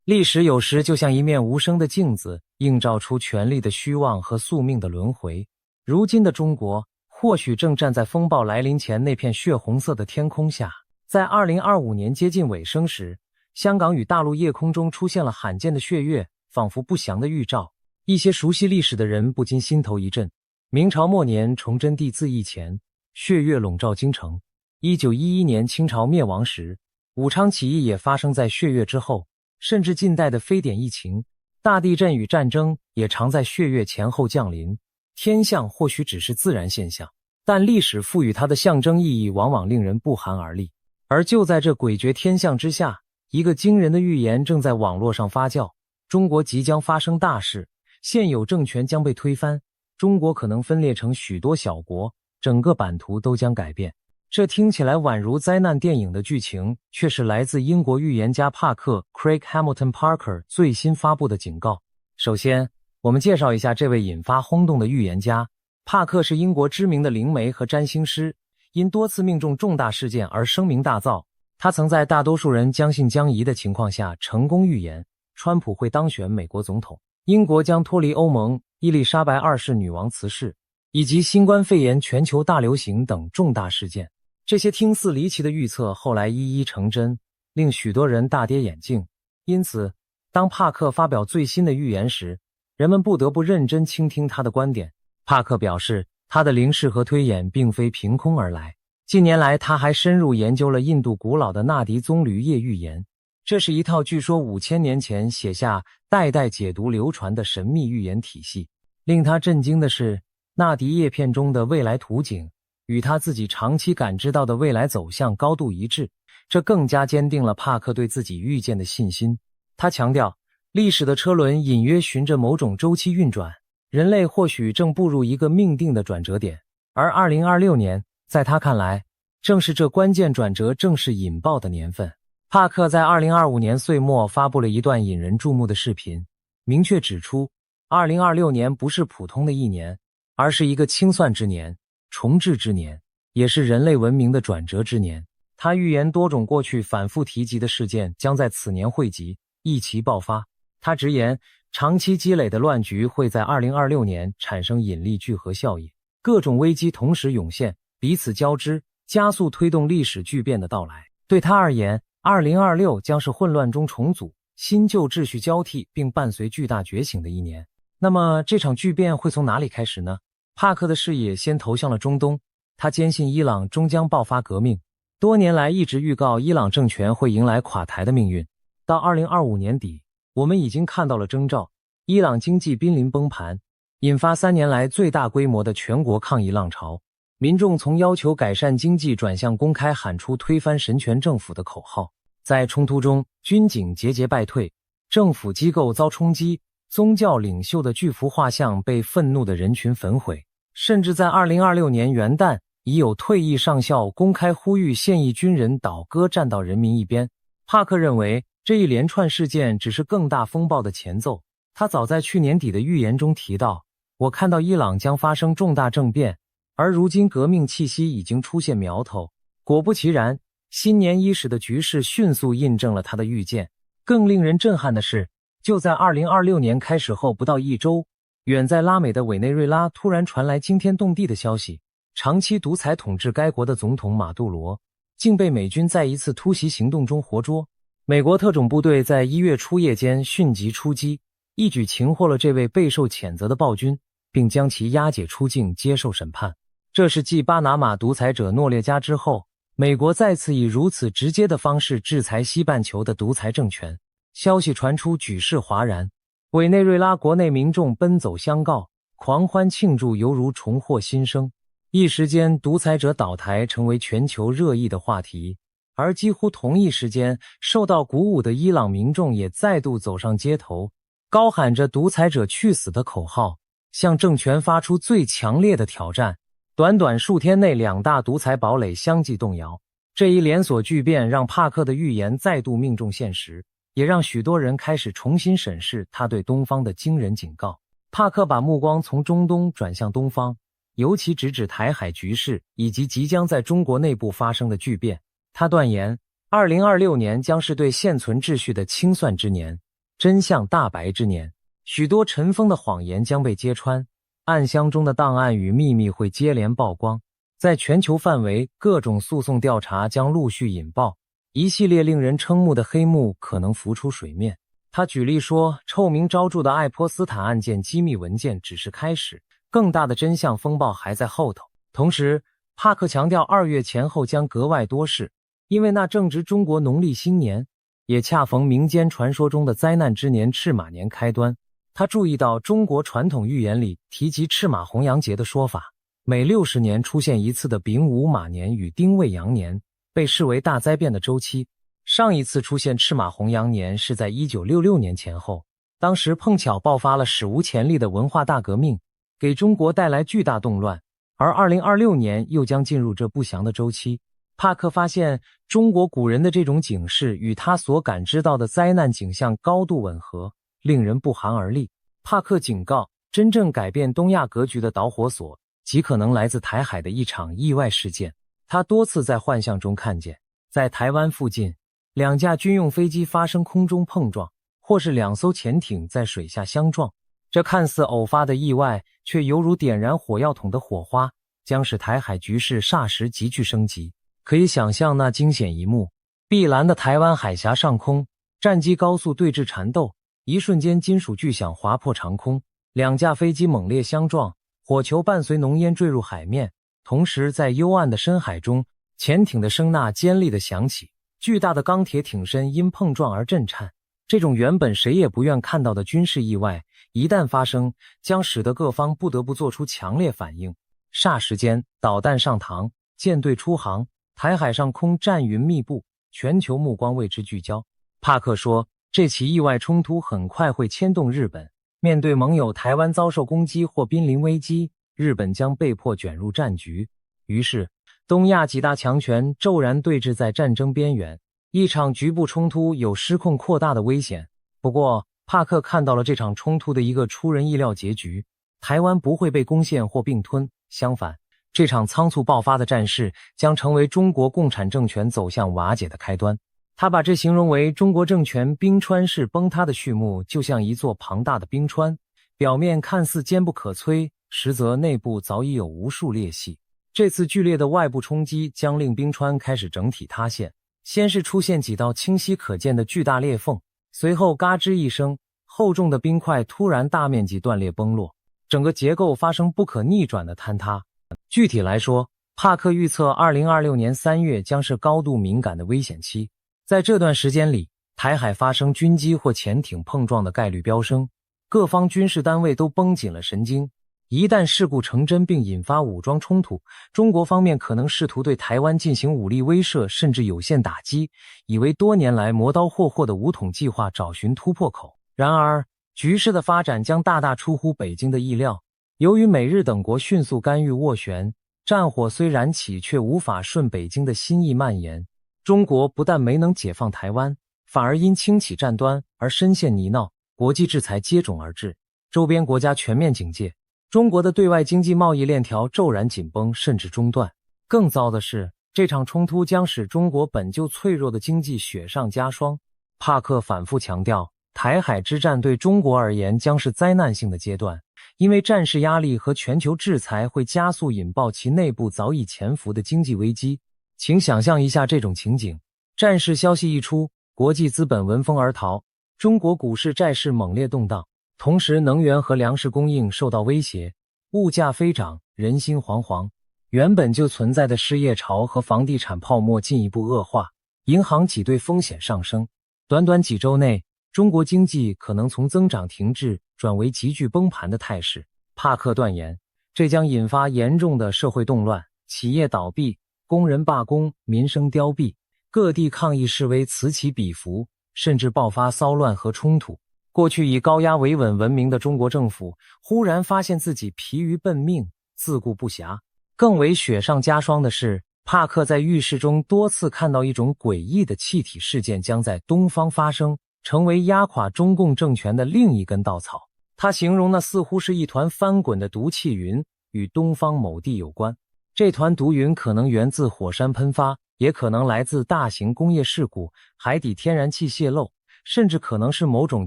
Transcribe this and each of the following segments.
历史有时就像一面无声的镜子，映照出权力的虚妄和宿命的轮回。如今的中国，或许正站在风暴来临前那片血红色的天空下。在2025年接近尾声时，香港与大陆夜空中出现了罕见的血月，仿佛不祥的预兆。一些熟悉历史的人不禁心头一震。明朝末年崇祯帝自缢前，血月笼罩京城。1911年清朝灭亡时，武昌起义也发生在血月之后。甚至近代的非典疫情、大地震与战争也常在血月前后降临。天象或许只是自然现象，但历史赋予它的象征意义往往令人不寒而栗。而就在这诡谲天象之下，一个惊人的预言正在网络上发酵：中国即将发生大事，现有政权将被推翻，中国可能分裂成许多小国，整个版图都将改变。这听起来宛如灾难电影的剧情，却是来自英国预言家帕克 Craig Hamilton Parker 最新发布的警告。首先，我们介绍一下这位引发轰动的预言家。帕克是英国知名的灵媒和占星师，因多次命中重大事件而声名大噪。他曾在大多数人将信将疑的情况下成功预言川普会当选美国总统，英国将脱离欧盟，伊丽莎白二世女王辞世，以及新冠肺炎全球大流行等重大事件。这些听似离奇的预测后来一一成真，令许多人大跌眼镜。因此，当帕克发表最新的预言时，人们不得不认真倾听他的观点。帕克表示，他的灵视和推演并非凭空而来。近年来，他还深入研究了印度古老的纳迪棕榈叶预言，这是一套据说5000年前写下、代代解读流传的神秘预言体系。令他震惊的是，纳迪叶片中的未来图景与他自己长期感知到的未来走向高度一致，这更加坚定了帕克对自己预见的信心。他强调，历史的车轮隐约循着某种周期运转，人类或许正步入一个命定的转折点，而2026年，在他看来，正是这关键转折正式引爆的年份。帕克在2025年岁末发布了一段引人注目的视频，明确指出，2026年不是普通的一年，而是一个清算之年，重置之年，也是人类文明的转折之年。他预言多种过去反复提及的事件将在此年汇集，一齐爆发。他直言，长期积累的乱局会在2026年产生引力聚合效应，各种危机同时涌现，彼此交织，加速推动历史巨变的到来。对他而言，2026将是混乱中重组、新旧秩序交替并伴随巨大觉醒的一年。那么这场巨变会从哪里开始呢？帕克的视野先投向了中东，他坚信伊朗终将爆发革命，多年来一直预告伊朗政权会迎来垮台的命运。到2025年底，我们已经看到了征兆，伊朗经济濒临崩盘，引发3年来最大规模的全国抗议浪潮。民众从要求改善经济转向公开喊出推翻神权政府的口号。在冲突中，军警节节败退，政府机构遭冲击，宗教领袖的巨幅画像被愤怒的人群焚毁，甚至在2026年元旦，已有退役上校公开呼吁现役军人倒戈站到人民一边。帕克认为，这一连串事件只是更大风暴的前奏。他早在去年底的预言中提到，我看到伊朗将发生重大政变，而如今革命气息已经出现苗头。果不其然，新年伊始的局势迅速印证了他的预见。更令人震撼的是，就在2026年开始后不到一周，远在拉美的委内瑞拉突然传来惊天动地的消息，长期独裁统治该国的总统马杜罗竟被美军在一次突袭行动中活捉。美国特种部队在1月初夜间迅即出击，一举擒获了这位备受谴责的暴君，并将其押解出境接受审判。这是继巴拿马独裁者诺列加之后，美国再次以如此直接的方式制裁西半球的独裁政权。消息传出，举世哗然，委内瑞拉国内民众奔走相告，狂欢庆祝犹如重获新生。一时间，独裁者倒台成为全球热议的话题。而几乎同一时间，受到鼓舞的伊朗民众也再度走上街头，高喊着独裁者去死的口号，向政权发出最强烈的挑战。短短数天内，2大独裁堡垒相继动摇。这一连锁巨变让帕克的预言再度命中现实，也让许多人开始重新审视他对东方的惊人警告。帕克把目光从中东转向东方，尤其直指台海局势以及即将在中国内部发生的巨变。他断言，2026年将是对现存秩序的清算之年，真相大白之年，许多尘封的谎言将被揭穿，暗箱中的档案与秘密会接连曝光，在全球范围，各种诉讼调查将陆续引爆，一系列令人瞠目的黑幕可能浮出水面。他举例说，臭名昭著的爱泼斯坦案件机密文件只是开始，更大的真相风暴还在后头。同时，帕克强调2月前后将格外多事，因为那正值中国农历新年，也恰逢民间传说中的灾难之年赤马年开端。他注意到中国传统寓言里提及赤马红羊节的说法，每60年出现一次的丙午马年与丁未羊年被视为大灾变的周期。上一次出现赤马红羊年是在1966年前后，当时碰巧爆发了史无前例的文化大革命，给中国带来巨大动乱，而2026年又将进入这不祥的周期。帕克发现中国古人的这种警示与他所感知到的灾难景象高度吻合，令人不寒而栗。帕克警告，真正改变东亚格局的导火索极可能来自台海的一场意外事件。他多次在幻象中看见，在台湾附近2架军用飞机发生空中碰撞，或是2艘潜艇在水下相撞。这看似偶发的意外，却犹如点燃火药桶的火花，将使台海局势霎时急剧升级。可以想象那惊险一幕，碧蓝的台湾海峡上空，战机高速对峙缠斗，一瞬间金属巨响划破长空，2架飞机猛烈相撞，火球伴随浓烟坠入海面。同时在幽暗的深海中，潜艇的声呐尖利地响起，巨大的钢铁艇身因碰撞而震颤。这种原本谁也不愿看到的军事意外，一旦发生，将使得各方不得不做出强烈反应。霎时间，导弹上膛，舰队出航，台海上空战云密布，全球目光为之聚焦。帕克说，这起意外冲突很快会牵动日本，面对盟友台湾遭受攻击或濒临危机，日本将被迫卷入战局。于是，东亚几大强权骤然对峙在战争边缘，一场局部冲突有失控扩大的危险。不过，帕克看到了这场冲突的一个出人意料结局，台湾不会被攻陷或并吞，相反，这场仓促爆发的战事将成为中国共产政权走向瓦解的开端。他把这形容为中国政权冰川式崩塌的序幕，就像一座庞大的冰川，表面看似坚不可摧，实则内部早已有无数裂隙。这次剧烈的外部冲击将令冰川开始整体塌陷，先是出现几道清晰可见的巨大裂缝，随后嘎吱一声，厚重的冰块突然大面积断裂崩落，整个结构发生不可逆转的坍塌。具体来说，帕克预测2026年3月将是高度敏感的危险期。在这段时间里，台海发生军机或潜艇碰撞的概率飙升，各方军事单位都绷紧了神经。一旦事故成真并引发武装冲突，中国方面可能试图对台湾进行武力威慑甚至有限打击，以为多年来磨刀霍霍的武统计划找寻突破口。然而，局势的发展将大大出乎北京的意料。由于美日等国迅速干预斡旋，战火虽燃起，却无法顺北京的心意蔓延。中国不但没能解放台湾，反而因轻启战端而深陷泥淖，国际制裁接踵而至，周边国家全面警戒，中国的对外经济贸易链条骤然紧绷甚至中断。更糟的是，这场冲突将使中国本就脆弱的经济雪上加霜。帕克反复强调，台海之战对中国而言将是灾难性的阶段，因为战事压力和全球制裁会加速引爆其内部早已潜伏的经济危机。请想象一下这种情景，战事消息一出，国际资本闻风而逃，中国股市债市猛烈动荡，同时能源和粮食供应受到威胁，物价飞涨，人心惶惶。原本就存在的失业潮和房地产泡沫进一步恶化，银行挤兑风险上升。短短几周内，中国经济可能从增长停滞转为急剧崩盘的态势。帕克断言，这将引发严重的社会动乱，企业倒闭，工人罢工，民生凋敝，各地抗议示威此起彼伏，甚至爆发骚乱和冲突。过去以高压维稳闻名的中国政府，忽然发现自己疲于奔命，自顾不暇。更为雪上加霜的是，帕克在预示中多次看到一种诡异的气体事件将在东方发生，成为压垮中共政权的另一根稻草。他形容那似乎是一团翻滚的毒气云，与东方某地有关。这团毒云可能源自火山喷发，也可能来自大型工业事故、海底天然气泄漏，甚至可能是某种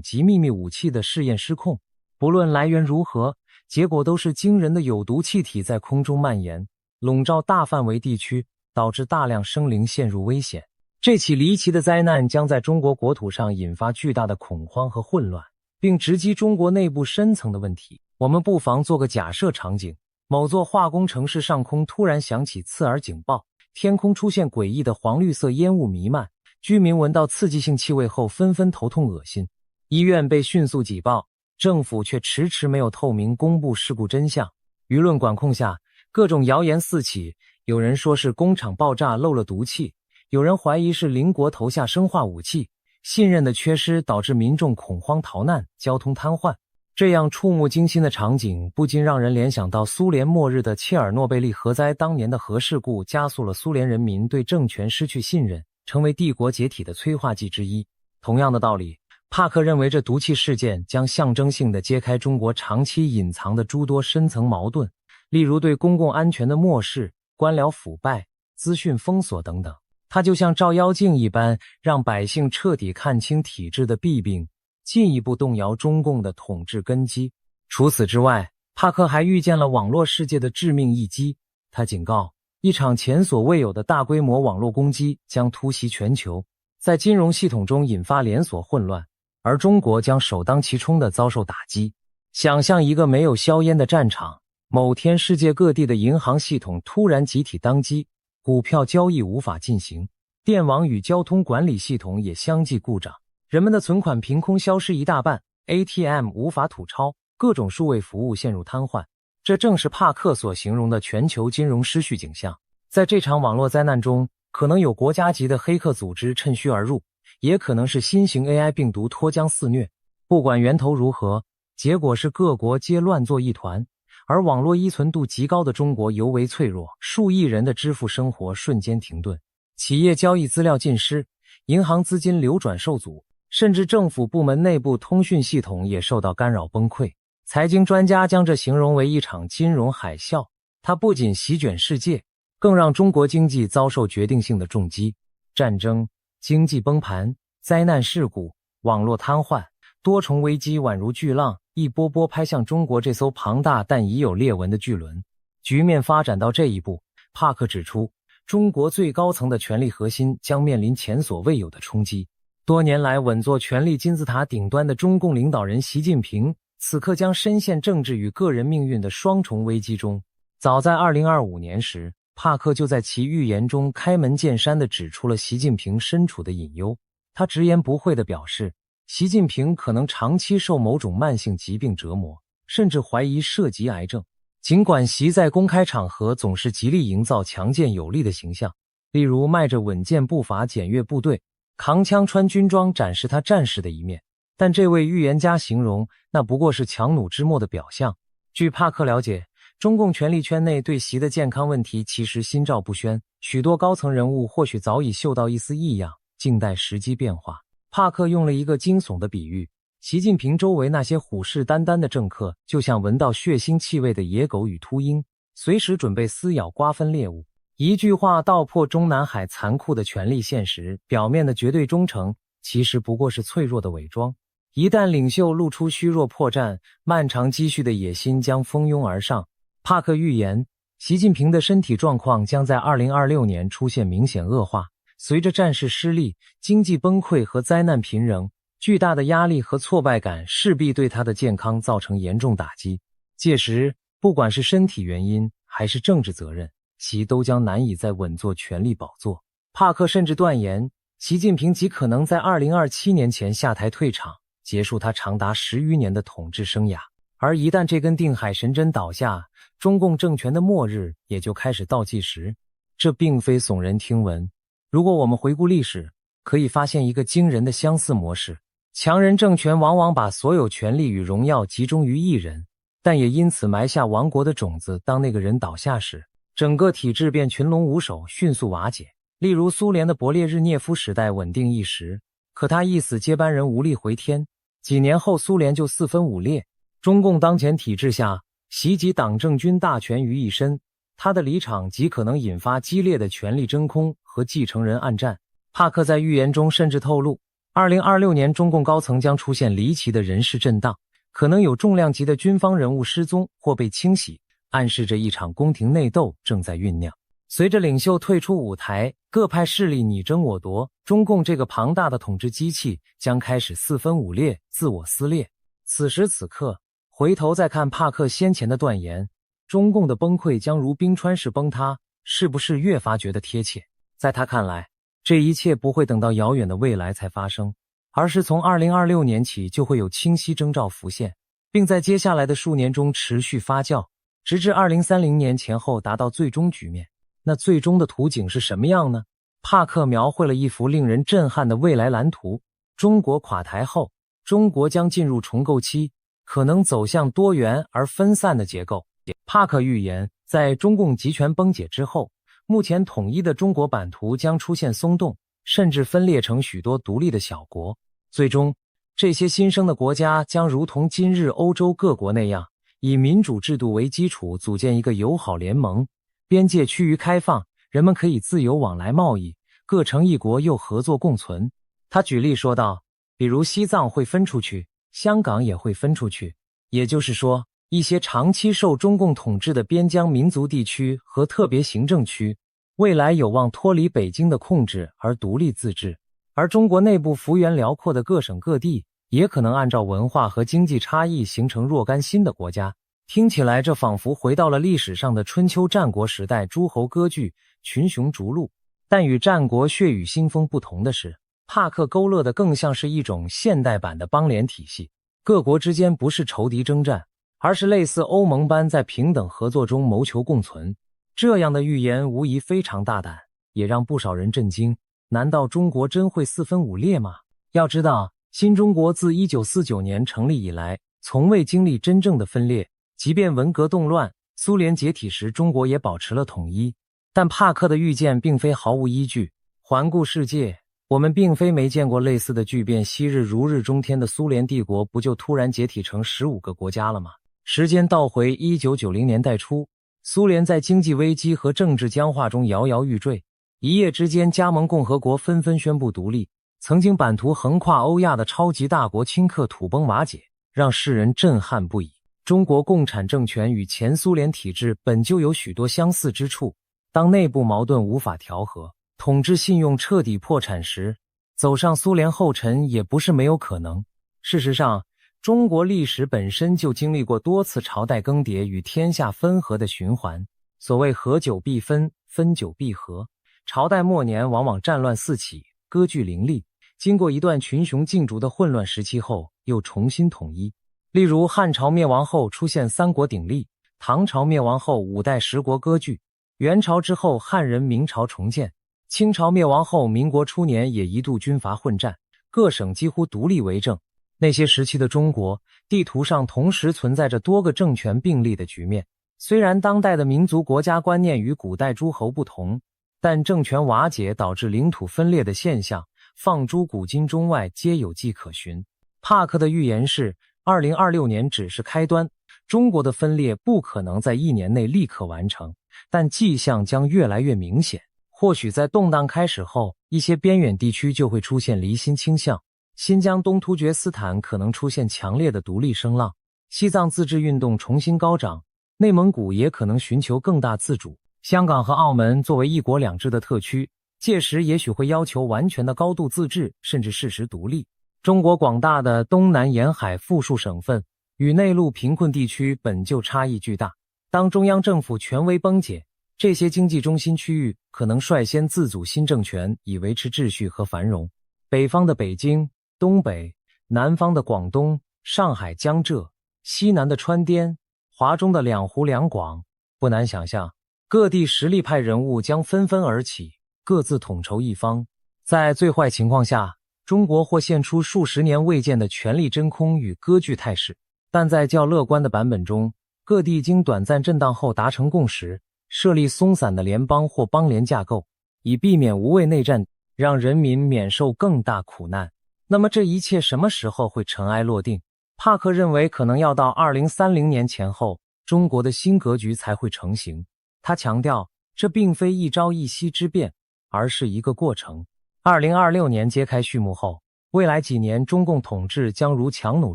极秘密武器的试验失控。不论来源如何，结果都是惊人的有毒气体在空中蔓延，笼罩大范围地区，导致大量生灵陷入危险。这起离奇的灾难将在中国国土上引发巨大的恐慌和混乱，并直击中国内部深层的问题。我们不妨做个假设场景，某座化工城市上空突然响起刺耳警报，天空出现诡异的黄绿色烟雾弥漫，居民闻到刺激性气味后纷纷头痛恶心，医院被迅速挤爆，政府却迟迟没有透明公布事故真相。舆论管控下，各种谣言四起，有人说是工厂爆炸漏了毒气，有人怀疑是邻国投下生化武器，信任的缺失导致民众恐慌逃难，交通瘫痪。这样触目惊心的场景不禁让人联想到苏联末日的切尔诺贝利核灾。当年的核事故加速了苏联人民对政权失去信任，成为帝国解体的催化剂之一。同样的道理，帕克认为这毒气事件将象征性地揭开中国长期隐藏的诸多深层矛盾，例如对公共安全的漠视、官僚腐败、资讯封锁等等。它就像照妖镜一般，让百姓彻底看清体制的弊病，进一步动摇中共的统治根基。除此之外，帕克还预见了网络世界的致命一击。他警告，一场前所未有的大规模网络攻击将突袭全球，在金融系统中引发连锁混乱，而中国将首当其冲地遭受打击。想象一个没有硝烟的战场，某天世界各地的银行系统突然集体当机，股票交易无法进行，电网与交通管理系统也相继故障，人们的存款凭空消失一大半， ATM 无法吐钞，各种数位服务陷入瘫痪。这正是帕克所形容的全球金融失序景象。在这场网络灾难中，可能有国家级的黑客组织趁虚而入，也可能是新型 AI 病毒脱缰肆虐。不管源头如何，结果是各国皆乱作一团，而网络依存度极高的中国尤为脆弱，数亿人的支付生活瞬间停顿，企业交易资料尽失，银行资金流转受阻，甚至政府部门内部通讯系统也受到干扰崩溃。财经专家将这形容为一场金融海啸，它不仅席卷世界，更让中国经济遭受决定性的重击。战争、经济崩盘、灾难事故、网络瘫痪，多重危机宛如巨浪，一波波拍向中国这艘庞大但已有裂纹的巨轮。局面发展到这一步，帕克指出，中国最高层的权力核心将面临前所未有的冲击。多年来稳坐权力金字塔顶端的中共领导人习近平，此刻将深陷政治与个人命运的双重危机中。早在2025年时，帕克就在其预言中开门见山地指出了习近平身处的隐忧。他直言不讳地表示，习近平可能长期受某种慢性疾病折磨，甚至怀疑涉及癌症。尽管习在公开场合总是极力营造强健有力的形象，例如迈着稳健步伐检阅部队，扛枪穿军装展示他战士的一面，但这位预言家形容，那不过是强弩之末的表象。据帕克了解，中共权力圈内对习的健康问题其实心照不宣，许多高层人物或许早已嗅到一丝异样，静待时机变化。帕克用了一个惊悚的比喻，习近平周围那些虎视眈眈的政客，就像闻到血腥气味的野狗与秃鹰，随时准备撕咬瓜分猎物。一句话道破中南海残酷的权力现实，表面的绝对忠诚，其实不过是脆弱的伪装。一旦领袖露出虚弱破绽，漫长积蓄的野心将蜂拥而上。帕克预言，习近平的身体状况将在2026年出现明显恶化，随着战事失利、经济崩溃和灾难频仍，巨大的压力和挫败感势必对他的健康造成严重打击。届时，不管是身体原因还是政治责任，习都将难以再稳坐权力宝座。帕克甚至断言，习近平极可能在2027年前下台退场，结束他长达10余年的统治生涯。而一旦这根定海神针倒下，中共政权的末日也就开始倒计时。这并非耸人听闻。如果我们回顾历史，可以发现一个惊人的相似模式。强人政权往往把所有权力与荣耀集中于一人，但也因此埋下亡国的种子。当那个人倒下时，整个体制便群龙无首，迅速瓦解。例如苏联的勃列日涅夫时代稳定一时，可他一死，接班人无力回天，几年后苏联就四分五裂。中共当前体制下，习集党政军大权于一身，他的离场极可能引发激烈的权力真空和继承人暗战。帕克在预言中甚至透露2026年中共高层将出现离奇的人事震荡，可能有重量级的军方人物失踪或被清洗，暗示着一场宫廷内斗正在酝酿。随着领袖退出舞台，各派势力你争我夺，中共这个庞大的统治机器将开始四分五裂、自我撕裂。此时此刻，回头再看帕克先前的断言，中共的崩溃将如冰川式崩塌，是不是越发觉得贴切？在他看来，这一切不会等到遥远的未来才发生，而是从2026年起就会有清晰征兆浮现，并在接下来的数年中持续发酵，直至2030年前后达到最终局面。那最终的图景是什么样呢？帕克描绘了一幅令人震撼的未来蓝图。中国垮台后，中国将进入重构期，可能走向多元而分散的结构。帕克预言，在中共集权崩解之后，目前统一的中国版图将出现松动，甚至分裂成许多独立的小国。最终，这些新生的国家将如同今日欧洲各国那样，以民主制度为基础组建一个友好联盟，边界趋于开放，人们可以自由往来贸易，各成一国又合作共存。他举例说道，比如西藏会分出去，香港也会分出去，也就是说，一些长期受中共统治的边疆民族地区和特别行政区，未来有望脱离北京的控制而独立自治，而中国内部幅员辽阔的各省各地，也可能按照文化和经济差异形成若干新的国家。听起来这仿佛回到了历史上的春秋战国时代诸侯割据、群雄逐鹿。但与战国血雨腥风不同的是，帕克勾勒的更像是一种现代版的邦联体系，各国之间不是仇敌征战，而是类似欧盟般在平等合作中谋求共存。这样的预言无疑非常大胆，也让不少人震惊。难道中国真会四分五裂吗？要知道，新中国自1949年成立以来，从未经历真正的分裂，即便文革动乱、苏联解体时，中国也保持了统一。但帕克的预见并非毫无依据。环顾世界，我们并非没见过类似的巨变，昔日如日中天的苏联帝国不就突然解体成15个国家了吗？时间倒回1990年代初，苏联在经济危机和政治僵化中摇摇欲坠，一夜之间加盟共和国纷纷宣布独立，曾经版图横跨欧亚的超级大国顷刻土崩瓦解，让世人震撼不已。中国共产政权与前苏联体制本就有许多相似之处，当内部矛盾无法调和，统治信用彻底破产时，走上苏联后尘也不是没有可能。事实上，中国历史本身就经历过多次朝代更迭与天下分合的循环。所谓合久必分，分久必合，朝代末年往往战乱四起，割据林立，经过一段群雄竞逐的混乱时期后，又重新统一。例如汉朝灭亡后出现三国鼎立，唐朝灭亡后五代十国割据，元朝之后汉人明朝重建，清朝灭亡后民国初年也一度军阀混战，各省几乎独立为政。那些时期的中国，地图上同时存在着多个政权并立的局面。虽然当代的民族国家观念与古代诸侯不同，但政权瓦解导致领土分裂的现象，放诸古今中外皆有迹可循。帕克的预言是，2026年只是开端，中国的分裂不可能在1年内立刻完成，但迹象将越来越明显。或许在动荡开始后，一些边远地区就会出现离心倾向，新疆东突厥斯坦可能出现强烈的独立声浪，西藏自治运动重新高涨，内蒙古也可能寻求更大自主，香港和澳门作为一国两制的特区，届时也许会要求完全的高度自治，甚至事实独立。中国广大的东南沿海富庶省份与内陆贫困地区本就差异巨大，当中央政府权威崩解，这些经济中心区域可能率先自组新政权，以维持秩序和繁荣。北方的北京、东北，南方的广东、上海、江浙，西南的川滇，华中的两湖两广，不难想象，各地实力派人物将纷纷而起，各自统筹一方。在最坏情况下，中国或现出数十年未见的权力真空与割据态势，但在较乐观的版本中，各地经短暂震荡后达成共识，设立松散的联邦或邦联架构，以避免无谓内战，让人民免受更大苦难。那么这一切什么时候会尘埃落定？帕克认为可能要到2030年前后，中国的新格局才会成型。他强调，这并非一朝一夕之变，而是一个过程。2026年揭开序幕后，未来几年中共统治将如强弩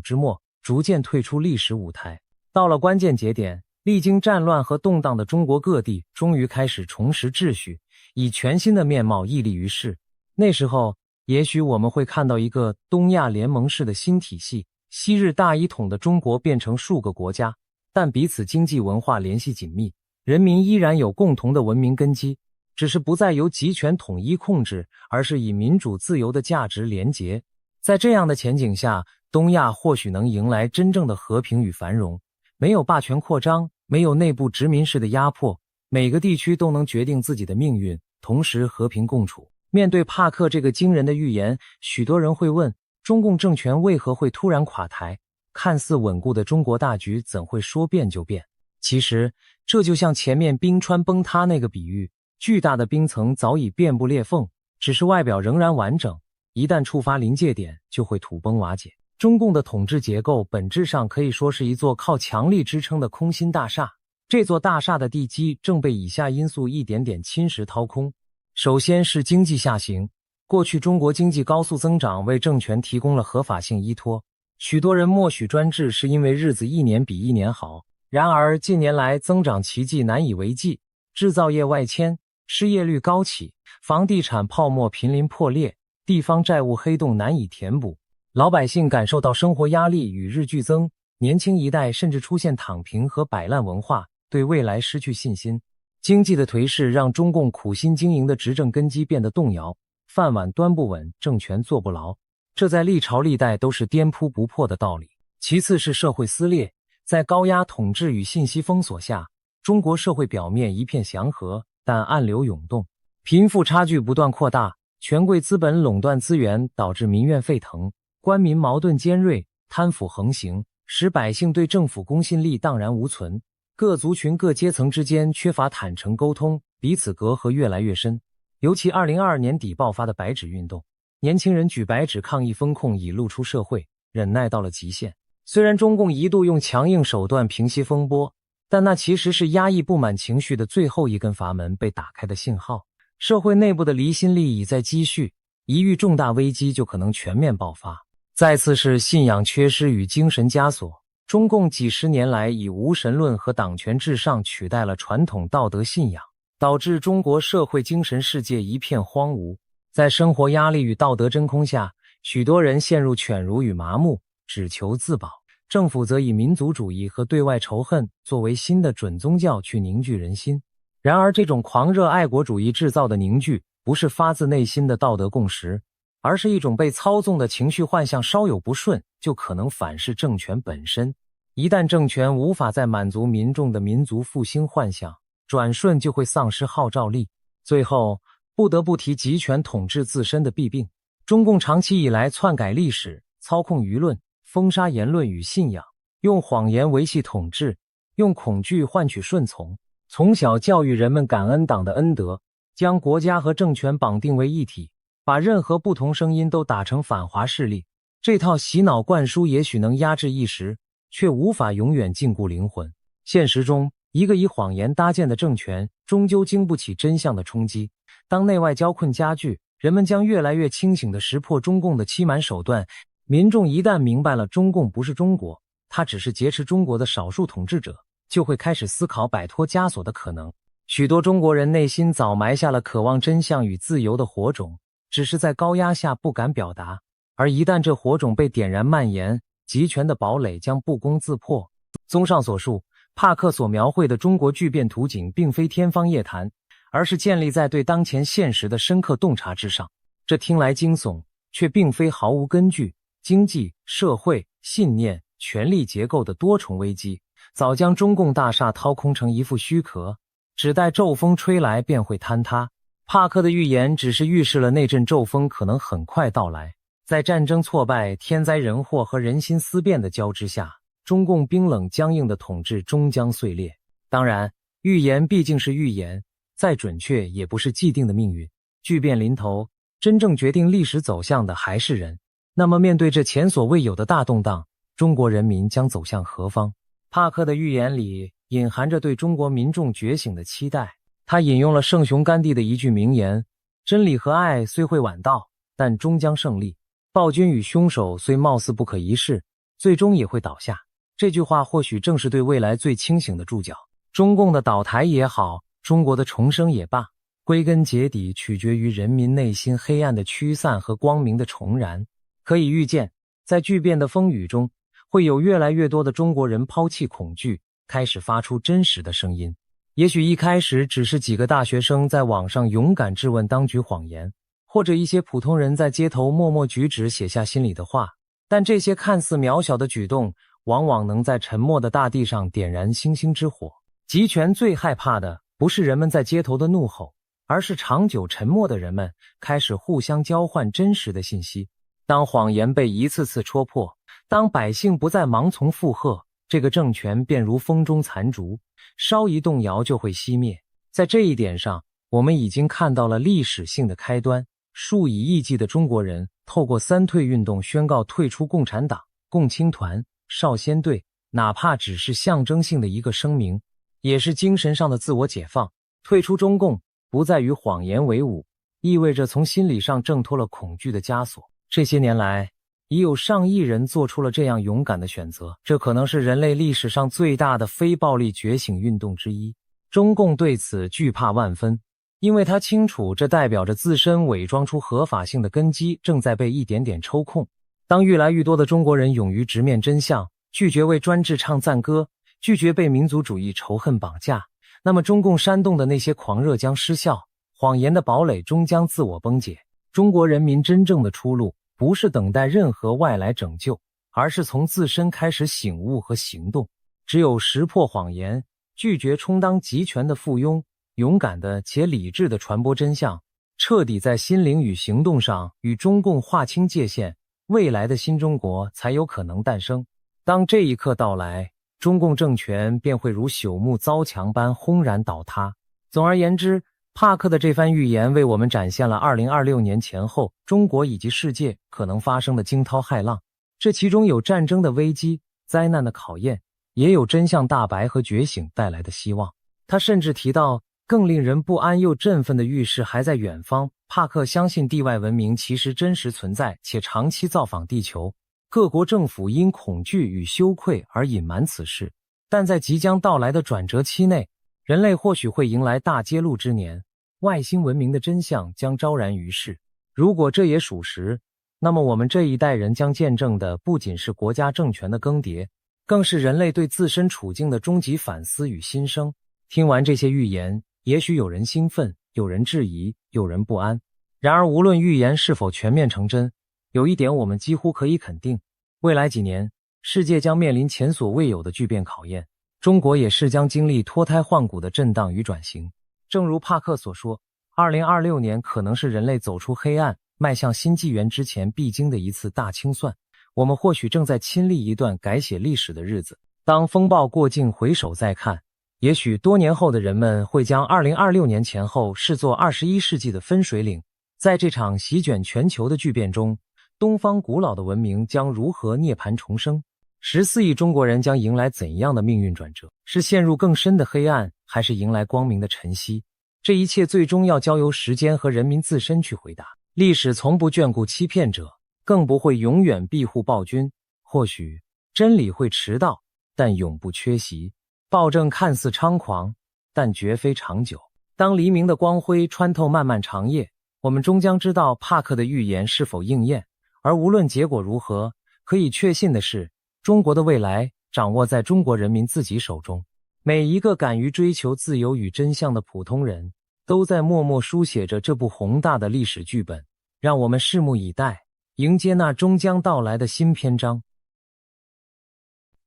之末，逐渐退出历史舞台。到了关键节点，历经战乱和动荡的中国各地终于开始重拾秩序，以全新的面貌屹立于世。那时候，也许我们会看到一个东亚联盟式的新体系，昔日大一统的中国变成数个国家，但彼此经济文化联系紧密，人民依然有共同的文明根基，只是不再由集权统一控制，而是以民主自由的价值连结。在这样的前景下，东亚或许能迎来真正的和平与繁荣，没有霸权扩张，没有内部殖民式的压迫，每个地区都能决定自己的命运，同时和平共处。面对帕克这个惊人的预言，许多人会问，中共政权为何会突然垮台？看似稳固的中国大局怎会说变就变？其实，这就像前面冰川崩塌那个比喻，巨大的冰层早已遍布裂缝，只是外表仍然完整，一旦触发临界点，就会土崩瓦解。中共的统治结构本质上可以说是一座靠强力支撑的空心大厦，这座大厦的地基正被以下因素一点点侵蚀掏空。首先是经济下行，过去中国经济高速增长为政权提供了合法性依托，许多人默许专制是因为日子一年比一年好。然而近年来增长奇迹难以为继，制造业外迁，失业率高企，房地产泡沫濒临破裂，地方债务黑洞难以填补，老百姓感受到生活压力与日俱增，年轻一代甚至出现躺平和摆烂文化，对未来失去信心。经济的颓势让中共苦心经营的执政根基变得动摇，饭碗端不稳，政权坐不牢，这在历朝历代都是颠扑不破的道理。其次是社会撕裂，在高压统治与信息封锁下，中国社会表面一片祥和，但暗流涌动，贫富差距不断扩大，权贵资本垄断资源，导致民怨沸腾，官民矛盾尖锐，贪腐横行，使百姓对政府公信力荡然无存，各族群各阶层之间缺乏坦诚沟通，彼此隔阂越来越深。尤其2022年底爆发的白纸运动，年轻人举白纸抗议风控已露出社会，忍耐到了极限。虽然中共一度用强硬手段平息风波，但那其实是压抑不满情绪的最后一根阀门被打开的信号。社会内部的离心力已在积蓄，一遇重大危机就可能全面爆发。再次是信仰缺失与精神枷锁，中共几十年来以无神论和党权至上取代了传统道德信仰，导致中国社会精神世界一片荒芜。在生活压力与道德真空下，许多人陷入犬儒与麻木，只求自保。政府则以民族主义和对外仇恨作为新的准宗教去凝聚人心。然而这种狂热爱国主义制造的凝聚，不是发自内心的道德共识，而是一种被操纵的情绪幻象，稍有不顺就可能反噬政权本身。一旦政权无法再满足民众的民族复兴幻想，转瞬就会丧失号召力。最后不得不提集权统治自身的弊病。中共长期以来篡改历史，操控舆论，封杀言论与信仰，用谎言维系统治，用恐惧换取顺从，从小教育人们感恩党的恩德，将国家和政权绑定为一体，把任何不同声音都打成反华势力。这套洗脑灌输也许能压制一时，却无法永远禁锢灵魂。现实中，一个以谎言搭建的政权终究经不起真相的冲击。当内外交困加剧，人们将越来越清醒地识破中共的欺瞒手段。民众一旦明白了中共不是中国，它只是劫持中国的少数统治者，就会开始思考摆脱枷锁的可能。许多中国人内心早埋下了渴望真相与自由的火种，只是在高压下不敢表达。而一旦这火种被点燃蔓延，集权的堡垒将不攻自破。综上所述，帕克所描绘的中国巨变图景并非天方夜谭，而是建立在对当前现实的深刻洞察之上。这听来惊悚，却并非毫无根据。经济、社会、信念、权力结构的多重危机，早将中共大厦掏空成一副虚壳，只待骤风吹来便会坍塌。帕克的预言只是预示了那阵骤风可能很快到来。在战争挫败、天灾人祸和人心思变的交织下，中共冰冷僵硬的统治终将碎裂。当然，预言毕竟是预言，再准确也不是既定的命运。巨变临头，真正决定历史走向的还是人。那么面对这前所未有的大动荡，中国人民将走向何方？帕克的预言里隐含着对中国民众觉醒的期待。他引用了圣雄甘地的一句名言：真理和爱虽会晚到，但终将胜利。暴君与凶手虽貌似不可一世，最终也会倒下。这句话或许正是对未来最清醒的注脚。中共的倒台也好，中国的重生也罢，归根结底取决于人民内心黑暗的驱散和光明的重燃。可以预见，在巨变的风雨中，会有越来越多的中国人抛弃恐惧，开始发出真实的声音。也许一开始只是几个大学生在网上勇敢质问当局谎言，或者一些普通人在街头默默举止写下心里的话，但这些看似渺小的举动，往往能在沉默的大地上点燃星星之火。集权最害怕的不是人们在街头的怒吼，而是长久沉默的人们开始互相交换真实的信息。当谎言被一次次戳破，当百姓不再盲从附和，这个政权便如风中残烛，稍一动摇就会熄灭。在这一点上，我们已经看到了历史性的开端。数以亿计的中国人透过三退运动宣告退出共产党、共青团、少先队，哪怕只是象征性的一个声明，也是精神上的自我解放。退出中共不再与谎言为伍，意味着从心理上挣脱了恐惧的枷锁。这些年来，已有上亿人做出了这样勇敢的选择，这可能是人类历史上最大的非暴力觉醒运动之一。中共对此惧怕万分，因为他清楚这代表着自身伪装出合法性的根基正在被一点点抽空。当越来越多的中国人勇于直面真相，拒绝为专制唱赞歌，拒绝被民族主义仇恨绑架，那么中共煽动的那些狂热将失效，谎言的堡垒终将自我崩解。中国人民真正的出路不是等待任何外来拯救，而是从自身开始醒悟和行动。只有识破谎言，拒绝充当集权的附庸，勇敢的且理智的传播真相，彻底在心灵与行动上与中共划清界限，未来的新中国才有可能诞生。当这一刻到来，中共政权便会如朽木遭墙般轰然倒塌。总而言之，帕克的这番预言为我们展现了2026年前后中国以及世界可能发生的惊涛骇浪。这其中有战争的危机、灾难的考验，也有真相大白和觉醒带来的希望。他甚至提到更令人不安又振奋的预示还在远方。帕克相信地外文明其实真实存在且长期造访地球，各国政府因恐惧与羞愧而隐瞒此事，但在即将到来的转折期内，人类或许会迎来大揭露之年，外星文明的真相将昭然于世。如果这也属实，那么我们这一代人将见证的不仅是国家政权的更迭，更是人类对自身处境的终极反思与新生。听完这些预言，也许有人兴奋，有人质疑，有人不安。然而无论预言是否全面成真，有一点我们几乎可以肯定，未来几年，世界将面临前所未有的巨变考验，中国也是将经历脱胎换骨的震荡与转型。正如帕克所说，2026年可能是人类走出黑暗，迈向新纪元之前必经的一次大清算。我们或许正在亲历一段改写历史的日子。当风暴过境，回首再看，也许多年后的人们会将2026年前后视作21世纪的分水岭。在这场席卷全球的巨变中，东方古老的文明将如何涅槃重生？14亿中国人将迎来怎样的命运转折？是陷入更深的黑暗，还是迎来光明的晨曦？这一切最终要交由时间和人民自身去回答。历史从不眷顾欺骗者，更不会永远庇护暴君。或许真理会迟到，但永不缺席。暴政看似猖狂，但绝非长久。当黎明的光辉穿透漫漫长夜，我们终将知道帕克的预言是否应验。而无论结果如何，可以确信的是，中国的未来掌握在中国人民自己手中。每一个敢于追求自由与真相的普通人，都在默默书写着这部宏大的历史剧本。让我们拭目以待，迎接那终将到来的新篇章。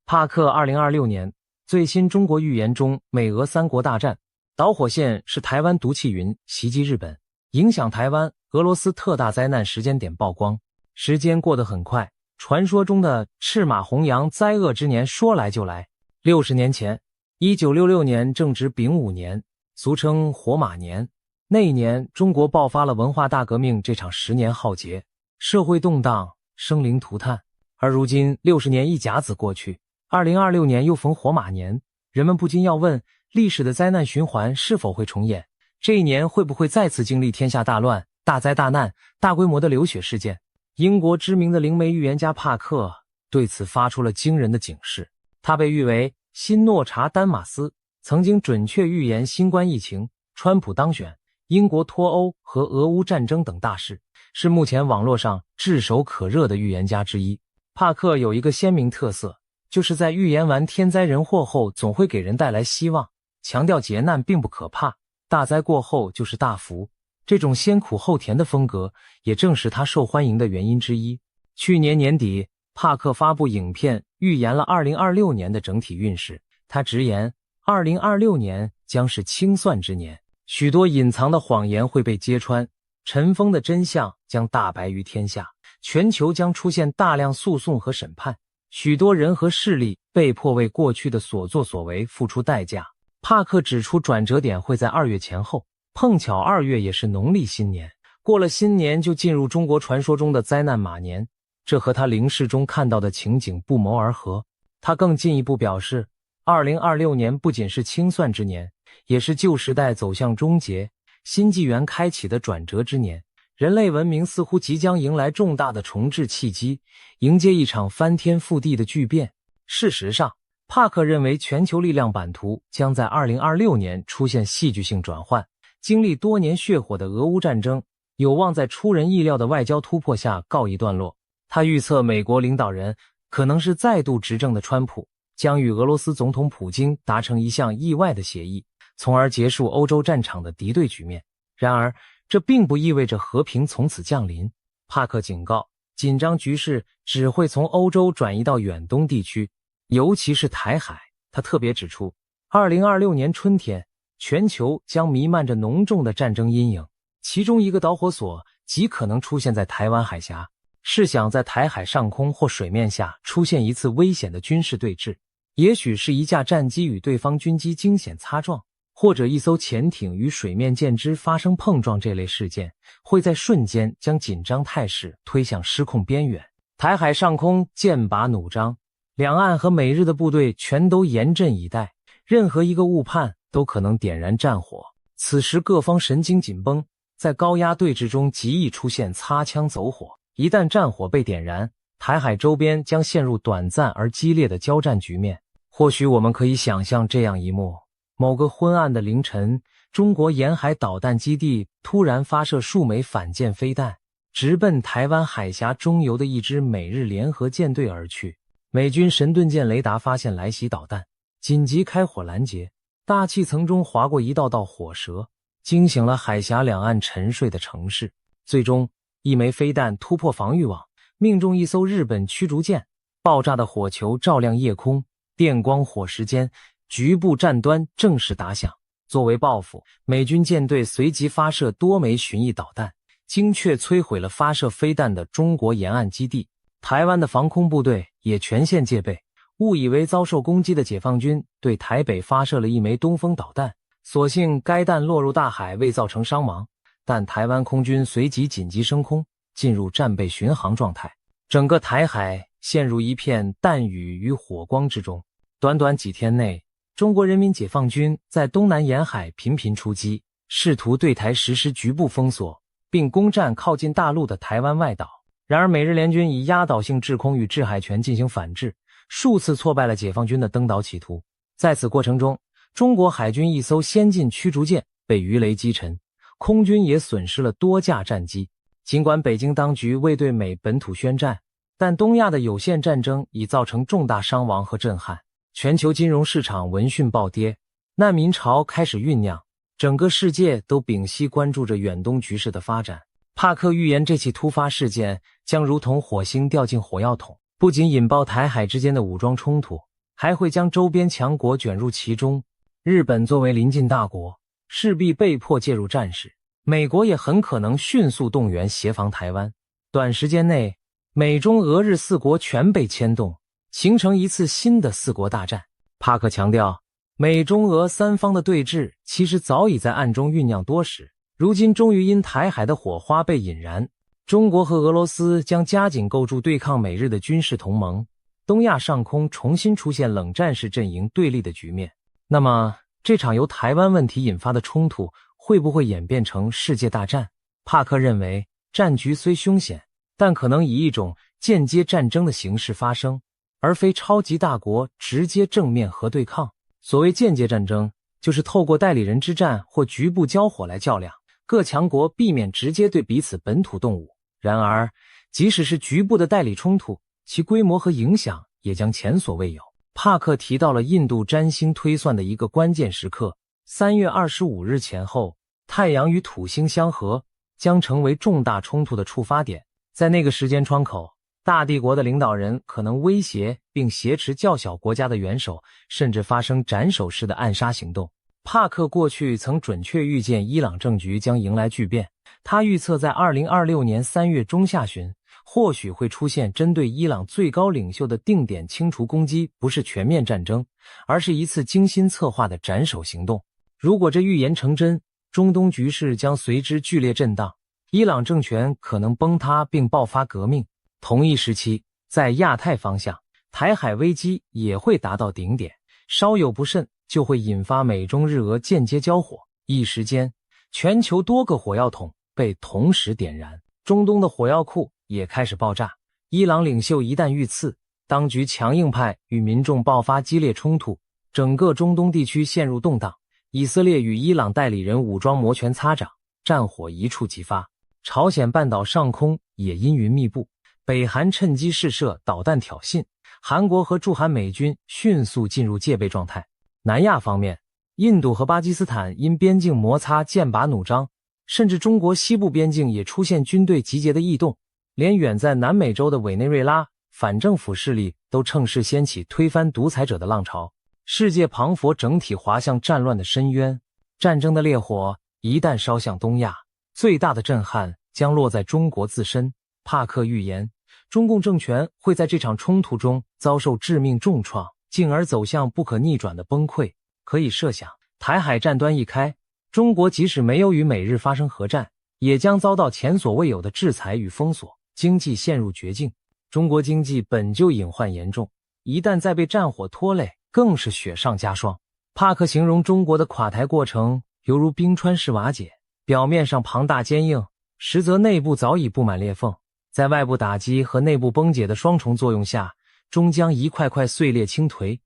帕克2026年最新中国预言中，美俄三国大战导火线是台湾毒气云袭击日本，影响台湾俄罗斯特大灾难时间点曝光。时间过得很快，传说中的赤马红羊灾厄之年说来就来。60年前，1966年正值丙午年，俗称火马年。那一年，中国爆发了文化大革命这场10年浩劫，社会动荡，生灵涂炭。而如今60年一甲子过去，2026年又逢火马年，人们不禁要问，历史的灾难循环是否会重演？这一年会不会再次经历天下大乱、大灾大难、大规模的流血事件？英国知名的灵媒预言家帕克对此发出了惊人的警示。他被誉为新诺查丹马斯，曾经准确预言新冠疫情、川普当选、英国脱欧和俄乌战争等大事，是目前网络上炙手可热的预言家之一。帕克有一个鲜明特色，就是在预言完天灾人祸后总会给人带来希望，强调劫难并不可怕，大灾过后就是大福。这种先苦后甜的风格也正是他受欢迎的原因之一。去年年底，帕克发布影片预言了2026年的整体运势。他直言2026年将是清算之年，许多隐藏的谎言会被揭穿，尘封的真相将大白于天下，全球将出现大量诉讼和审判，许多人和势力被迫为过去的所作所为付出代价。帕克指出，转折点会在2月前后，碰巧2月也是农历新年，过了新年就进入中国传说中的灾难马年，这和他灵视中看到的情景不谋而合。他更进一步表示，2026年不仅是清算之年，也是旧时代走向终结、新纪元开启的转折之年。人类文明似乎即将迎来重大的重置契机，迎接一场翻天覆地的巨变。事实上，帕克认为全球力量版图将在2026年出现戏剧性转换，经历多年血火的俄乌战争有望在出人意料的外交突破下告一段落。他预测美国领导人，可能是再度执政的川普，将与俄罗斯总统普京达成一项意外的协议，从而结束欧洲战场的敌对局面。然而，这并不意味着和平从此降临。帕克警告，紧张局势只会从欧洲转移到远东地区，尤其是台海。他特别指出，2026年春天，全球将弥漫着浓重的战争阴影，其中一个导火索极可能出现在台湾海峡。试想在台海上空或水面下出现一次危险的军事对峙，也许是一架战机与对方军机惊险擦撞，或者一艘潜艇与水面舰只发生碰撞，这类事件会在瞬间将紧张态势推向失控边缘。台海上空剑拔弩张，两岸和美日的部队全都严阵以待，任何一个误判都可能点燃战火。此时各方神经紧绷，在高压对峙中极易出现擦枪走火。一旦战火被点燃，台海周边将陷入短暂而激烈的交战局面。或许我们可以想象这样一幕：某个昏暗的凌晨，中国沿海导弹基地突然发射数枚反舰飞弹，直奔台湾海峡中游的一支美日联合舰队而去。美军神盾舰雷达发现来袭导弹，紧急开火拦截，大气层中划过一道道火舌，惊醒了海峡两岸沉睡的城市。最终，一枚飞弹突破防御网，命中一艘日本驱逐舰，爆炸的火球照亮夜空，电光火石间，局部战端正式打响。作为报复，美军舰队随即发射多枚巡弋导弹，精确摧毁了发射飞弹的中国沿岸基地。台湾的防空部队也全线戒备，误以为遭受攻击的解放军对台北发射了一枚东风导弹，所幸该弹落入大海，未造成伤亡。但台湾空军随即紧急升空，进入战备巡航状态，整个台海陷入一片弹雨与火光之中。短短几天内，中国人民解放军在东南沿海频频出击，试图对台实施局部封锁，并攻占靠近大陆的台湾外岛。然而美日联军以压倒性制空与制海权进行反制，数次挫败了解放军的登岛企图。在此过程中，中国海军一艘先进驱逐舰被鱼雷击沉，空军也损失了多架战机。尽管北京当局未对美本土宣战，但东亚的有限战争已造成重大伤亡和震撼，全球金融市场闻讯暴跌，难民潮开始酝酿，整个世界都屏息关注着远东局势的发展。帕克预言这起突发事件将如同火星掉进火药桶，不仅引爆台海之间的武装冲突，还会将周边强国卷入其中。日本作为邻近大国，势必被迫介入战事，美国也很可能迅速动员协防台湾。短时间内，美中俄日四国全被牵动，形成一次新的四国大战。帕克强调，美中俄三方的对峙其实早已在暗中酝酿多时，如今终于因台海的火花被引燃。中国和俄罗斯将加紧构筑对抗美日的军事同盟，东亚上空重新出现冷战式阵营对立的局面。那么，这场由台湾问题引发的冲突会不会演变成世界大战？帕克认为，战局虽凶险，但可能以一种间接战争的形式发生，而非超级大国直接正面核对抗。所谓间接战争，就是透过代理人之战或局部交火来较量，各强国避免直接对彼此本土动武。然而，即使是局部的代理冲突，其规模和影响也将前所未有。帕克提到了印度占星推算的一个关键时刻，3月25日前后，太阳与土星相合，将成为重大冲突的触发点。在那个时间窗口，大帝国的领导人可能威胁并挟持较小国家的元首，甚至发生斩首式的暗杀行动。帕克过去曾准确预见伊朗政局将迎来巨变，他预测在2026年3月中下旬，或许会出现针对伊朗最高领袖的定点清除攻击，不是全面战争，而是一次精心策划的斩首行动。如果这预言成真，中东局势将随之剧烈震荡，伊朗政权可能崩塌并爆发革命。同一时期，在亚太方向，台海危机也会达到顶点，稍有不慎就会引发美中日俄间接交火。一时间，全球多个火药桶被同时点燃，中东的火药库也开始爆炸。伊朗领袖一旦遇刺，当局强硬派与民众爆发激烈冲突，整个中东地区陷入动荡。以色列与伊朗代理人武装摩拳擦掌，战火一触即发。朝鲜半岛上空也阴云密布，北韩趁机试射导弹挑衅，韩国和驻韩美军迅速进入戒备状态。南亚方面，印度和巴基斯坦因边境摩擦剑拔弩张，甚至中国西部边境也出现军队集结的异动，连远在南美洲的委内瑞拉反政府势力都趁势掀起推翻独裁者的浪潮。世界磅礴整体滑向战乱的深渊，战争的烈火一旦烧向东亚，最大的震撼将落在中国自身。帕克预言，中共政权会在这场冲突中遭受致命重创，进而走向不可逆转的崩溃。可以设想，台海战端一开，中国即使没有与美日发生核战，也将遭到前所未有的制裁与封锁，经济陷入绝境。中国经济本就隐患严重，一旦再被战火拖累，更是雪上加霜。帕克形容中国的垮台过程犹如冰川式瓦解，表面上庞大坚硬，实则内部早已布满裂缝，在外部打击和内部崩解的双重作用下，终将一块块碎裂倾颓。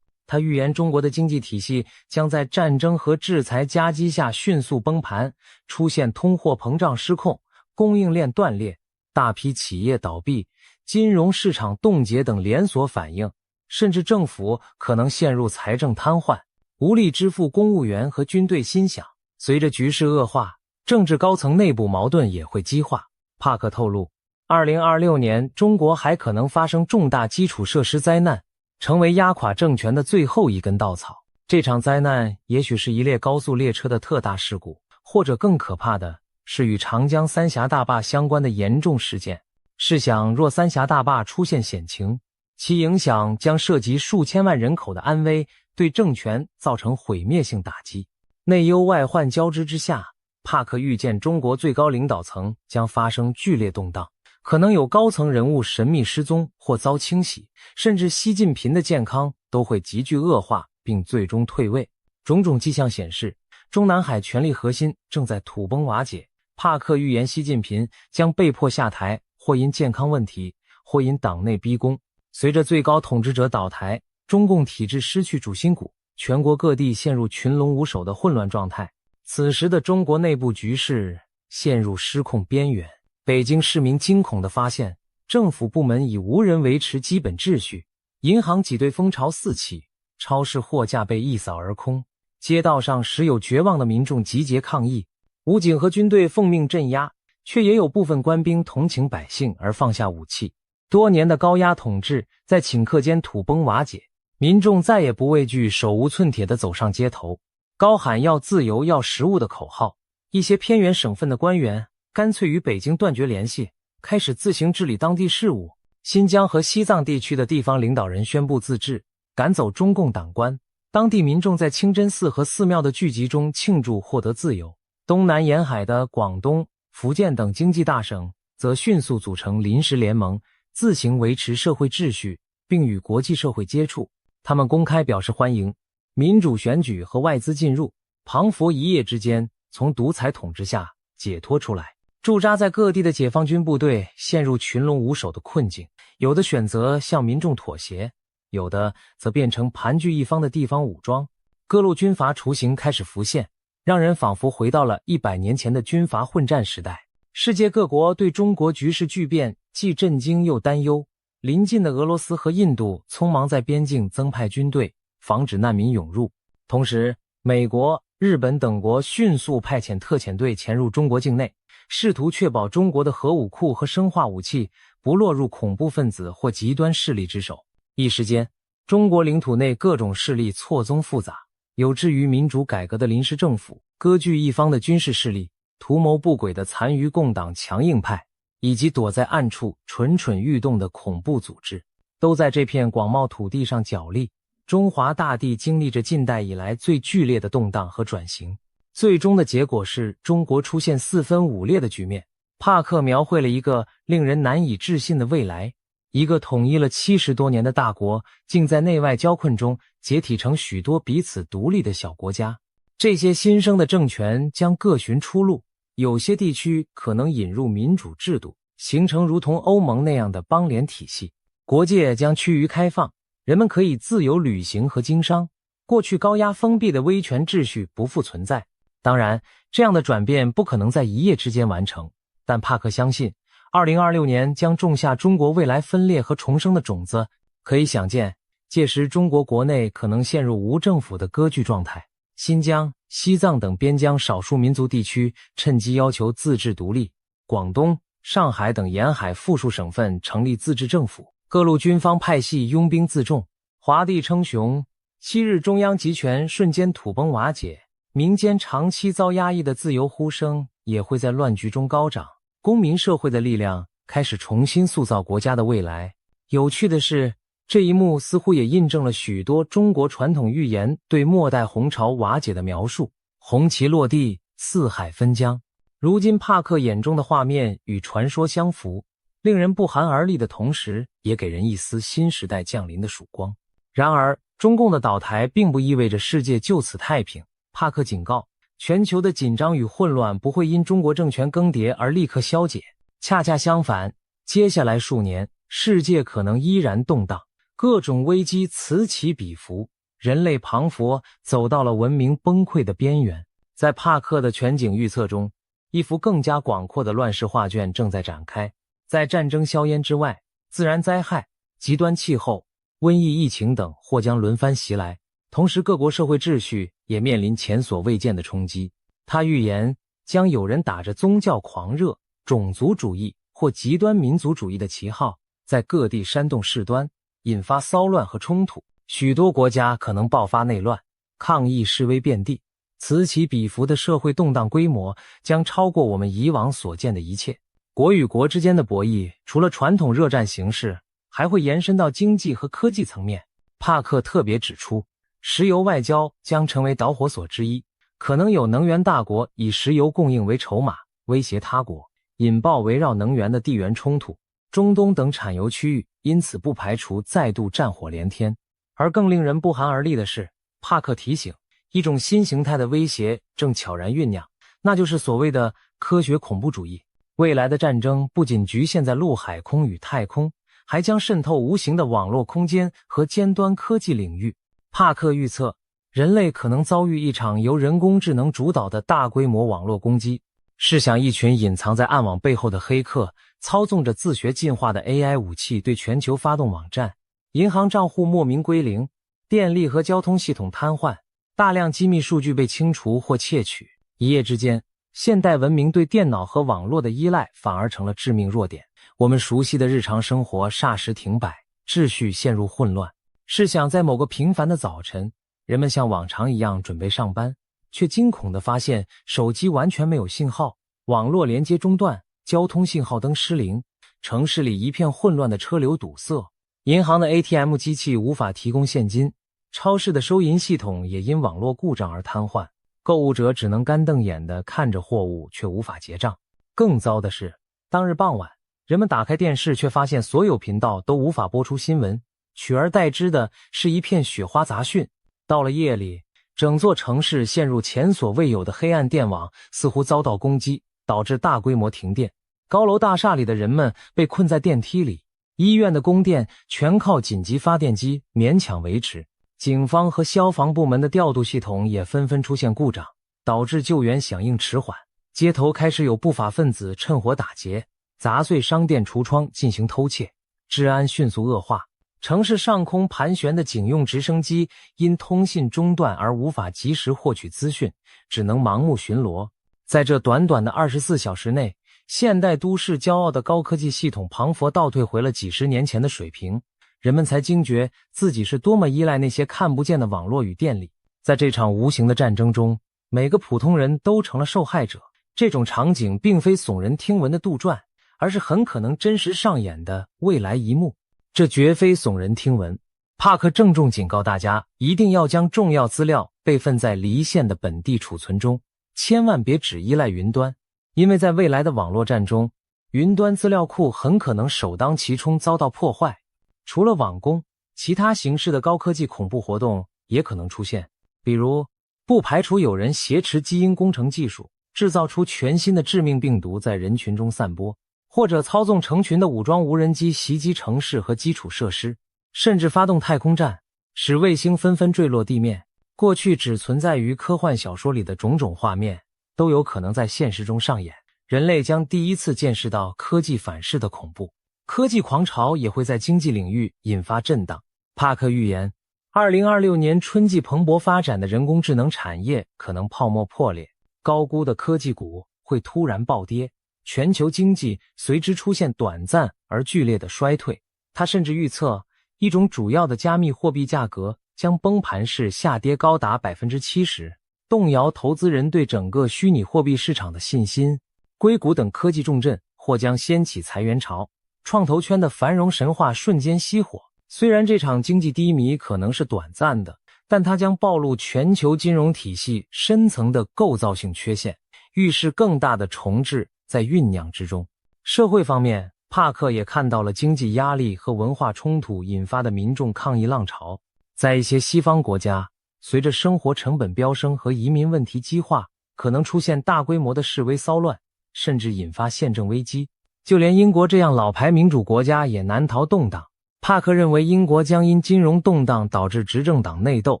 他预言中国的经济体系将在战争和制裁夹击下迅速崩盘，出现通货膨胀失控、供应链断裂、大批企业倒闭、金融市场冻结等连锁反应，甚至政府可能陷入财政瘫痪，无力支付公务员和军队薪饷。随着局势恶化，政治高层内部矛盾也会激化。帕克透露，2026年中国还可能发生重大基础设施灾难，成为压垮政权的最后一根稻草。这场灾难也许是一列高速列车的特大事故，或者更可怕的是与长江三峡大坝相关的严重事件。试想，若三峡大坝出现险情，其影响将涉及数千万人口的安危，对政权造成毁灭性打击。内忧外患交织之下，帕克预见中国最高领导层将发生剧烈动荡，可能有高层人物神秘失踪或遭清洗，甚至习近平的健康都会急剧恶化并最终退位。种种迹象显示，中南海权力核心正在土崩瓦解。帕克预言习近平将被迫下台，或因健康问题，或因党内逼宫。随着最高统治者倒台，中共体制失去主心骨，全国各地陷入群龙无首的混乱状态。此时的中国内部局势陷入失控边缘。北京市民惊恐地发现，政府部门已无人维持基本秩序，银行挤兑风潮四起，超市货架被一扫而空，街道上时有绝望的民众集结抗议。武警和军队奉命镇压，却也有部分官兵同情百姓而放下武器。多年的高压统治在顷刻间土崩瓦解，民众再也不畏惧，手无寸铁地走上街头，高喊要自由要食物的口号。一些偏远省份的官员干脆与北京断绝联系，开始自行治理当地事务。新疆和西藏地区的地方领导人宣布自治，赶走中共党官。当地民众在清真寺和寺庙的聚集中庆祝获得自由。东南沿海的广东、福建等经济大省则迅速组成临时联盟，自行维持社会秩序，并与国际社会接触。他们公开表示欢迎民主选举和外资进入，磅礴一夜之间从独裁统治下解脱出来。驻扎在各地的解放军部队陷入群龙无首的困境，有的选择向民众妥协，有的则变成盘踞一方的地方武装。各路军阀雏形开始浮现，让人仿佛回到了100年前的军阀混战时代。世界各国对中国局势巨变既震惊又担忧，邻近的俄罗斯和印度匆忙在边境增派军队，防止难民涌入。同时，美国、日本等国迅速派遣特遣队潜入中国境内，试图确保中国的核武库和生化武器不落入恐怖分子或极端势力之手。一时间，中国领土内各种势力错综复杂，有志于民主改革的临时政府，割据一方的军事势力，图谋不轨的残余共党强硬派，以及躲在暗处蠢蠢欲动的恐怖组织，都在这片广袤土地上角力。中华大地经历着近代以来最剧烈的动荡和转型，最终的结果是中国出现4分5裂的局面。帕克描绘了一个令人难以置信的未来，一个统一了70多年的大国，竟在内外交困中解体成许多彼此独立的小国家。这些新生的政权将各寻出路，有些地区可能引入民主制度，形成如同欧盟那样的邦联体系，国界将趋于开放，人们可以自由旅行和经商，过去高压封闭的威权秩序不复存在。当然，这样的转变不可能在一夜之间完成，但帕克相信2026年将种下中国未来分裂和重生的种子。可以想见，届时中国国内可能陷入无政府的割据状态，新疆、西藏等边疆少数民族地区趁机要求自治独立，广东、上海等沿海附属省份成立自治政府，各路军方派系拥兵自重，华帝称雄。昔日中央集权瞬间土崩瓦解，民间长期遭压抑的自由呼声也会在乱局中高涨，公民社会的力量开始重新塑造国家的未来。有趣的是，这一幕似乎也印证了许多中国传统寓言对末代洪朝瓦解的描述，红旗落地，四海分疆。如今帕克眼中的画面与传说相符，令人不寒而栗的同时，也给人一丝新时代降临的曙光。然而，中共的倒台并不意味着世界就此太平。帕克警告，全球的紧张与混乱不会因中国政权更迭而立刻消解，恰恰相反，接下来数年，世界可能依然动荡，各种危机此起彼伏，人类彷佛走到了文明崩溃的边缘。在帕克的全景预测中，一幅更加广阔的乱世画卷正在展开。在战争硝烟之外，自然灾害、极端气候、瘟疫、疫情等或将轮番袭来，同时各国社会秩序也面临前所未见的冲击。他预言将有人打着宗教狂热、种族主义或极端民族主义的旗号，在各地煽动事端，引发骚乱和冲突，许多国家可能爆发内乱，抗议示威遍地。此起彼伏的社会动荡规模将超过我们以往所见的一切。国与国之间的博弈，除了传统热战形式，还会延伸到经济和科技层面。帕克特别指出，石油外交将成为导火索之一，可能有能源大国以石油供应为筹码，威胁他国，引爆围绕能源的地缘冲突。中东等产油区域因此不排除再度战火连天。而更令人不寒而栗的是，帕克提醒，一种新形态的威胁正悄然酝酿，那就是所谓的科学恐怖主义。未来的战争不仅局限在陆海空与太空，还将渗透无形的网络空间和尖端科技领域。帕克预测，人类可能遭遇一场由人工智能主导的大规模网络攻击。试想，一群隐藏在暗网背后的黑客，操纵着自学进化的 AI 武器对全球发动网战，银行账户莫名归零，电力和交通系统瘫痪，大量机密数据被清除或窃取。一夜之间，现代文明对电脑和网络的依赖反而成了致命弱点。我们熟悉的日常生活霎时停摆，秩序陷入混乱。试想，在某个平凡的早晨，人们像往常一样准备上班，却惊恐地发现手机完全没有信号，网络连接中断，交通信号灯失灵，城市里一片混乱的车流堵塞，银行的 ATM 机器无法提供现金，超市的收银系统也因网络故障而瘫痪，购物者只能干瞪眼地看着货物却无法结账。更糟的是，当日傍晚，人们打开电视却发现所有频道都无法播出新闻，取而代之的是一片雪花杂讯。到了夜里，整座城市陷入前所未有的黑暗，电网似乎遭到攻击，导致大规模停电。高楼大厦里的人们被困在电梯里，医院的供电全靠紧急发电机勉强维持。警方和消防部门的调度系统也纷纷出现故障，导致救援响应迟缓。街头开始有不法分子趁火打劫，砸碎商店橱窗进行偷窃，治安迅速恶化。城市上空盘旋的警用直升机因通信中断而无法及时获取资讯，只能盲目巡逻。在这短短的24小时内，现代都市骄傲的高科技系统庞佛倒退回了几十年前的水平，人们才惊觉自己是多么依赖那些看不见的网络与电力。在这场无形的战争中，每个普通人都成了受害者。这种场景并非耸人听闻的杜撰，而是很可能真实上演的未来一幕。这绝非耸人听闻。帕克郑重警告大家，一定要将重要资料备份在离线的本地储存中，千万别只依赖云端，因为在未来的网络战中，云端资料库很可能首当其冲遭到破坏。除了网攻，其他形式的高科技恐怖活动也可能出现，比如不排除有人挟持基因工程技术，制造出全新的致命病毒在人群中散播，或者操纵成群的武装无人机袭击城市和基础设施，甚至发动太空战，使卫星纷纷坠落地面。过去只存在于科幻小说里的种种画面，都有可能在现实中上演。人类将第一次见识到科技反噬的恐怖。科技狂潮也会在经济领域引发震荡。帕克预言，2026年春季蓬勃发展的人工智能产业可能泡沫破裂，高估的科技股会突然暴跌，全球经济随之出现短暂而剧烈的衰退。他甚至预测，一种主要的加密货币价格将崩盘式下跌高达 70%， 动摇投资人对整个虚拟货币市场的信心。硅谷等科技重镇或将掀起裁员潮，创投圈的繁荣神话瞬间熄火。虽然这场经济低迷可能是短暂的，但它将暴露全球金融体系深层的构造性缺陷，预示更大的重置在酝酿之中。社会方面，帕克也看到了经济压力和文化冲突引发的民众抗议浪潮。在一些西方国家，随着生活成本飙升和移民问题激化，可能出现大规模的示威骚乱，甚至引发宪政危机。就连英国这样老牌民主国家也难逃动荡。帕克认为英国将因金融动荡导致执政党内斗，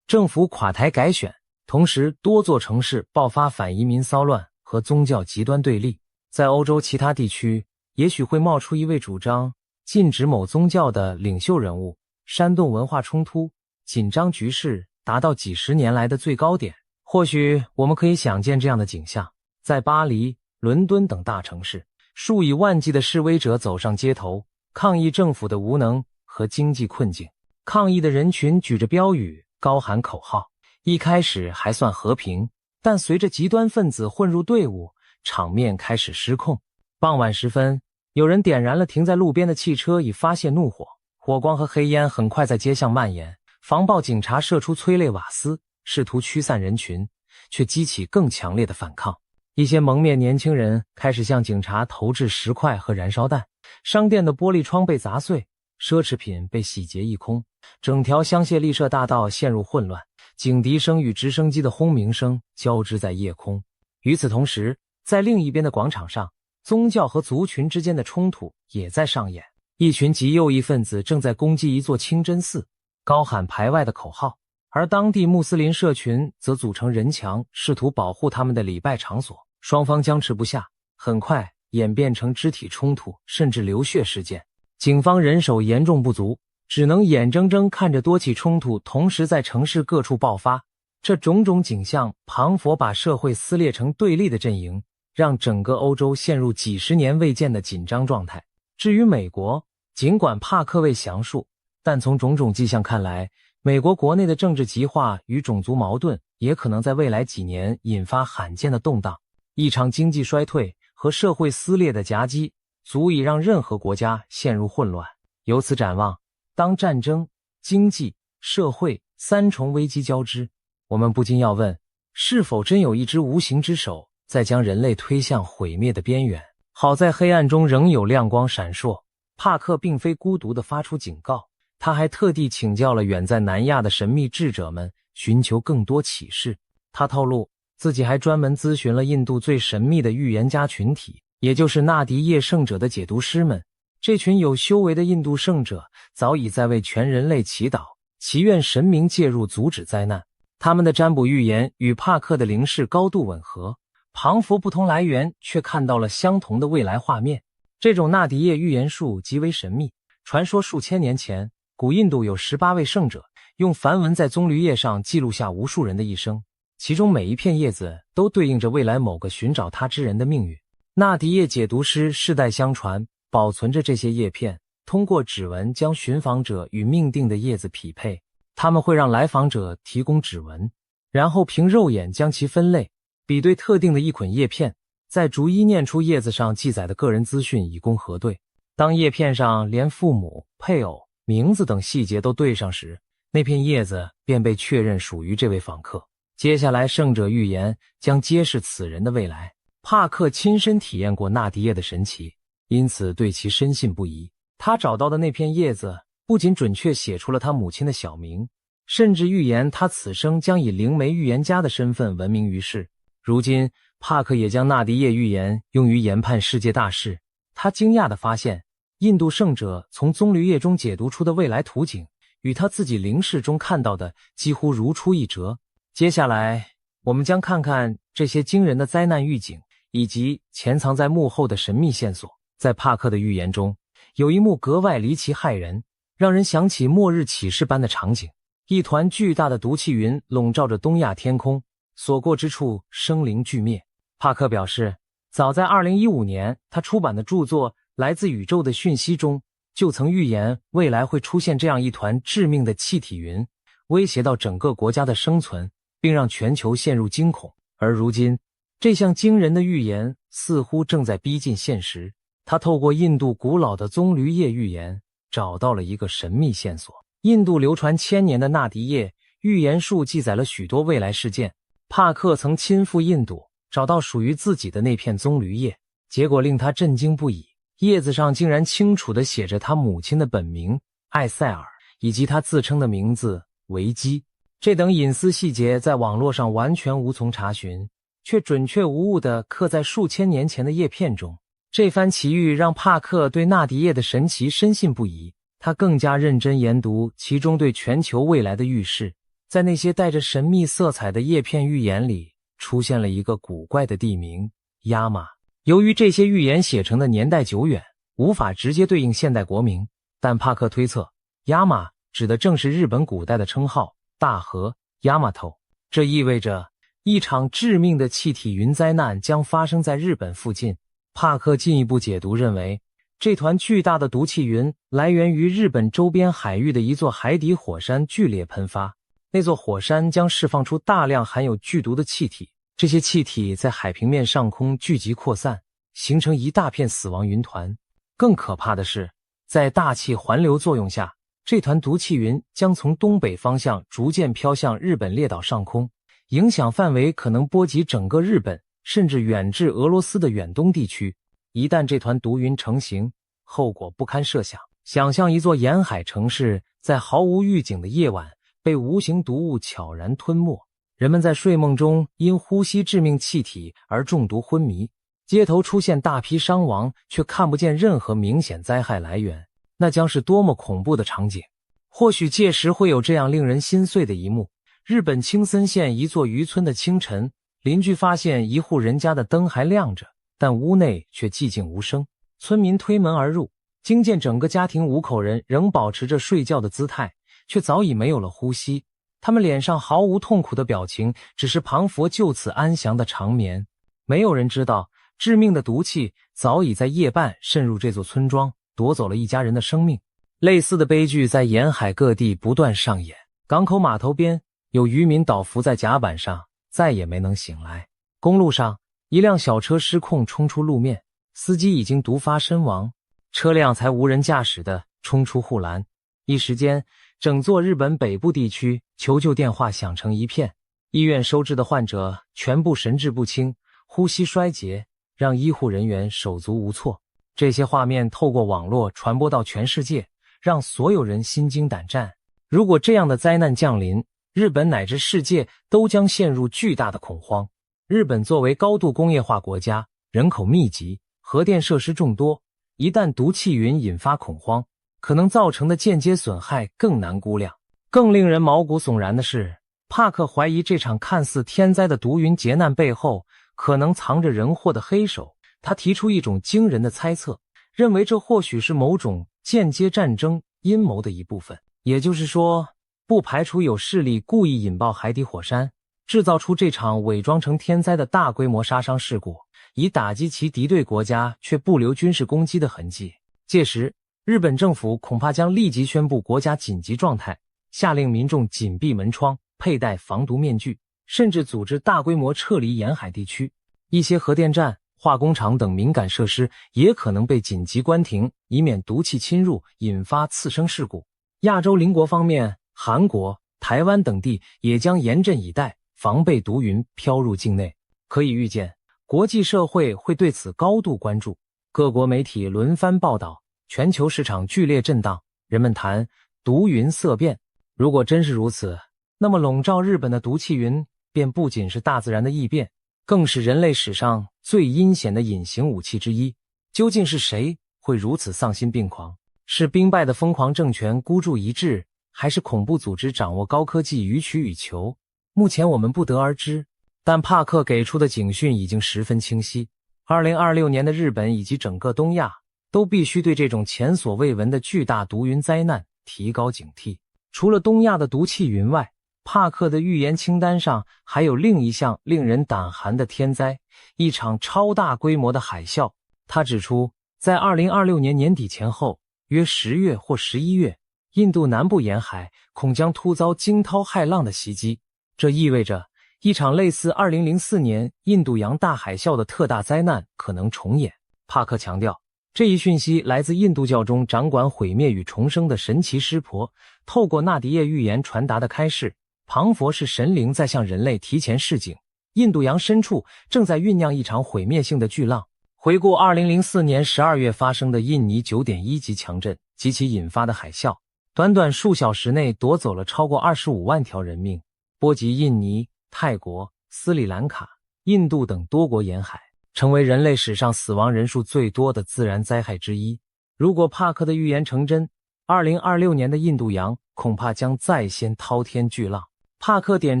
政府垮台改选，同时多座城市爆发反移民骚乱和宗教极端对立。在欧洲其他地区，也许会冒出一位主张禁止某宗教的领袖人物，煽动文化冲突，紧张局势达到几十年来的最高点。或许我们可以想见这样的景象，在巴黎、伦敦等大城市，数以万计的示威者走上街头，抗议政府的无能和经济困境。抗议的人群举着标语，高喊口号。一开始还算和平，但随着极端分子混入队伍，场面开始失控。傍晚时分，有人点燃了停在路边的汽车以发泄怒火，火光和黑烟很快在街巷蔓延。防暴警察射出催泪瓦斯，试图驱散人群，却激起更强烈的反抗。一些蒙面年轻人开始向警察投掷石块和燃烧弹，商店的玻璃窗被砸碎，奢侈品被洗劫一空，整条香榭丽舍大道陷入混乱，警笛声与直升机的轰鸣声交织在夜空。与此同时，在另一边的广场上，宗教和族群之间的冲突也在上演。一群极右翼分子正在攻击一座清真寺，高喊排外的口号，而当地穆斯林社群则组成人墙，试图保护他们的礼拜场所。双方僵持不下，很快演变成肢体冲突，甚至流血事件。警方人手严重不足，只能眼睁睁看着多起冲突同时在城市各处爆发。这种种景象庞佛把社会撕裂成对立的阵营，让整个欧洲陷入几十年未见的紧张状态。至于美国，尽管帕克未详述，但从种种迹象看来，美国国内的政治极化与种族矛盾也可能在未来几年引发罕见的动荡。一场经济衰退和社会撕裂的夹击，足以让任何国家陷入混乱。由此展望，当战争、经济、社会三重危机交织，我们不禁要问，是否真有一只无形之手在将人类推向毁灭的边缘？好在黑暗中仍有亮光闪烁。帕克并非孤独地发出警告，他还特地请教了远在南亚的神秘智者们，寻求更多启示。他透露，自己还专门咨询了印度最神秘的预言家群体，也就是纳迪叶圣者的解读师们。这群有修为的印度圣者早已在为全人类祈祷，祈愿神明介入阻止灾难。他们的占卜预言与帕克的灵视高度吻合，庞佛不同来源却看到了相同的未来画面。这种纳迪叶预言术极为神秘，传说数千年前，古印度有18位圣者，用梵文在棕榈叶上记录下无数人的一生，其中每一片叶子都对应着未来某个寻找他之人的命运。纳迪叶解读师世代相传，保存着这些叶片，通过指纹将寻访者与命定的叶子匹配。他们会让来访者提供指纹，然后凭肉眼将其分类，比对特定的一捆叶片，再逐一念出叶子上记载的个人资讯以供核对。当叶片上连父母、配偶、名字等细节都对上时，那片叶子便被确认属于这位访客。接下来圣者预言将揭示此人的未来。帕克亲身体验过纳迪叶的神奇，因此对其深信不疑。他找到的那片叶子不仅准确写出了他母亲的小名，甚至预言他此生将以灵媒预言家的身份闻名于世。如今帕克也将纳迪叶预言用于研判世界大事。他惊讶地发现，印度圣者从棕榈叶中解读出的未来图景与他自己灵视中看到的几乎如出一辙。接下来我们将看看这些惊人的灾难预警以及潜藏在幕后的神秘线索。在帕克的预言中，有一幕格外离奇骇人，让人想起末日启示般的场景。一团巨大的毒气云笼罩着东亚天空，所过之处生灵俱灭。帕克表示，早在2015年他出版的著作《来自宇宙的讯息》中，就曾预言未来会出现这样一团致命的气体云，威胁到整个国家的生存，并让全球陷入惊恐。而如今，这项惊人的预言似乎正在逼近现实。他透过印度古老的棕榈叶预言，找到了一个神秘线索。印度流传千年的纳迪叶预言术记载了许多未来事件。帕克曾亲赴印度，找到属于自己的那片棕榈叶，结果令他震惊不已。叶子上竟然清楚地写着他母亲的本名艾塞尔，以及他自称的名字维基。这等隐私细节在网络上完全无从查询，却准确无误地刻在数千年前的叶片中。这番奇遇让帕克对纳迪叶的神奇深信不疑，他更加认真研读其中对全球未来的预示。在那些带着神秘色彩的叶片预言里，出现了一个古怪的地名亚马。由于这些预言写成的年代久远，无法直接对应现代国名，但帕克推测亚马指的正是日本古代的称号大和 Yamato。 这意味着一场致命的气体云灾难将发生在日本附近。帕克进一步解读认为，这团巨大的毒气云来源于日本周边海域的一座海底火山剧烈喷发，那座火山将释放出大量含有剧毒的气体，这些气体在海平面上空聚集扩散，形成一大片死亡云团。更可怕的是，在大气环流作用下，这团毒气云将从东北方向逐渐飘向日本列岛上空，影响范围可能波及整个日本，甚至远至俄罗斯的远东地区。一旦这团毒云成型，后果不堪设想。想象一座沿海城市在毫无预警的夜晚被无形毒物悄然吞没，人们在睡梦中因呼吸致命气体而中毒昏迷，街头出现大批伤亡，却看不见任何明显灾害来源，那将是多么恐怖的场景。或许届时会有这样令人心碎的一幕：日本青森县一座渔村的清晨，邻居发现一户人家的灯还亮着，但屋内却寂静无声。村民推门而入，惊见整个家庭5口人仍保持着睡觉的姿态，却早已没有了呼吸。他们脸上毫无痛苦的表情，只是庞佛就此安详的长眠。没有人知道，致命的毒气早已在夜半渗入这座村庄，夺走了一家人的生命。类似的悲剧在沿海各地不断上演。港口码头边，有渔民倒伏在甲板上，再也没能醒来。公路上，一辆小车失控冲出路面，司机已经毒发身亡，车辆才无人驾驶地冲出护栏。一时间，整座日本北部地区求救电话响成一片，医院收治的患者全部神志不清，呼吸衰竭，让医护人员手足无措。这些画面透过网络传播到全世界，让所有人心惊胆战。如果这样的灾难降临，日本乃至世界都将陷入巨大的恐慌。日本作为高度工业化国家，人口密集，核电设施众多，一旦毒气云引发恐慌，可能造成的间接损害更难估量。更令人毛骨悚然的是，帕克怀疑这场看似天灾的毒云劫难背后可能藏着人祸的黑手。他提出一种惊人的猜测，认为这或许是某种间接战争阴谋的一部分。也就是说，不排除有势力故意引爆海底火山，制造出这场伪装成天灾的大规模杀伤事故，以打击其敌对国家却不留军事攻击的痕迹。届时，日本政府恐怕将立即宣布国家紧急状态，下令民众紧闭门窗，佩戴防毒面具，甚至组织大规模撤离沿海地区。一些核电站、化工厂等敏感设施也可能被紧急关停，以免毒气侵入引发次生事故。亚洲邻国方面，韩国、台湾等地也将严阵以待，防备毒云飘入境内。可以预见，国际社会会对此高度关注，各国媒体轮番报道，全球市场剧烈震荡，人们谈毒云色变。如果真是如此，那么笼罩日本的毒气云便不仅是大自然的异变，更是人类史上最阴险的隐形武器之一。究竟是谁会如此丧心病狂？是兵败的疯狂政权孤注一掷，还是恐怖组织掌握高科技予取予求？目前我们不得而知，但帕克给出的警讯已经十分清晰。2026年的日本以及整个东亚都必须对这种前所未闻的巨大毒云灾难提高警惕。除了东亚的毒气云外，帕克的预言清单上还有另一项令人胆寒的天灾，一场超大规模的海啸。他指出，在2026年年底前后，约10月或11月，印度南部沿海恐将突遭惊涛骇浪的袭击。这意味着一场类似2004年印度洋大海啸的特大灾难可能重演。帕克强调，这一讯息来自印度教中掌管毁灭与重生的神奇湿婆透过纳迪叶预言传达的开示。庞佛是神灵在向人类提前示警，印度洋深处正在酝酿一场毁灭性的巨浪。回顾2004年12月发生的印尼 9.1 级强震及其引发的海啸，短短数小时内夺走了超过25万条人命，波及印尼、泰国、斯里兰卡、印度等多国沿海，成为人类史上死亡人数最多的自然灾害之一。如果帕克的预言成真，2026年的印度洋恐怕将再掀滔天巨浪。帕克点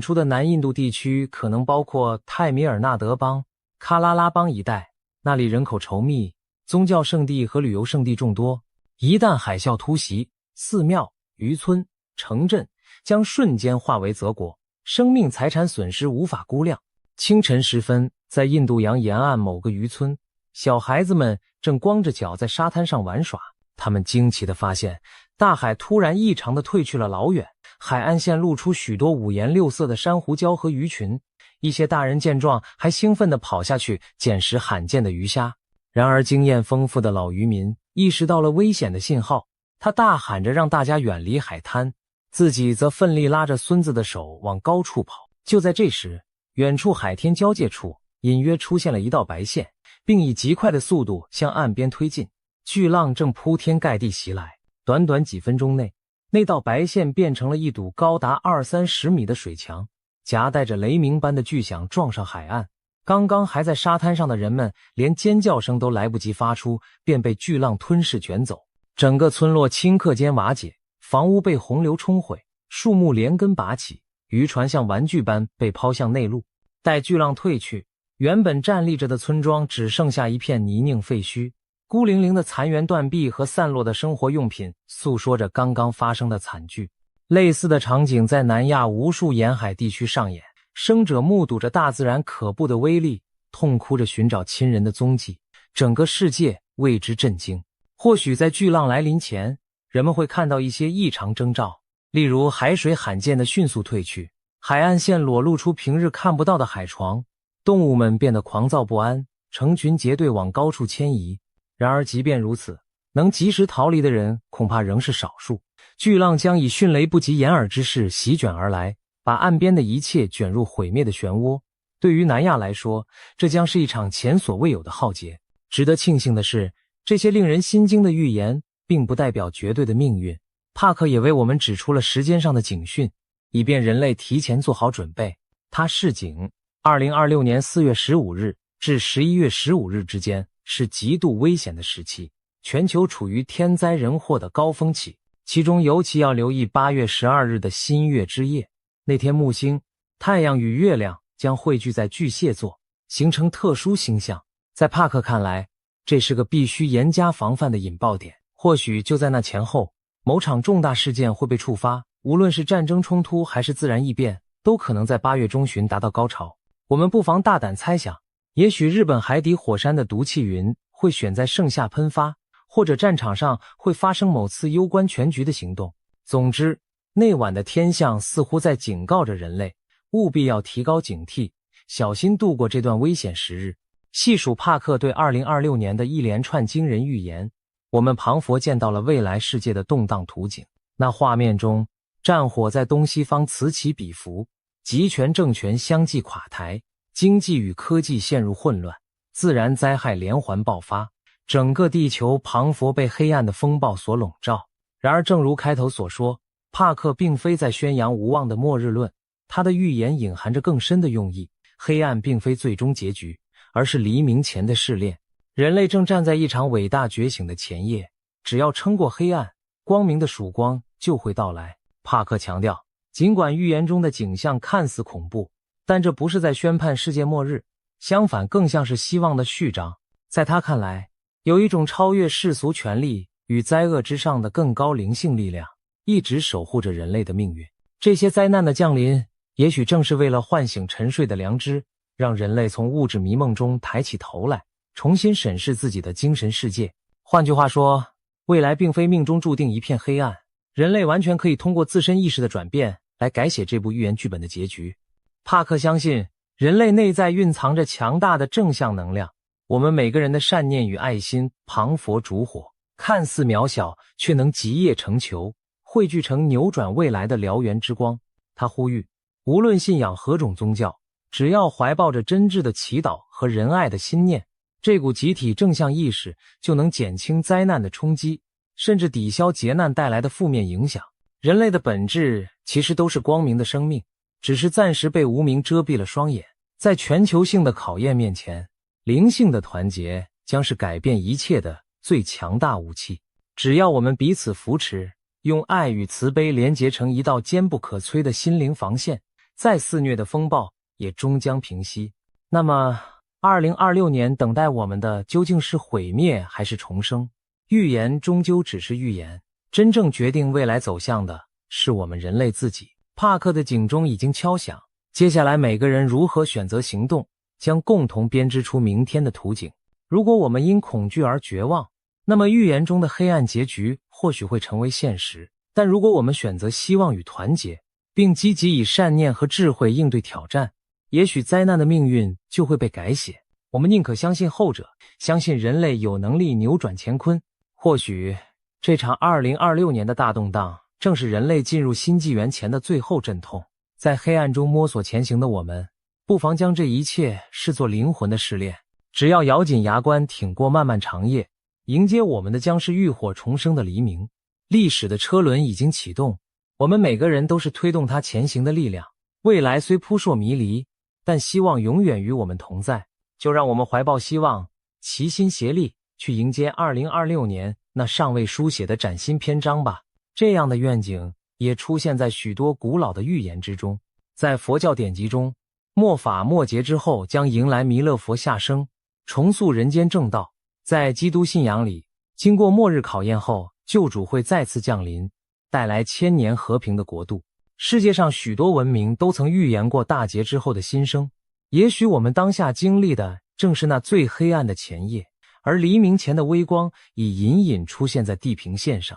出的南印度地区可能包括泰米尔纳德邦、喀拉拉邦一带，那里人口稠密，宗教圣地和旅游胜地众多。一旦海啸突袭，寺庙、渔村、城镇将瞬间化为泽国，生命财产损失无法估量。清晨时分，在印度洋沿岸某个渔村，小孩子们正光着脚在沙滩上玩耍。他们惊奇地发现，大海突然异常地退去了老远，海岸线露出许多五颜六色的珊瑚礁和鱼群。一些大人见状还兴奋地跑下去捡拾罕见的鱼虾。然而经验丰富的老渔民意识到了危险的信号，他大喊着让大家远离海滩，自己则奋力拉着孙子的手往高处跑。就在这时，远处海天交界处隐约出现了一道白线，并以极快的速度向岸边推进。巨浪正铺天盖地袭来，短短几分钟内，那道白线变成了一堵高达20-30米的水墙，夹带着雷鸣般的巨响撞上海岸。刚刚还在沙滩上的人们连尖叫声都来不及发出，便被巨浪吞噬卷走。整个村落顷刻间瓦解，房屋被洪流冲毁，树木连根拔起，渔船像玩具般被抛向内陆。待巨浪退去，原本站立着的村庄只剩下一片泥泞废墟，孤零零的残垣断壁和散落的生活用品诉说着刚刚发生的惨剧。类似的场景在南亚无数沿海地区上演，生者目睹着大自然可怖的威力，痛哭着寻找亲人的踪迹，整个世界为之震惊。或许在巨浪来临前，人们会看到一些异常征兆，例如海水罕见的迅速退去，海岸线裸露出平日看不到的海床，动物们变得狂躁不安，成群结队往高处迁移。然而即便如此，能及时逃离的人恐怕仍是少数。巨浪将以迅雷不及掩耳之势席卷而来，把岸边的一切卷入毁灭的漩涡。对于南亚来说，这将是一场前所未有的浩劫。值得庆幸的是，这些令人心惊的预言并不代表绝对的命运。帕克也为我们指出了时间上的警讯，以便人类提前做好准备。他示警， 2026年4月15日至11月15日之间是极度危险的时期，全球处于天灾人祸的高峰期，其中尤其要留意8月12日的新月之夜。那天木星、太阳与月亮将汇聚在巨蟹座，形成特殊星象。在帕克看来，这是个必须严加防范的引爆点。或许就在那前后，某场重大事件会被触发，无论是战争冲突还是自然异变，都可能在8月中旬达到高潮。我们不妨大胆猜想，也许日本海底火山的毒气云会选在盛夏喷发，或者战场上会发生某次攸关全局的行动。总之，那晚的天象似乎在警告着人类，务必要提高警惕，小心度过这段危险时日。细数帕克对2026年的一连串惊人预言，我们彷佛见到了未来世界的动荡图景。那画面中，战火在东西方此起彼伏，集权政权相继垮台，经济与科技陷入混乱，自然灾害连环爆发，整个地球彷佛被黑暗的风暴所笼罩。然而正如开头所说，帕克并非在宣扬无望的末日论，他的预言隐含着更深的用意。黑暗并非最终结局，而是黎明前的试炼。人类正站在一场伟大觉醒的前夜，只要撑过黑暗，光明的曙光就会到来。帕克强调，尽管预言中的景象看似恐怖，但这不是在宣判世界末日，相反更像是希望的序章。在他看来，有一种超越世俗权力与灾厄之上的更高灵性力量，一直守护着人类的命运。这些灾难的降临，也许正是为了唤醒沉睡的良知，让人类从物质迷梦中抬起头来，重新审视自己的精神世界。换句话说，未来并非命中注定一片黑暗，人类完全可以通过自身意识的转变来改写这部预言剧本的结局。帕克相信，人类内在蕴藏着强大的正向能量，我们每个人的善念与爱心磅礴烛火，看似渺小，却能集腋成裘，汇聚成扭转未来的燎原之光。他呼吁，无论信仰何种宗教，只要怀抱着真挚的祈祷和仁爱的心念，这股集体正向意识就能减轻灾难的冲击，甚至抵消劫难带来的负面影响。人类的本质其实都是光明的生命，只是暂时被无明遮蔽了双眼。在全球性的考验面前，灵性的团结将是改变一切的最强大武器。只要我们彼此扶持，用爱与慈悲连结成一道坚不可摧的心灵防线，再肆虐的风暴也终将平息。那么2026年等待我们的究竟是毁灭还是重生？预言终究只是预言，真正决定未来走向的是我们人类自己。帕克的警钟已经敲响，接下来每个人如何选择行动，将共同编织出明天的图景。如果我们因恐惧而绝望，那么预言中的黑暗结局或许会成为现实。但如果我们选择希望与团结，并积极以善念和智慧应对挑战，也许灾难的命运就会被改写。我们宁可相信后者，相信人类有能力扭转乾坤。或许这场2026年的大动荡，正是人类进入新纪元前的最后阵痛。在黑暗中摸索前行的我们，不妨将这一切视作灵魂的试炼。只要咬紧牙关，挺过漫漫长夜，迎接我们的将是浴火重生的黎明。历史的车轮已经启动，我们每个人都是推动它前行的力量。未来虽扑朔迷离，但希望永远与我们同在。就让我们怀抱希望，齐心协力，去迎接2026年那尚未书写的崭新篇章吧。这样的愿景也出现在许多古老的预言之中。在佛教典籍中，末法末劫之后将迎来弥勒佛下生，重塑人间正道。在基督信仰里，经过末日考验后，救主会再次降临，带来千年和平的国度。世界上许多文明都曾预言过大劫之后的新生，也许我们当下经历的正是那最黑暗的前夜，而黎明前的微光已隐隐出现在地平线上。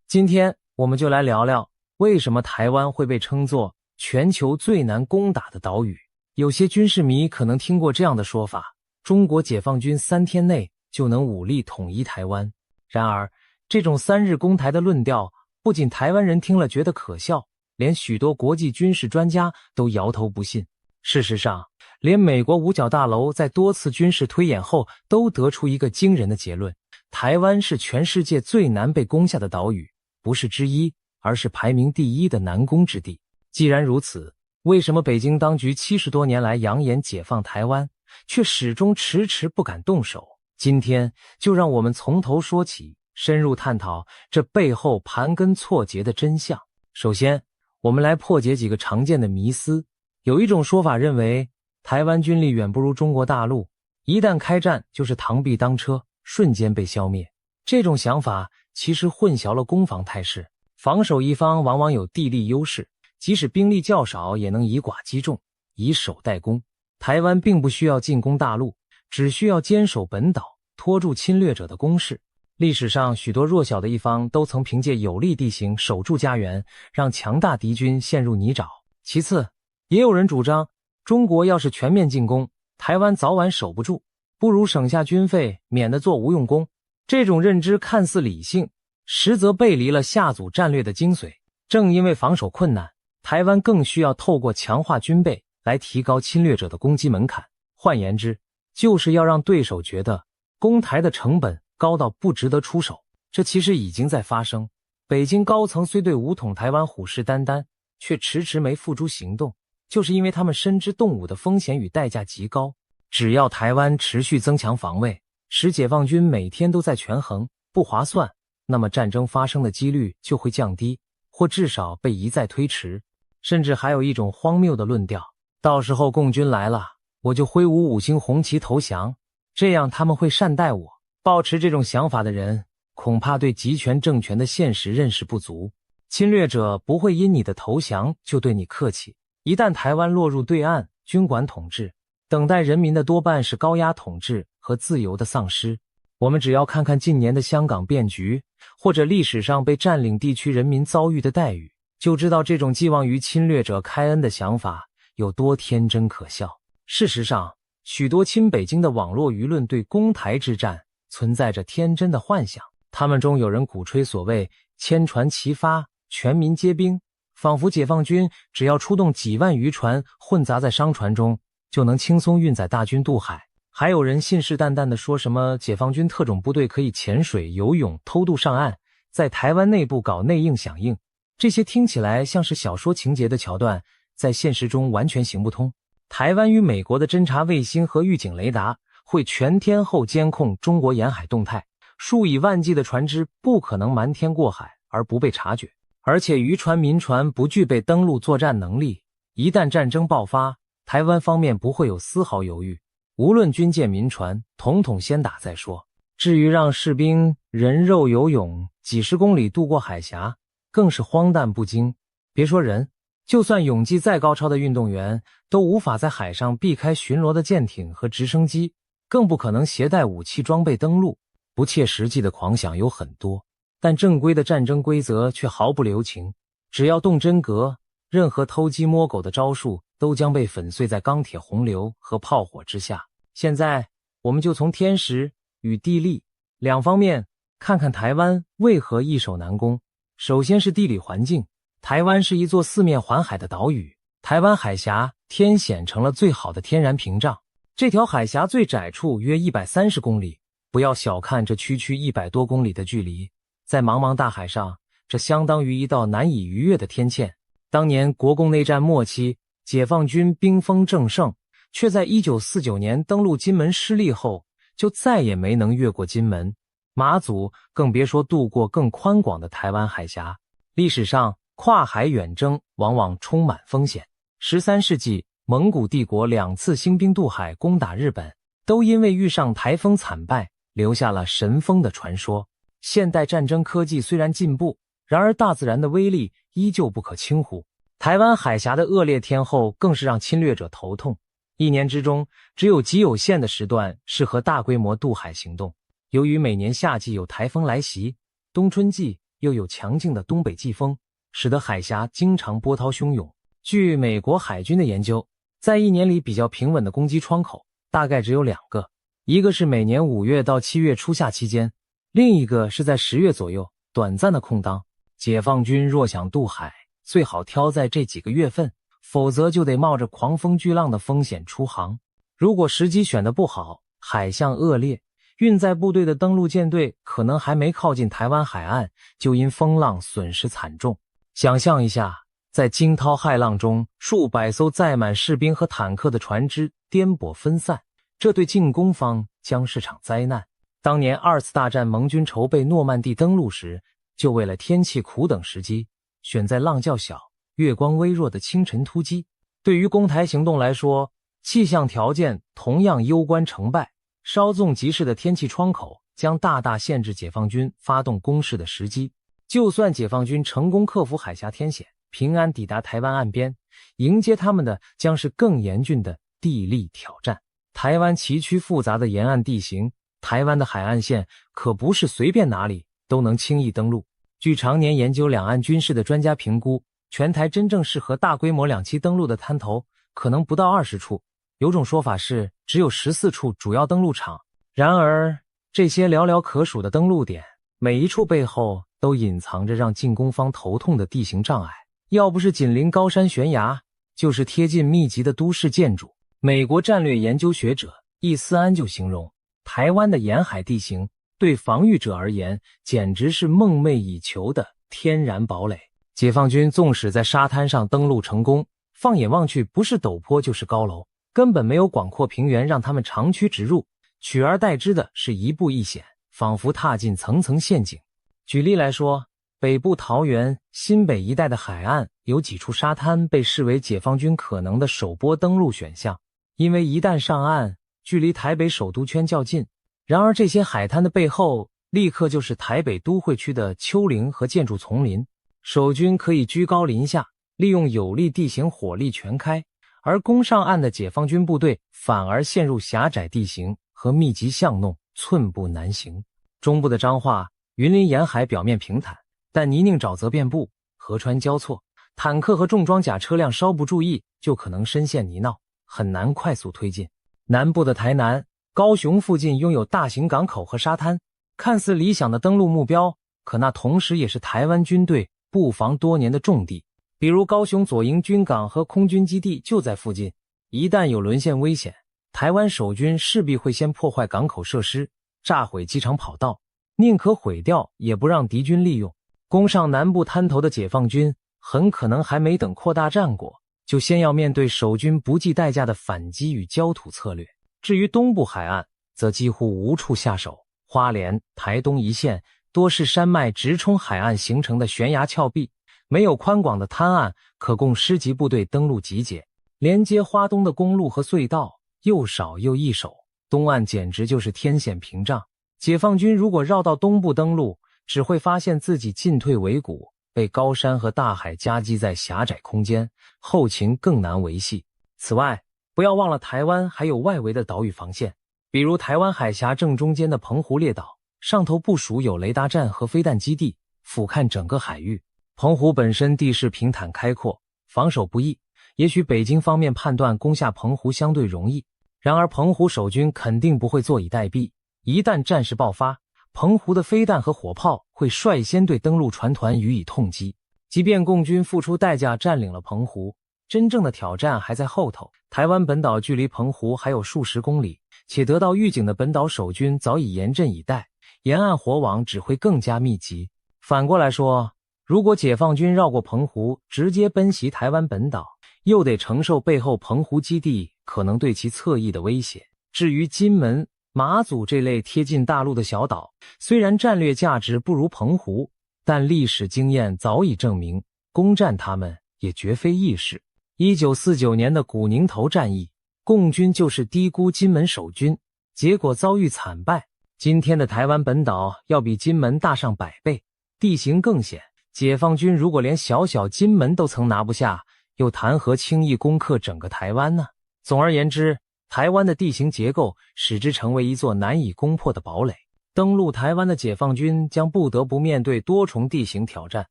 今天我们就来聊聊，为什么台湾会被称作全球最难攻打的岛屿。有些军事迷可能听过这样的说法，中国解放军3天内就能武力统一台湾。然而，这种3日攻台的论调，不仅台湾人听了觉得可笑，连许多国际军事专家都摇头不信。事实上，连美国五角大楼在多次军事推演后都得出一个惊人的结论：台湾是全世界最难被攻下的岛屿，不是之一，而是排名第1的难攻之地。既然如此，为什么北京当局70多年来扬言解放台湾，却始终迟迟不敢动手？今天就让我们从头说起，深入探讨这背后盘根错节的真相。首先，我们来破解几个常见的迷思。有一种说法认为，台湾军力远不如中国大陆，一旦开战就是螳臂当车，瞬间被消灭。这种想法其实混淆了攻防态势。防守一方往往有地利优势，即使兵力较少，也能以寡击众，以守待攻。台湾并不需要进攻大陆，只需要坚守本岛，拖住侵略者的攻势。历史上许多弱小的一方都曾凭借有利地形守住家园，让强大敌军陷入泥沼。其次，也有人主张，中国要是全面进攻，台湾早晚守不住，不如省下军费，免得做无用功。这种认知看似理性，实则背离了下组战略的精髓。正因为防守困难，台湾更需要透过强化军备来提高侵略者的攻击门槛。换言之，就是要让对手觉得攻台的成本高到不值得出手。这其实已经在发生。北京高层虽对武统台湾虎视眈眈，却迟迟没付诸行动，就是因为他们深知动武的风险与代价极高。只要台湾持续增强防卫，使解放军每天都在权衡，不划算，那么战争发生的几率就会降低，或至少被一再推迟。甚至还有一种荒谬的论调，到时候共军来了，我就挥舞5星红旗投降，这样他们会善待我。抱持这种想法的人，恐怕对集权政权的现实认识不足。侵略者不会因你的投降就对你客气。一旦台湾落入对岸军管统治，等待人民的多半是高压统治和自由的丧失。我们只要看看近年的香港变局，或者历史上被占领地区人民遭遇的待遇，就知道这种寄望于侵略者开恩的想法有多天真可笑。事实上，许多亲北京的网络舆论对攻台之战存在着天真的幻想，他们中有人鼓吹所谓千船齐发，全民皆兵，仿佛解放军只要出动几万渔船混杂在商船中，就能轻松运载大军渡海。还有人信誓旦旦地说什么解放军特种部队可以潜水、游泳、偷渡上岸，在台湾内部搞内应响应。这些听起来像是小说情节的桥段，在现实中完全行不通。台湾与美国的侦察卫星和预警雷达会全天候监控中国沿海动态，数以万计的船只不可能瞒天过海而不被察觉。而且渔船、民船不具备登陆作战能力，一旦战争爆发，台湾方面不会有丝毫犹豫，无论军舰民船，统统先打再说。至于让士兵人肉游泳几十公里渡过海峡，更是荒诞不经。别说人，就算泳技再高超的运动员，都无法在海上避开巡逻的舰艇和直升机，更不可能携带武器装备登陆。不切实际的狂想有很多，但正规的战争规则却毫不留情。只要动真格，任何偷鸡摸狗的招数都将被粉碎在钢铁洪流和炮火之下。现在我们就从天时与地利两方面看看台湾为何易守难攻。首先是地理环境，台湾是一座四面环海的岛屿，台湾海峡天险成了最好的天然屏障。这条海峡最窄处约130公里，不要小看这区区100多公里的距离，在茫茫大海上，这相当于一道难以逾越的天堑。当年国共内战末期，解放军兵锋正盛，却在1949年登陆金门失利后，就再也没能越过金门、马祖，更别说渡过更宽广的台湾海峡。历史上，跨海远征往往充满风险。13世纪，蒙古帝国2次兴兵渡海攻打日本，都因为遇上台风惨败，留下了神风的传说。现代战争科技虽然进步，然而大自然的威力依旧不可轻忽。台湾海峡的恶劣天候更是让侵略者头痛，一年之中只有极有限的时段适合大规模渡海行动。由于每年夏季有台风来袭，冬春季又有强劲的东北季风，使得海峡经常波涛汹涌。据美国海军的研究，在一年里比较平稳的攻击窗口大概只有2个，一个是每年5月到7月初夏期间，另一个是在10月左右短暂的空当。解放军若想渡海，最好挑在这几个月份，否则就得冒着狂风巨浪的风险出航。如果时机选得不好，海象恶劣，运载部队的登陆舰队可能还没靠近台湾海岸，就因风浪损失惨重。想象一下，在惊涛骇浪中，数百艘载满士兵和坦克的船只颠簸分散，这对进攻方将是场灾难。当年2次大战盟军筹备诺曼底登陆时，就为了天气苦等时机，选在浪较小、月光微弱的清晨突击。对于攻台行动来说，气象条件同样攸关成败，稍纵即逝的天气窗口将大大限制解放军发动攻势的时机。就算解放军成功克服海峡天险，平安抵达台湾岸边，迎接他们的将是更严峻的地利挑战。台湾崎岖复杂的沿岸地形，台湾的海岸线可不是随便哪里都能轻易登陆。据常年研究两岸军事的专家评估，全台真正适合大规模2栖登陆的滩头可能不到20处，有种说法是只有14处主要登陆场。然而，这些寥寥可数的登陆点，每一处背后都隐藏着让进攻方头痛的地形障碍，要不是紧邻高山悬崖，就是贴近密集的都市建筑。美国战略研究学者易思安就形容，台湾的沿海地形对防御者而言简直是梦寐以求的天然堡垒。解放军纵使在沙滩上登陆成功，放眼望去不是陡坡就是高楼，根本没有广阔平原让他们长驱直入，取而代之的是一步一险，仿佛踏进层层陷阱。举例来说，北部桃园、新北一带的海岸有几处沙滩被视为解放军可能的首波登陆选项，因为一旦上岸，距离台北首都圈较近。然而这些海滩的背后，立刻就是台北都会区的丘陵和建筑丛林，守军可以居高临下，利用有利地形火力全开，而攻上岸的解放军部队反而陷入狭窄地形和密集巷弄，寸步难行。中部的彰化、云林沿海表面平坦，但泥泞沼泽遍布，河川交错，坦克和重装甲车辆稍不注意就可能深陷泥淖，很难快速推进。南部的台南、高雄附近拥有大型港口和沙滩，看似理想的登陆目标，可那同时也是台湾军队布防多年的重地。比如高雄左营军港和空军基地就在附近，一旦有沦陷危险，台湾守军势必会先破坏港口设施，炸毁机场跑道，宁可毁掉也不让敌军利用。攻上南部滩头的解放军很可能还没等扩大战果，就先要面对守军不计代价的反击与焦土策略。至于东部海岸，则几乎无处下手，花莲、台东一线多是山脉直冲海岸形成的悬崖峭壁，没有宽广的滩岸可供师级部队登陆集结，连接花东的公路和隧道又少又易守，东岸简直就是天险屏障。解放军如果绕到东部登陆，只会发现自己进退维谷，被高山和大海夹击在狭窄空间，后勤更难维系。此外，不要忘了台湾还有外围的岛屿防线，比如台湾海峡正中间的澎湖列岛，上头部署有雷达站和飞弹基地，俯瞰整个海域。澎湖本身地势平坦开阔，防守不易，也许北京方面判断攻下澎湖相对容易，然而澎湖守军肯定不会坐以待毙，一旦战事爆发，澎湖的飞弹和火炮会率先对登陆船团予以痛击。即便共军付出代价占领了澎湖，真正的挑战还在后头。台湾本岛距离澎湖还有数十公里，且得到预警的本岛守军早已严阵以待，沿岸火网只会更加密集。反过来说，如果解放军绕过澎湖，直接奔袭台湾本岛，又得承受背后澎湖基地可能对其侧翼的威胁。至于金门、马祖这类贴近大陆的小岛，虽然战略价值不如澎湖，但历史经验早已证明，攻占他们也绝非易事。1949年的古宁头战役，共军就是低估金门守军，结果遭遇惨败。今天的台湾本岛要比金门大上100倍，地形更险，解放军如果连小小金门都曾拿不下，又谈何轻易攻克整个台湾呢？总而言之，台湾的地形结构使之成为一座难以攻破的堡垒。登陆台湾的解放军将不得不面对多重地形挑战，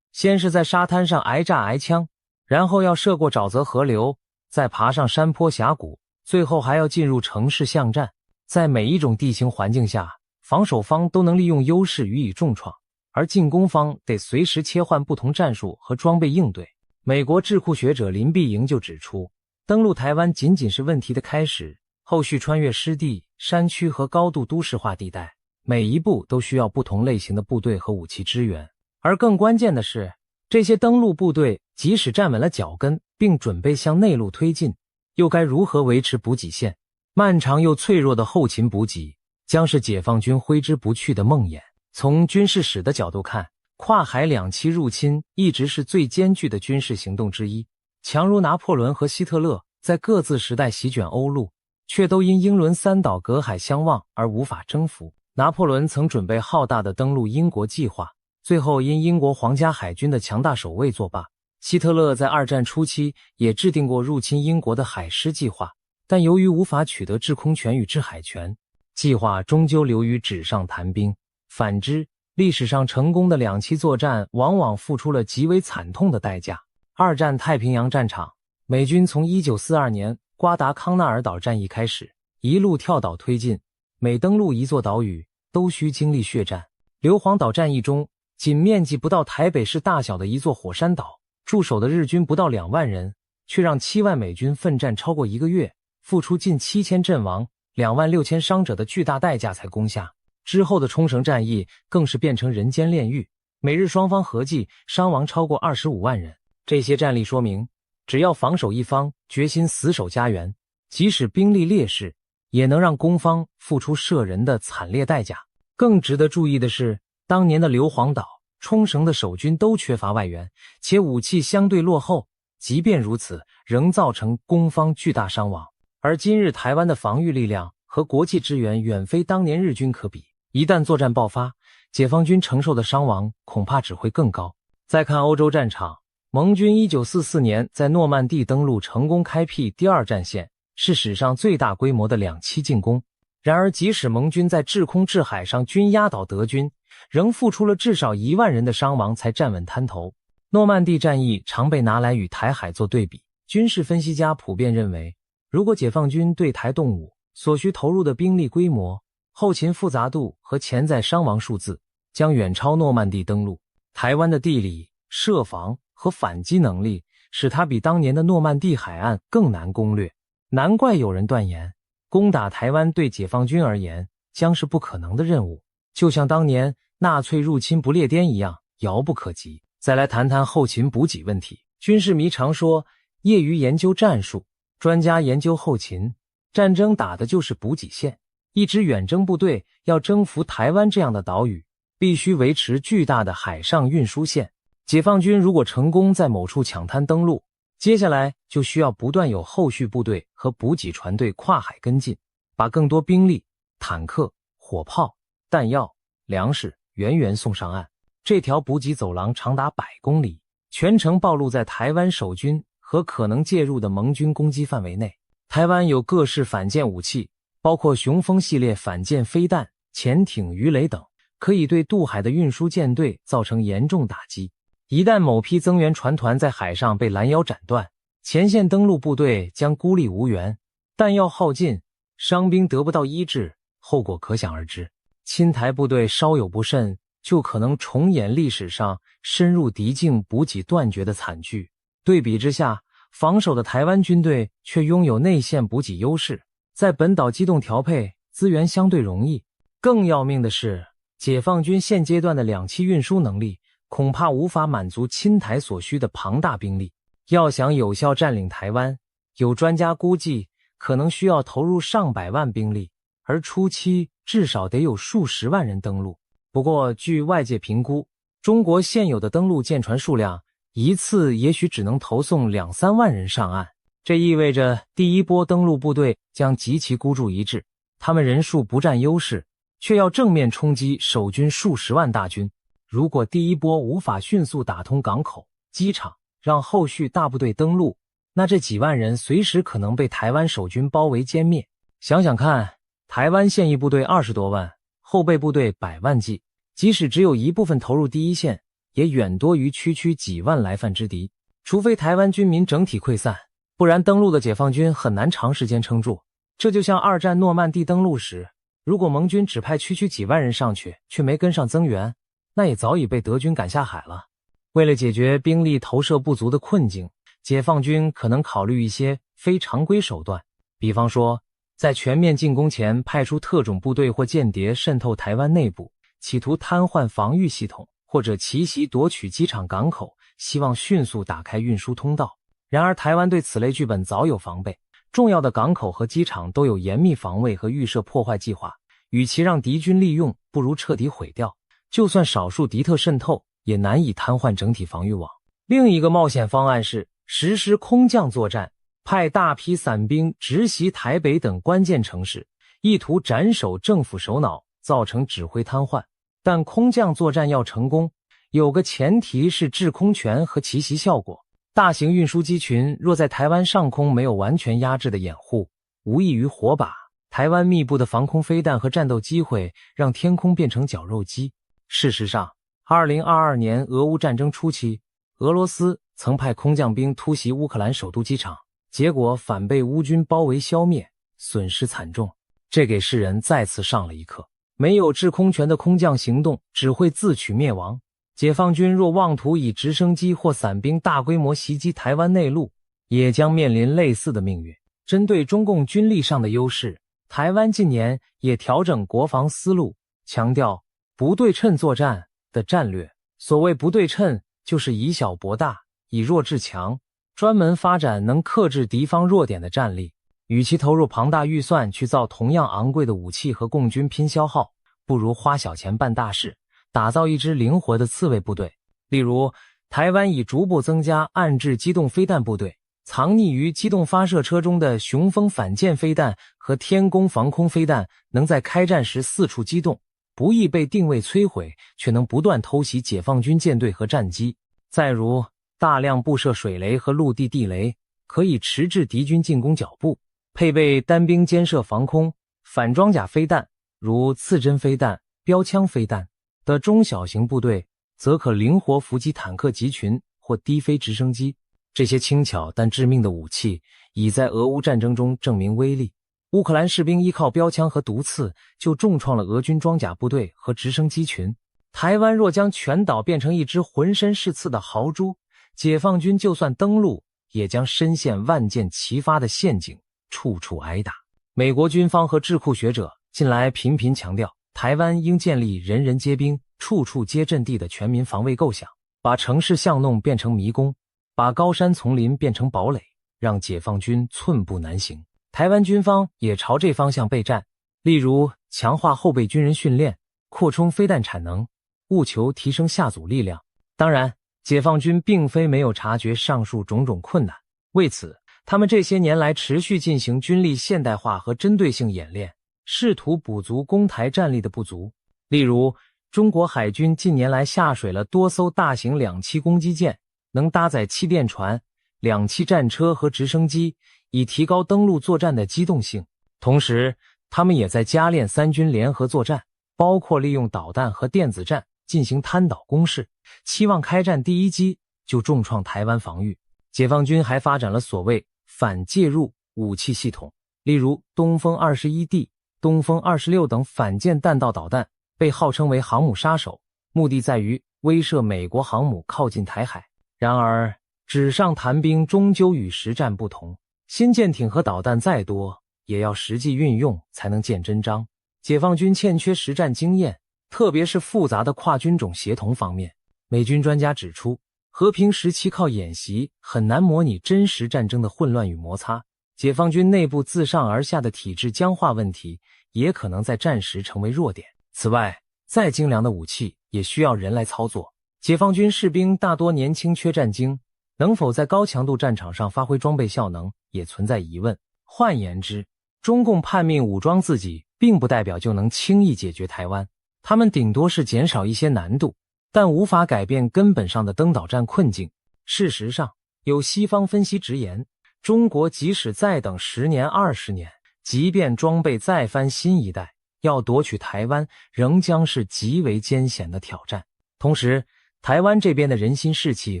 先是在沙滩上挨炸挨枪，然后要涉过沼泽河流，再爬上山坡峡谷，最后还要进入城市巷战。在每一种地形环境下，防守方都能利用优势予以重创，而进攻方得随时切换不同战术和装备应对。美国智库学者林碧莹就指出，登陆台湾仅仅是问题的开始，后续穿越湿地、山区和高度都市化地带，每一步都需要不同类型的部队和武器支援。而更关键的是，这些登陆部队即使站稳了脚跟，并准备向内陆推进，又该如何维持补给线？漫长又脆弱的后勤补给将是解放军挥之不去的梦魇。从军事史的角度看，跨海两栖入侵一直是最艰巨的军事行动之一。强如拿破仑和希特勒在各自时代席卷欧陆，却都因英伦三岛隔海相望而无法征服。拿破仑曾准备浩大的登陆英国计划，最后因英国皇家海军的强大守卫作罢。希特勒在二战初期也制定过入侵英国的海狮计划，但由于无法取得制空权与制海权，计划终究流于纸上谈兵。反之，历史上成功的两栖作战往往付出了极为惨痛的代价。二战太平洋战场，美军从1942年瓜达康纳尔岛战役开始，一路跳岛推进，每登陆一座岛屿都需经历血战。硫磺岛战役中，仅面积不到台北市大小的一座火山岛，驻守的日军不到2万人，却让7万美军奋战超过1个月，付出近7000阵亡、26000伤者的巨大代价才攻下。之后的冲绳战役更是变成人间炼狱，美日双方合计伤亡超过25万人。这些战例说明，只要防守一方决心死守家园，即使兵力劣势，也能让攻方付出射人的惨烈代价。更值得注意的是，当年的硫磺岛、冲绳的守军都缺乏外援，且武器相对落后，即便如此，仍造成攻方巨大伤亡。而今日台湾的防御力量和国际支援远非当年日军可比，一旦作战爆发，解放军承受的伤亡恐怕只会更高。再看欧洲战场，盟军1944年在诺曼底登陆，成功开辟第二战线，是史上最大规模的两栖进攻。然而即使盟军在制空制海上均压倒德军，仍付出了至少1万人的伤亡才站稳滩头。诺曼底战役常被拿来与台海做对比，军事分析家普遍认为，如果解放军对台动武，所需投入的兵力规模、后勤复杂度和潜在伤亡数字将远超诺曼底登陆。台湾的地理、设防和反击能力使它比当年的诺曼底海岸更难攻略，难怪有人断言，攻打台湾对解放军而言将是不可能的任务，就像当年纳粹入侵不列颠一样遥不可及。再来谈谈后勤补给问题。军事迷常说，业余研究战术，专家研究后勤，战争打的就是补给线。一支远征部队要征服台湾这样的岛屿，必须维持巨大的海上运输线。解放军如果成功在某处抢滩登陆，接下来就需要不断有后续部队和补给船队跨海跟进，把更多兵力、坦克、火炮、弹药、粮食源源送上岸。这条补给走廊长达100公里，全程暴露在台湾守军和可能介入的盟军攻击范围内。台湾有各式反舰武器，包括雄风系列反舰飞弹、潜艇、鱼雷等，可以对渡海的运输舰队造成严重打击。一旦某批增援船团在海上被拦腰斩断，前线登陆部队将孤立无援，弹药耗尽，伤兵得不到医治，后果可想而知。侵台部队稍有不慎，就可能重演历史上深入敌境补给断绝的惨剧。对比之下，防守的台湾军队却拥有内线补给优势，在本岛机动调配资源相对容易。更要命的是，解放军现阶段的两栖运输能力恐怕无法满足侵台所需的庞大兵力。要想有效占领台湾，有专家估计可能需要投入上百万兵力，而初期至少得有数十万人登陆。不过据外界评估，中国现有的登陆舰船数量一次也许只能投送2-3万人上岸，这意味着第一波登陆部队将极其孤注一掷，他们人数不占优势，却要正面冲击守军数十万大军。如果第一波无法迅速打通港口、机场，让后续大部队登陆，那这几万人随时可能被台湾守军包围歼灭。想想看，台湾现役部队20多万，后备部队100万计，即使只有一部分投入第一线，也远多于区区几万来犯之敌。除非台湾军民整体溃散，不然登陆的解放军很难长时间撑住。这就像二战诺曼底登陆时，如果盟军只派区几万人上去，却没跟上增援，那也早已被德军赶下海了。为了解决兵力投射不足的困境，解放军可能考虑一些非常规手段，比方说，在全面进攻前派出特种部队或间谍渗透台湾内部，企图瘫痪防御系统，或者奇袭夺取机场港口，希望迅速打开运输通道。然而台湾对此类剧本早有防备，重要的港口和机场都有严密防卫和预设破坏计划，与其让敌军利用，不如彻底毁掉。就算少数敌特渗透，也难以瘫痪整体防御网。另一个冒险方案是实施空降作战，派大批伞兵直袭台北等关键城市，意图斩首政府首脑，造成指挥瘫痪。但空降作战要成功，有个前提是制空权和奇袭效果。大型运输机群若在台湾上空没有完全压制的掩护，无异于火把。台湾密布的防空飞弹和战斗机会让天空变成绞肉机。事实上，2022年俄乌战争初期，俄罗斯曾派空降兵突袭乌克兰首都机场，结果反被乌军包围消灭，损失惨重。这给世人再次上了一课，没有制空权的空降行动只会自取灭亡。解放军若妄图以直升机或伞兵大规模袭击台湾内陆，也将面临类似的命运。针对中共军力上的优势，台湾近年也调整国防思路，强调不对称作战的战略。所谓不对称，就是以小博大，以弱制强，专门发展能克制敌方弱点的战力。与其投入庞大预算去造同样昂贵的武器和共军拼消耗，不如花小钱办大事，打造一支灵活的刺猬部队。例如，台湾已逐步增加岸置机动飞弹部队，藏匿于机动发射车中的雄风反舰飞弹和天宫防空飞弹能在开战时四处机动，不易被定位摧毁，却能不断偷袭解放军舰队和战机。再如，大量布设水雷和陆地地雷，可以迟滞敌军进攻脚步。配备单兵肩射防空、反装甲飞弹，如刺针飞弹、标枪飞弹的中小型部队，则可灵活伏击坦克集群或低飞直升机。这些轻巧但致命的武器已在俄乌战争中证明威力。乌克兰士兵依靠标枪和毒刺就重创了俄军装甲部队和直升机群。台湾若将全岛变成一只浑身是刺的豪猪，解放军就算登陆，也将深陷万箭齐发的陷阱，处处挨打。美国军方和智库学者近来频频强调，台湾应建立人人皆兵、处处皆阵地的全民防卫构想，把城市巷弄变成迷宫，把高山丛林变成堡垒，让解放军寸步难行。台湾军方也朝这方向备战，例如强化后备军人训练，扩充飞弹产能，务求提升下组力量。当然，解放军并非没有察觉上述种种困难，为此他们这些年来持续进行军力现代化和针对性演练，试图补足攻台战力的不足。例如，中国海军近年来下水了多艘大型两栖攻击舰，能搭载气垫船、两栖战车和直升机，以提高登陆作战的机动性。同时，他们也在加练三军联合作战，包括利用导弹和电子战进行滩岛攻势，期望开战第一击就重创台湾防御。解放军还发展了所谓反介入武器系统，例如东风 21D、东风26等反舰弹道导弹，被号称为航母杀手，目的在于威慑美国航母靠近台海。然而，纸上谈兵终究与实战不同，新舰艇和导弹再多，也要实际运用才能见真章。解放军欠缺实战经验，特别是复杂的跨军种协同方面。美军专家指出，和平时期靠演习很难模拟真实战争的混乱与摩擦，解放军内部自上而下的体制僵化问题也可能在战时成为弱点。此外，再精良的武器也需要人来操作，解放军士兵大多年轻缺战经，能否在高强度战场上发挥装备效能也存在疑问。换言之，中共叛命武装自己并不代表就能轻易解决台湾，他们顶多是减少一些难度，但无法改变根本上的登岛战困境。事实上，有西方分析直言，中国即使再等10年20年，即便装备再翻新一代，要夺取台湾仍将是极为艰险的挑战。同时，台湾这边的人心士气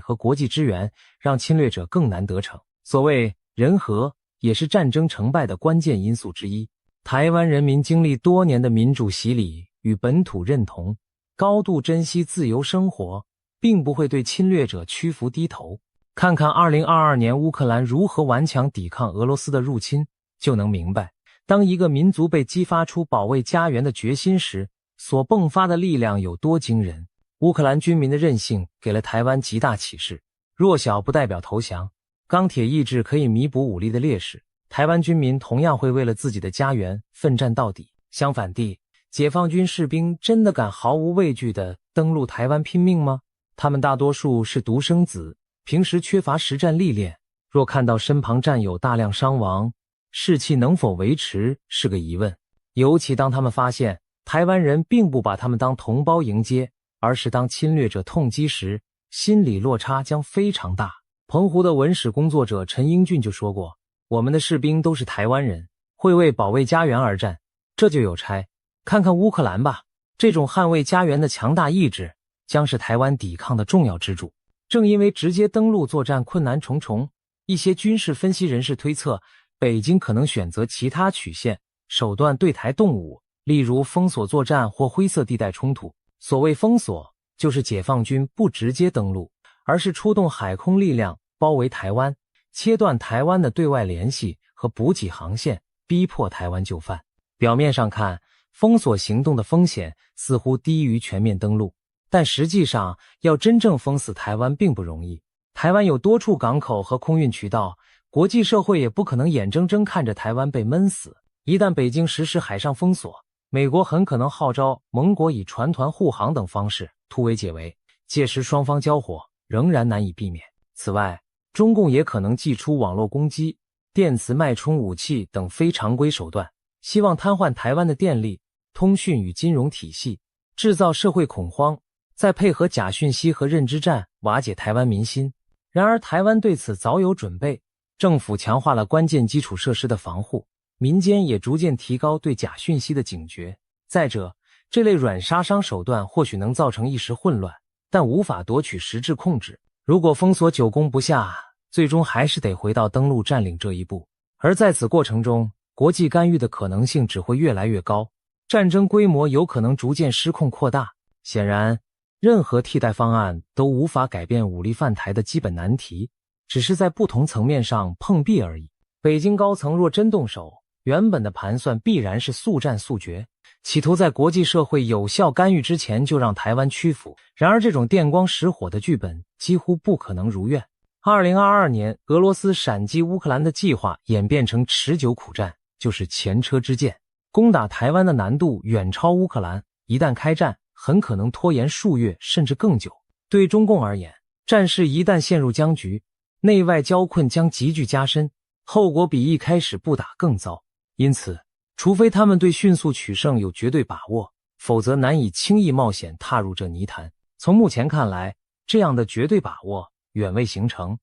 和国际支援让侵略者更难得逞。所谓人和，也是战争成败的关键因素之一。台湾人民经历多年的民主洗礼与本土认同，高度珍惜自由生活，并不会对侵略者屈服低头。看看2022年乌克兰如何顽强抵抗俄罗斯的入侵，就能明白，当一个民族被激发出保卫家园的决心时，所迸发的力量有多惊人。乌克兰军民的韧性给了台湾极大启示，弱小不代表投降，钢铁意志可以弥补武力的劣势，台湾军民同样会为了自己的家园奋战到底。相反地，解放军士兵真的敢毫无畏惧地登陆台湾拼命吗？他们大多数是独生子，平时缺乏实战历练，若看到身旁战友大量伤亡，士气能否维持是个疑问。尤其当他们发现台湾人并不把他们当同胞迎接，而是当侵略者痛击时，心理落差将非常大。澎湖的文史工作者陈英俊就说过，我们的士兵都是台湾人，会为保卫家园而战，这就有差。看看乌克兰吧，这种捍卫家园的强大意志将是台湾抵抗的重要支柱。正因为直接登陆作战困难重重，一些军事分析人士推测，北京可能选择其他曲线手段对台动武，例如封锁作战或灰色地带冲突。所谓封锁，就是解放军不直接登陆，而是出动海空力量包围台湾，切断台湾的对外联系和补给航线，逼迫台湾就范。表面上看，封锁行动的风险似乎低于全面登陆，但实际上要真正封死台湾并不容易。台湾有多处港口和空运渠道，国际社会也不可能眼睁睁看着台湾被闷死。一旦北京实施海上封锁，美国很可能号召盟国以船团护航等方式突围解围，届时双方交火仍然难以避免。此外，中共也可能祭出网络攻击、电磁脉冲武器等非常规手段，希望瘫痪台湾的电力、通讯与金融体系，制造社会恐慌，再配合假讯息和认知战瓦解台湾民心。然而台湾对此早有准备，政府强化了关键基础设施的防护，民间也逐渐提高对假讯息的警觉。再者，这类软杀伤手段或许能造成一时混乱，但无法夺取实质控制。如果封锁久攻不下，最终还是得回到登陆占领这一步，而在此过程中，国际干预的可能性只会越来越高，战争规模有可能逐渐失控扩大。显然，任何替代方案都无法改变武力犯台的基本难题，只是在不同层面上碰壁而已。北京高层若真动手，原本的盘算必然是速战速决，企图在国际社会有效干预之前就让台湾屈服。然而这种电光石火的剧本几乎不可能如愿。2022年，俄罗斯闪击乌克兰的计划演变成持久苦战，就是前车之鉴。攻打台湾的难度远超乌克兰，一旦开战，很可能拖延数月甚至更久。对中共而言，战事一旦陷入僵局，内外交困将急剧加深，后果比一开始不打更糟。因此，除非他们对迅速取胜有绝对把握，否则难以轻易冒险踏入这泥潭。从目前看来，这样的绝对把握远未形成。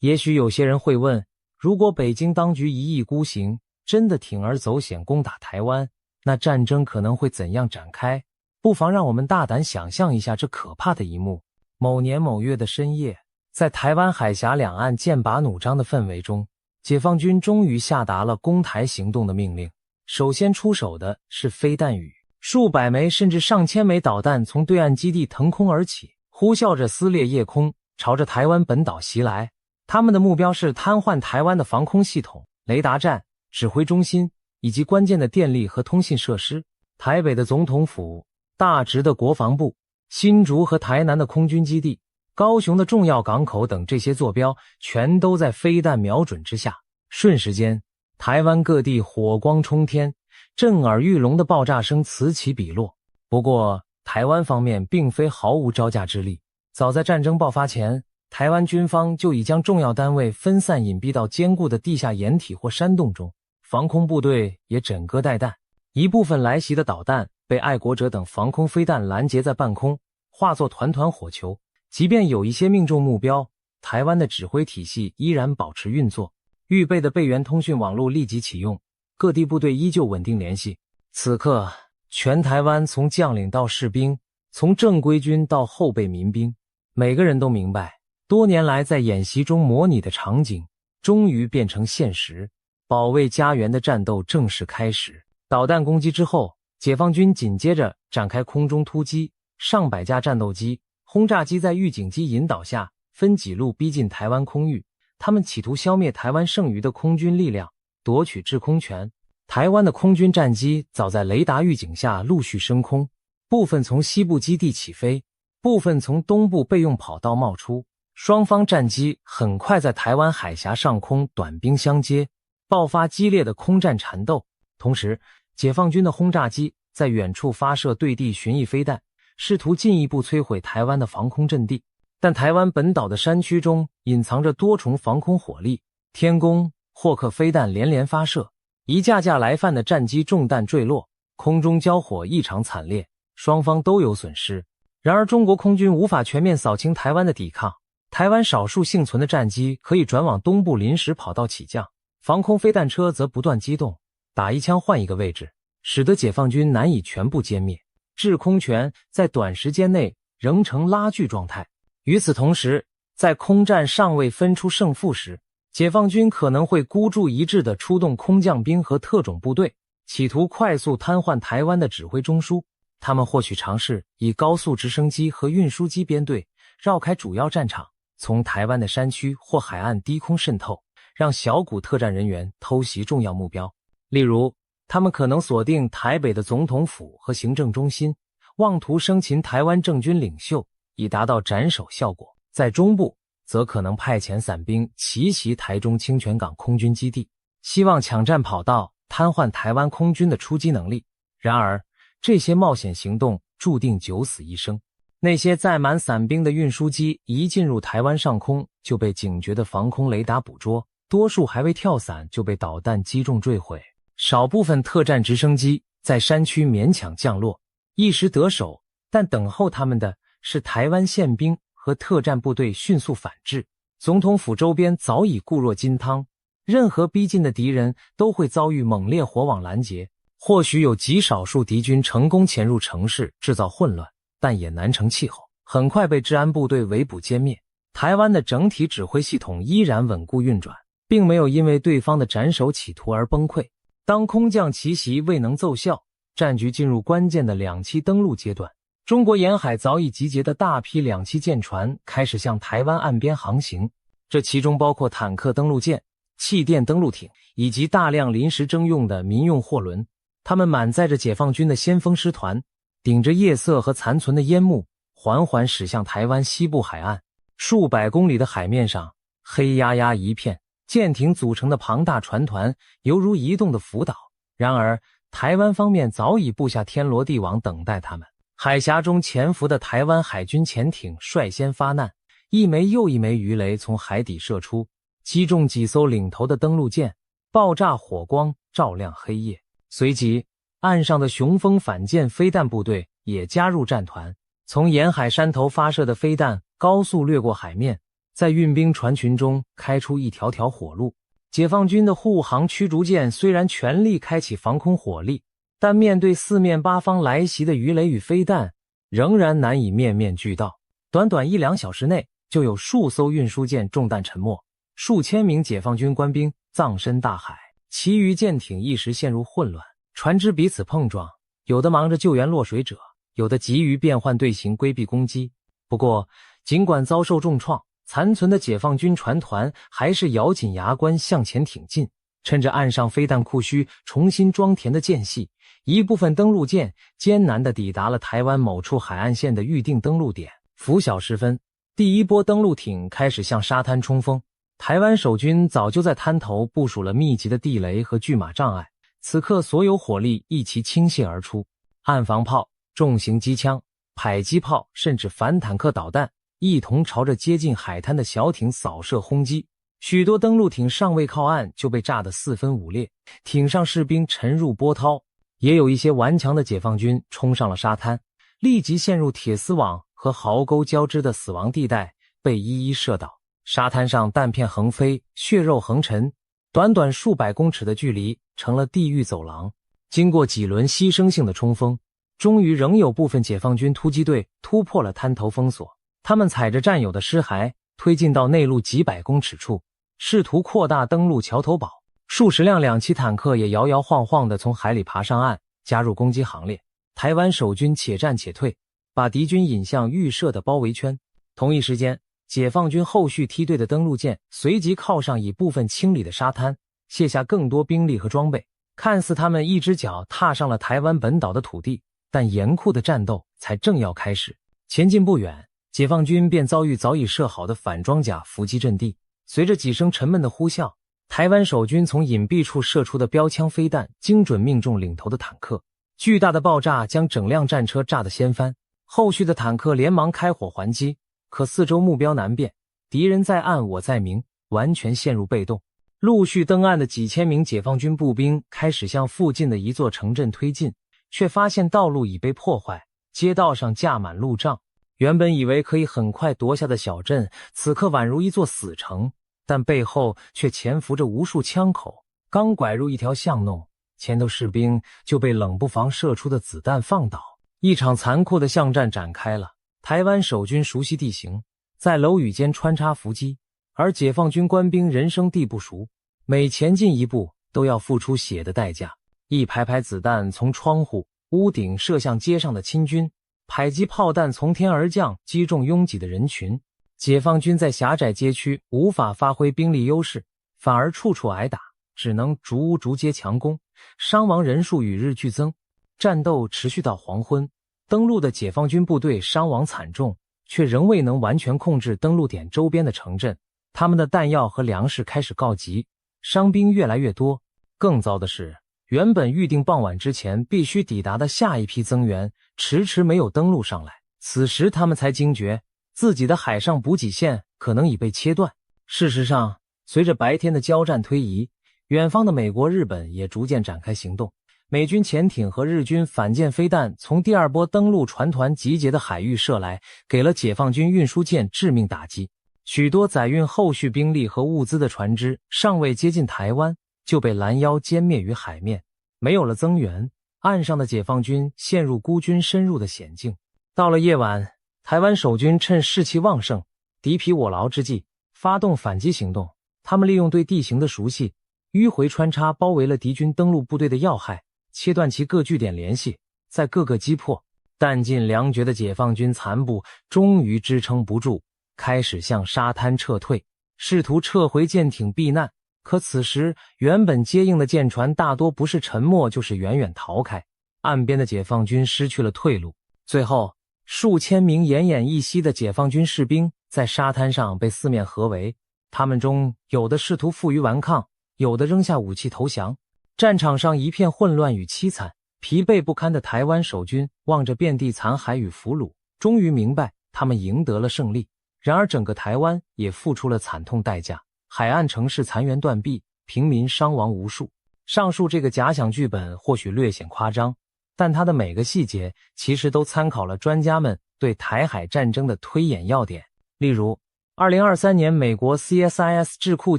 也许有些人会问，如果北京当局一意孤行，真的铤而走险攻打台湾，那战争可能会怎样展开？不妨让我们大胆想象一下这可怕的一幕。某年某月的深夜，在台湾海峡两岸剑拔弩张的氛围中，解放军终于下达了攻台行动的命令。首先出手的是飞弹雨，数百枚甚至上千枚导弹从对岸基地腾空而起，呼啸着撕裂夜空，朝着台湾本岛袭来。他们的目标是瘫痪台湾的防空系统、雷达站、指挥中心以及关键的电力和通信设施。台北的总统府、大直的国防部、新竹和台南的空军基地、高雄的重要港口等这些坐标全都在飞弹瞄准之下。瞬时间，台湾各地火光冲天，震耳欲聋的爆炸声此起彼落。不过，台湾方面并非毫无招架之力。早在战争爆发前，台湾军方就已将重要单位分散隐蔽到坚固的地下掩体或山洞中，防空部队也枕戈待旦。一部分来袭的导弹被爱国者等防空飞弹拦截在半空，化作团团火球。即便有一些命中目标，台湾的指挥体系依然保持运作，预备的备援通讯网络立即启用，各地部队依旧稳定联系。此刻，全台湾从将领到士兵，从正规军到后备民兵，每个人都明白，多年来在演习中模拟的场景终于变成现实，保卫家园的战斗正式开始。导弹攻击之后，解放军紧接着展开空中突击，上百架战斗机、轰炸机在预警机引导下分几路逼近台湾空域，他们企图消灭台湾剩余的空军力量，夺取制空权。台湾的空军战机早在雷达预警下陆续升空，部分从西部基地起飞，部分从东部备用跑道冒出，双方战机很快在台湾海峡上空短兵相接，爆发激烈的空战缠斗。同时，解放军的轰炸机在远处发射对地巡弋飞弹，试图进一步摧毁台湾的防空阵地。但台湾本岛的山区中隐藏着多重防空火力，天宫、霍克飞弹连连发射，一架架来犯的战机中弹坠落，空中交火异常惨烈，双方都有损失。然而中国空军无法全面扫清台湾的抵抗，台湾少数幸存的战机可以转往东部临时跑道起降，防空飞弹车则不断机动，打一枪换一个位置，使得解放军难以全部歼灭，制空权在短时间内仍呈拉锯状态。与此同时，在空战尚未分出胜负时，解放军可能会孤注一掷地出动空降兵和特种部队，企图快速瘫痪台湾的指挥中枢。他们或许尝试以高速直升机和运输机编队绕开主要战场，从台湾的山区或海岸低空渗透，让小股特战人员偷袭重要目标。例如，他们可能锁定台北的总统府和行政中心，妄图生擒台湾政军领袖，以达到斩首效果。在中部，则可能派遣伞兵奇袭台中清泉港空军基地，希望抢占跑道，瘫痪台湾空军的出击能力。然而，这些冒险行动注定九死一生。那些载满伞兵的运输机一进入台湾上空，就被警觉的防空雷达捕捉，多数还未跳伞就被导弹击中坠毁。少部分特战直升机在山区勉强降落，一时得手，但等候他们的是台湾宪兵和特战部队迅速反制。总统府周边早已固若金汤，任何逼近的敌人都会遭遇猛烈火网拦截。或许有极少数敌军成功潜入城市制造混乱，但也难成气候，很快被治安部队围捕歼灭。台湾的整体指挥系统依然稳固运转，并没有因为对方的斩首企图而崩溃。当空降奇袭未能奏效，战局进入关键的两栖登陆阶段。中国沿海早已集结的大批两栖舰船开始向台湾岸边航行，这其中包括坦克登陆舰、气垫登陆艇以及大量临时征用的民用货轮。他们满载着解放军的先锋师团，顶着夜色和残存的烟幕，缓缓驶向台湾西部海岸。数百公里的海面上，黑压压一片，舰艇组成的庞大船团犹如移动的浮岛。然而，台湾方面早已布下天罗地网等待他们。海峡中潜伏的台湾海军潜艇率先发难，一枚又一枚鱼雷从海底射出，击中几艘领头的登陆舰，爆炸火光照亮黑夜。随即，岸上的雄风反舰飞弹部队也加入战团，从沿海山头发射的飞弹高速掠过海面，在运兵船群中开出一条条火路。解放军的护航驱逐舰虽然全力开启防空火力，但面对四面八方来袭的鱼雷与飞弹，仍然难以面面俱到。短短1-2小时内，就有数艘运输舰中弹沉没，数千名解放军官兵葬身大海。其余舰艇一时陷入混乱，船只彼此碰撞，有的忙着救援落水者，有的急于变换队形规避攻击。不过，尽管遭受重创，残存的解放军船团还是咬紧牙关向前挺进。趁着岸上飞弹库区重新装填的间隙，一部分登陆舰艰难地抵达了台湾某处海岸线的预定登陆点。拂晓时分，第一波登陆艇开始向沙滩冲锋。台湾守军早就在滩头部署了密集的地雷和拒马障碍，此刻所有火力一齐倾泻而出，岸防炮、重型机枪、迫击炮甚至反坦克导弹一同朝着接近海滩的小艇扫射轰击。许多登陆艇尚未靠岸就被炸得四分五裂，艇上士兵沉入波涛，也有一些顽强的解放军冲上了沙滩，立即陷入铁丝网和壕沟交织的死亡地带，被一一射倒。沙滩上弹片横飞，血肉横陈，短短数百公尺的距离成了地狱走廊。经过几轮牺牲性的冲锋，终于仍有部分解放军突击队突破了滩头封锁。他们踩着战友的尸骸推进到内陆几百公尺处，试图扩大登陆桥头堡。数十辆两栖坦克也摇摇晃晃地从海里爬上岸，加入攻击行列。台湾守军且战且退，把敌军引向预设的包围圈。同一时间，解放军后续梯队的登陆舰随即靠上已部分清理的沙滩，卸下更多兵力和装备。看似他们一只脚踏上了台湾本岛的土地，但严酷的战斗才正要开始。前进不远，解放军便遭遇早已设好的反装甲伏击阵地。随着几声沉闷的呼啸，台湾守军从隐蔽处射出的标枪飞弹精准命中领头的坦克，巨大的爆炸将整辆战车炸得掀翻。后续的坦克连忙开火还击，可四周目标难辨，敌人在暗我在明，完全陷入被动。陆续登岸的几千名解放军步兵开始向附近的一座城镇推进，却发现道路已被破坏，街道上架满路障。原本以为可以很快夺下的小镇，此刻宛如一座死城，但背后却潜伏着无数枪口。刚拐入一条巷弄，前头士兵就被冷不防射出的子弹放倒。一场残酷的巷战展开了。台湾守军熟悉地形，在楼宇间穿插伏击，而解放军官兵人生地不熟，每前进一步都要付出血的代价。一排排子弹从窗户、屋顶射向街上的亲军，迫击炮弹从天而降，击中拥挤的人群。解放军在狭窄街区无法发挥兵力优势，反而处处挨打，只能逐屋逐街强攻，伤亡人数与日俱增。战斗持续到黄昏，登陆的解放军部队伤亡惨重，却仍未能完全控制登陆点周边的城镇。他们的弹药和粮食开始告急，伤兵越来越多。更糟的是，原本预定傍晚之前必须抵达的下一批增援迟迟没有登陆上来。此时他们才惊觉自己的海上补给线可能已被切断。事实上，随着白天的交战推移，远方的美国、日本也逐渐展开行动。美军潜艇和日军反舰飞弹从第二波登陆船团集结的海域射来，给了解放军运输舰致命打击。许多载运后续兵力和物资的船只尚未接近台湾，就被拦腰歼灭于海面。没有了增援，岸上的解放军陷入孤军深入的险境。到了夜晚，台湾守军趁士气旺盛、敌疲我劳之际，发动反击行动。他们利用对地形的熟悉，迂回穿插，包围了敌军登陆部队的要害，切断其各据点联系，在各个击破。弹尽粮绝的解放军残部终于支撑不住，开始向沙滩撤退，试图撤回舰艇避难。可此时原本接应的舰船大多不是沉没，就是远远逃开，岸边的解放军失去了退路。最后数千名奄奄一息的解放军士兵在沙滩上被四面合围，他们中有的试图负隅顽抗，有的扔下武器投降。战场上一片混乱与凄惨，疲惫不堪的台湾守军望着遍地残骸与俘虏，终于明白他们赢得了胜利。然而整个台湾也付出了惨痛代价，海岸城市残垣断壁，平民伤亡无数。上述这个假想剧本或许略显夸张，但它的每个细节其实都参考了专家们对台海战争的推演要点。例如2023年美国 CSIS 智库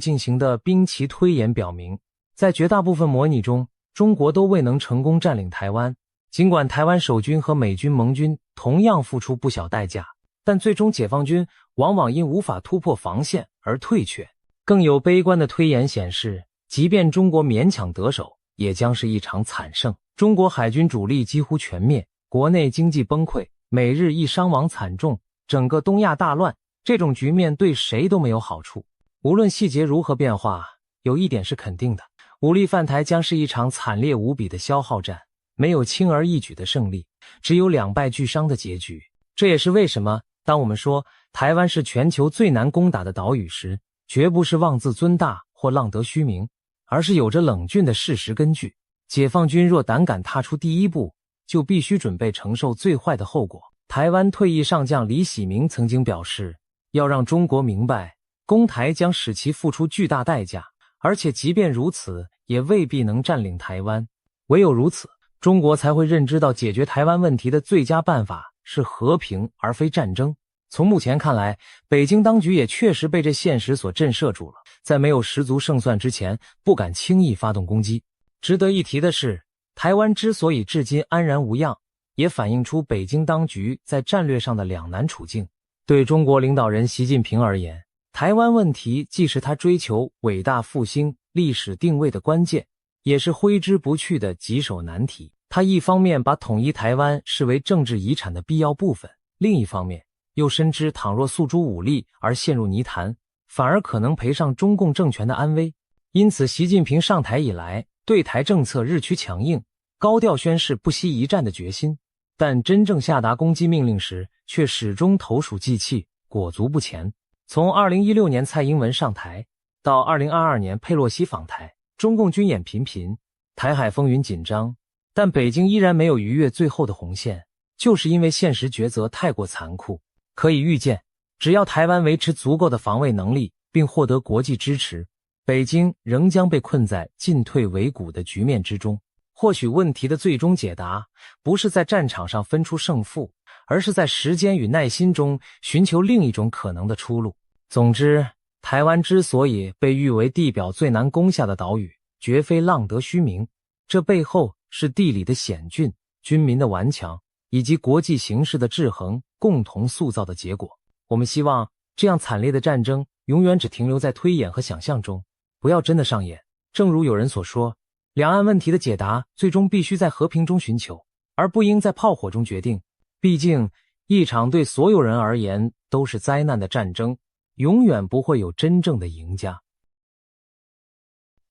进行的兵棋推演表明，在绝大部分模拟中，中国都未能成功占领台湾。尽管台湾守军和美军盟军同样付出不小代价，但最终解放军往往因无法突破防线而退却。更有悲观的推演显示，即便中国勉强得手，也将是一场惨胜。中国海军主力几乎全灭，国内经济崩溃，美日亦伤亡惨重，整个东亚大乱。这种局面对谁都没有好处。无论细节如何变化，有一点是肯定的，武力犯台将是一场惨烈无比的消耗战，没有轻而易举的胜利，只有两败俱伤的结局。这也是为什么当我们说台湾是全球最难攻打的岛屿时，绝不是妄自尊大或浪得虚名，而是有着冷峻的事实根据。解放军若胆敢踏出第一步，就必须准备承受最坏的后果。台湾退役上将李喜明曾经表示，要让中国明白，攻台将使其付出巨大代价，而且即便如此，也未必能占领台湾。唯有如此，中国才会认知到解决台湾问题的最佳办法是和平而非战争。从目前看来，北京当局也确实被这现实所震慑住了，在没有十足胜算之前，不敢轻易发动攻击。值得一提的是，台湾之所以至今安然无恙，也反映出北京当局在战略上的两难处境。对中国领导人习近平而言，台湾问题既是他追求伟大复兴历史定位的关键，也是挥之不去的棘手难题。他一方面把统一台湾视为政治遗产的必要部分，另一方面又深知倘若诉诸武力而陷入泥潭，反而可能赔上中共政权的安危。因此习近平上台以来，对台政策日趋强硬，高调宣示不惜一战的决心。但真正下达攻击命令时，却始终投鼠忌器，裹足不前。从2016年蔡英文上台到2022年佩洛西访台，中共军演频频，台海风云紧张，但北京依然没有逾越最后的红线，就是因为现实抉择太过残酷。可以预见，只要台湾维持足够的防卫能力并获得国际支持，北京仍将被困在进退维谷的局面之中。或许问题的最终解答不是在战场上分出胜负，而是在时间与耐心中寻求另一种可能的出路。总之，台湾之所以被誉为地表最难攻下的岛屿，绝非浪得虚名，这背后是地理的险峻、军民的顽强以及国际形势的制衡共同塑造的结果。我们希望这样惨烈的战争永远只停留在推演和想象中，不要真的上演。正如有人所说，两岸问题的解答最终必须在和平中寻求，而不应在炮火中决定。毕竟，一场对所有人而言都是灾难的战争，永远不会有真正的赢家。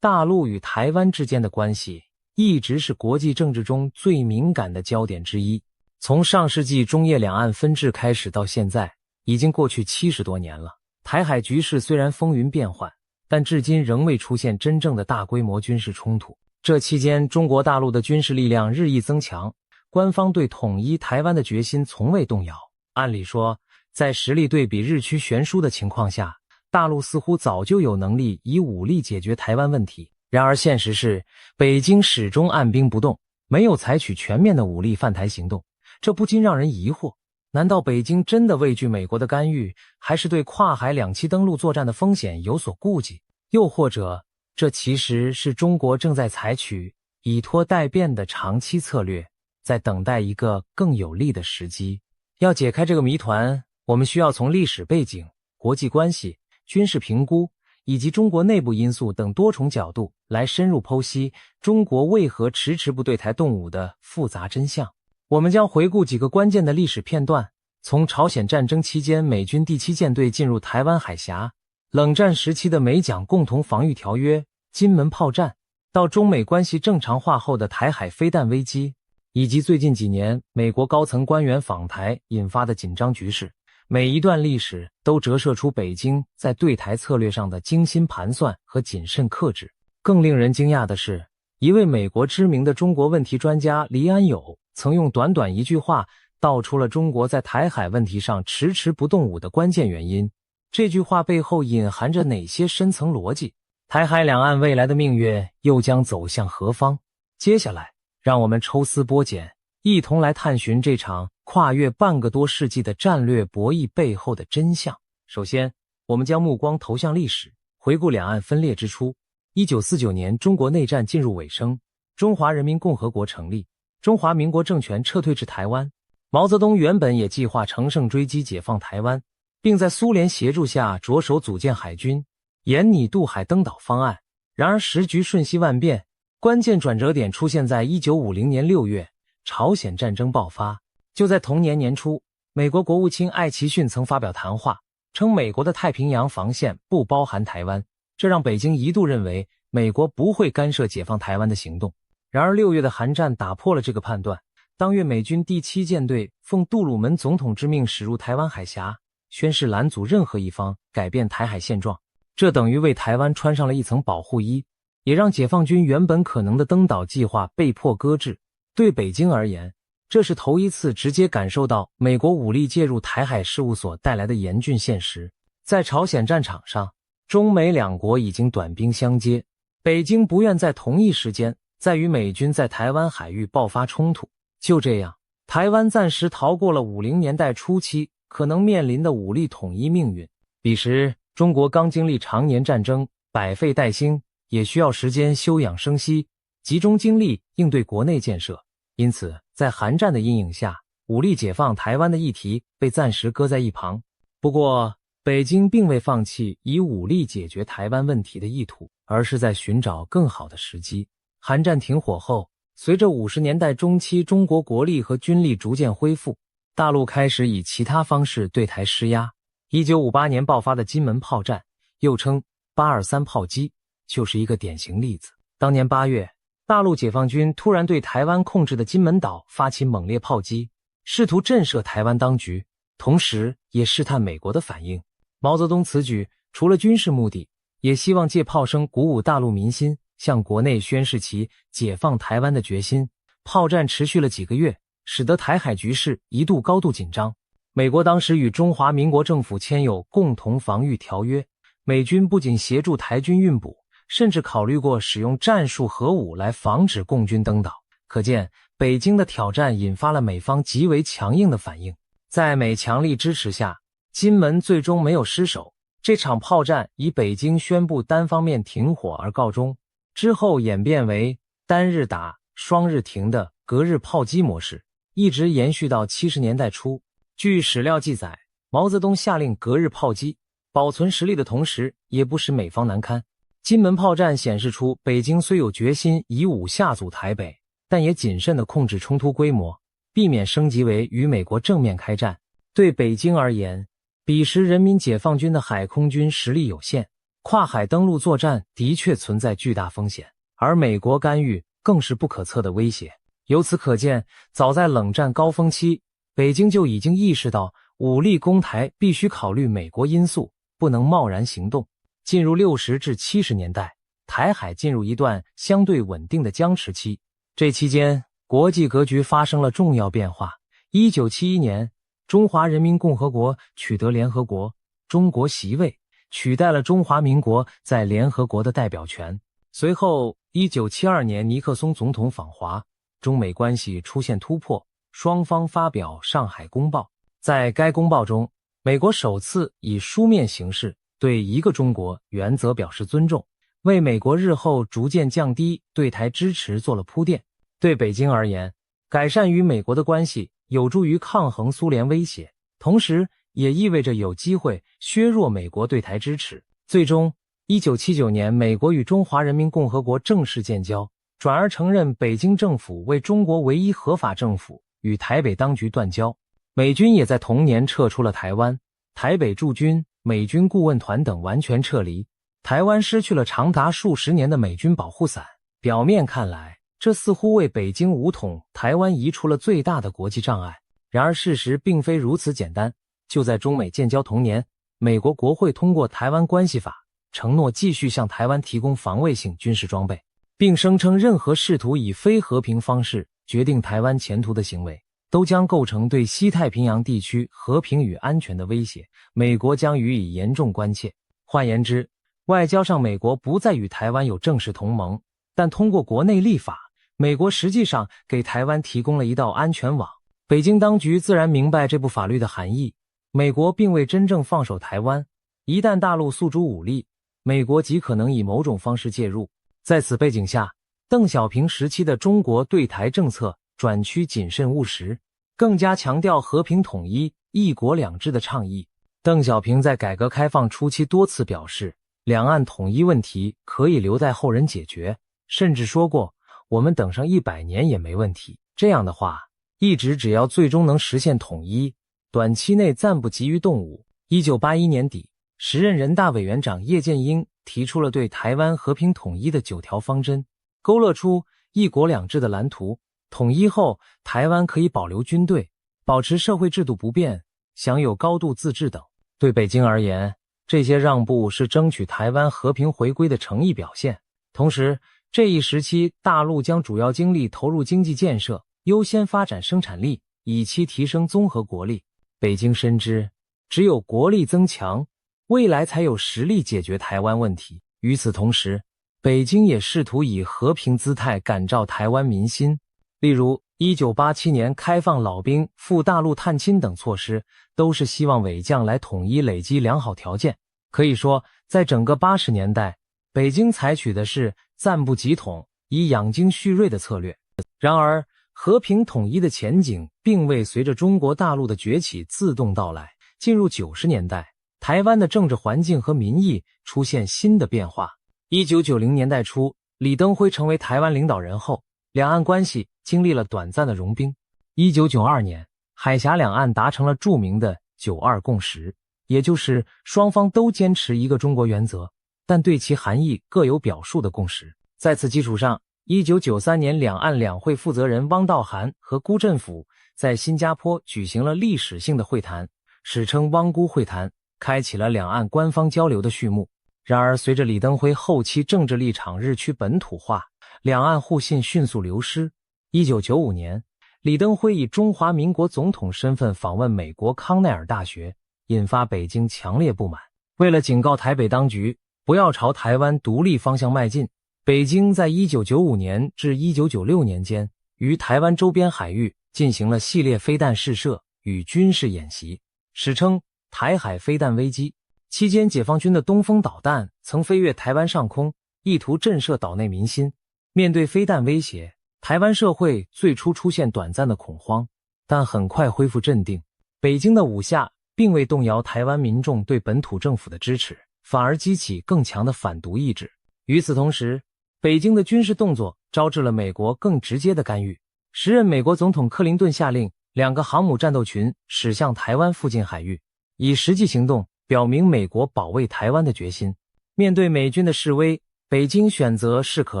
大陆与台湾之间的关系一直是国际政治中最敏感的焦点之一。从上世纪中叶两岸分治开始到现在，已经过去70多年了。台海局势虽然风云变幻，但至今仍未出现真正的大规模军事冲突。这期间，中国大陆的军事力量日益增强，官方对统一台湾的决心从未动摇。按理说，在实力对比日趋悬殊的情况下，大陆似乎早就有能力以武力解决台湾问题。然而现实是，北京始终按兵不动，没有采取全面的武力犯台行动。这不禁让人疑惑，难道北京真的畏惧美国的干预，还是对跨海两栖登陆作战的风险有所顾忌？又或者，这其实是中国正在采取以拖待变的长期策略，在等待一个更有利的时机。要解开这个谜团，我们需要从历史背景、国际关系、军事评估以及中国内部因素等多重角度来深入剖析中国为何迟迟不对台动武的复杂真相。我们将回顾几个关键的历史片段，从朝鲜战争期间美军第7舰队进入台湾海峡，冷战时期的美蒋共同防御条约、金门炮战，到中美关系正常化后的台海飞弹危机，以及最近几年美国高层官员访台引发的紧张局势。每一段历史都折射出北京在对台策略上的精心盘算和谨慎克制。更令人惊讶的是，一位美国知名的中国问题专家黎安友曾用短短一句话道出了中国在台海问题上迟迟不动武的关键原因。这句话背后隐含着哪些深层逻辑？台海两岸未来的命运又将走向何方？接下来，让我们抽丝剥茧，一同来探寻这场跨越半个多世纪的战略博弈背后的真相。首先，我们将目光投向历史，回顾两岸分裂之初。1949年，中国内战进入尾声，中华人民共和国成立，中华民国政权撤退至台湾。毛泽东原本也计划乘胜追击解放台湾，并在苏联协助下着手组建海军，研拟渡海登岛方案。然而时局瞬息万变，关键转折点出现在1950年6月，朝鲜战争爆发。就在同年年初，美国国务卿艾奇逊曾发表谈话，称美国的太平洋防线不包含台湾，这让北京一度认为美国不会干涉解放台湾的行动。然而6月的韩战打破了这个判断，当月美军第7舰队奉杜鲁门总统之命驶入台湾海峡，宣誓拦阻任何一方改变台海现状。这等于为台湾穿上了一层保护衣，也让解放军原本可能的登岛计划被迫搁置。对北京而言，这是头一次直接感受到美国武力介入台海事务所带来的严峻现实。在朝鲜战场上，中美两国已经短兵相接，北京不愿在同一时间再与美军在台湾海域爆发冲突。就这样，台湾暂时逃过了50年代初期可能面临的武力统一命运。彼时，中国刚经历常年战争，百废待兴，也需要时间休养生息，集中精力应对国内建设。因此，在韩战的阴影下，武力解放台湾的议题被暂时搁在一旁。不过，北京并未放弃以武力解决台湾问题的意图，而是在寻找更好的时机。韩战停火后，随着50年代中期中国国力和军力逐渐恢复，大陆开始以其他方式对台施压。1958年爆发的金门炮战，又称823炮击，就是一个典型例子。当年8月，大陆解放军突然对台湾控制的金门岛发起猛烈炮击，试图震慑台湾当局。同时也试探美国的反应。毛泽东此举除了军事目的，也希望借炮声鼓舞大陆民心，向国内宣示其解放台湾的决心。炮战持续了几个月，使得台海局势一度高度紧张。美国当时与中华民国政府签有共同防御条约，美军不仅协助台军运补，甚至考虑过使用战术核武来防止共军登岛。可见北京的挑战引发了美方极为强硬的反应。在美强力支持下，金门最终没有失守。这场炮战以北京宣布单方面停火而告终，之后演变为单日打、双日停的隔日炮击模式，一直延续到70年代初。据史料记载，毛泽东下令隔日炮击，保存实力的同时，也不使美方难堪。金门炮战显示出北京虽有决心以武下阻台北，但也谨慎地控制冲突规模，避免升级为与美国正面开战。对北京而言，彼时人民解放军的海空军实力有限，跨海登陆作战的确存在巨大风险，而美国干预更是不可测的威胁。由此可见，早在冷战高峰期，北京就已经意识到武力攻台必须考虑美国因素，不能贸然行动。进入60至70年代，台海进入一段相对稳定的僵持期。这期间，国际格局发生了重要变化。1971年，中华人民共和国取得联合国中国席位，取代了中华民国在联合国的代表权。随后1972年尼克松总统访华，中美关系出现突破，双方发表上海公报。在该公报中，美国首次以书面形式对一个中国原则表示尊重，为美国日后逐渐降低对台支持做了铺垫。对北京而言，改善与美国的关系有助于抗衡苏联威胁，同时也意味着有机会削弱美国对台支持。最终，1979年美国与中华人民共和国正式建交，转而承认北京政府为中国唯一合法政府，与台北当局断交。美军也在同年撤出了台湾，台北驻军、美军顾问团等完全撤离，台湾失去了长达数十年的美军保护伞。表面看来，这似乎为北京武统台湾移除了最大的国际障碍。然而事实并非如此简单。就在中美建交同年，美国国会通过《台湾关系法》，承诺继续向台湾提供防卫性军事装备，并声称任何试图以非和平方式决定台湾前途的行为，都将构成对西太平洋地区和平与安全的威胁，美国将予以严重关切。换言之，外交上美国不再与台湾有正式同盟，但通过国内立法，美国实际上给台湾提供了一道安全网。北京当局自然明白这部法律的含义，美国并未真正放手台湾，一旦大陆诉诸武力，美国极可能以某种方式介入。在此背景下，邓小平时期的中国对台政策转趋谨慎务实，更加强调和平统一、一国两制的倡议。邓小平在改革开放初期多次表示，两岸统一问题可以留待后人解决，甚至说过，我们等上100年也没问题。这样的话，一直只要最终能实现统一，短期内暂不急于动武。1981年底，时任人大委员长叶剑英提出了对台湾和平统一的9条方针，勾勒出一国两制的蓝图。统一后，台湾可以保留军队，保持社会制度不变，享有高度自治等。对北京而言，这些让步是争取台湾和平回归的诚意表现。同时，这一时期大陆将主要精力投入经济建设，优先发展生产力，以期提升综合国力。北京深知，只有国力增强，未来才有实力解决台湾问题。与此同时，北京也试图以和平姿态感召台湾民心。例如1987年开放老兵赴大陆探亲等措施，都是希望伪将来统一累积良好条件。可以说，在整个80年代，北京采取的是暂不急统，以养精蓄锐的策略。然而，和平统一的前景并未随着中国大陆的崛起自动到来。进入90年代，台湾的政治环境和民意出现新的变化。1990年代初，李登辉成为台湾领导人后，两岸关系经历了短暂的融冰。1992年，海峡两岸达成了著名的9·2共识，也就是双方都坚持一个中国原则，但对其含义各有表述的共识。在此基础上，1993年两岸两会负责人汪道涵和辜振甫在新加坡举行了历史性的会谈，史称汪辜会谈，开启了两岸官方交流的序幕。然而，随着李登辉后期政治立场日趋本土化，两岸互信迅速流失。1995年，李登辉以中华民国总统身份访问美国康奈尔大学，引发北京强烈不满。为了警告台北当局不要朝台湾独立方向迈进，北京在1995年至1996年间于台湾周边海域进行了系列飞弹试射与军事演习，史称台海飞弹危机。期间，解放军的东风导弹曾飞越台湾上空，意图震慑岛内民心。面对飞弹威胁，台湾社会最初出现短暂的恐慌，但很快恢复镇定。北京的五下并未动摇台湾民众对本土政府的支持，反而激起更强的反独意志。与此同时，北京的军事动作招致了美国更直接的干预。时任美国总统克林顿下令2个航母战斗群驶向台湾附近海域，以实际行动表明美国保卫台湾的决心。面对美军的示威，北京选择适可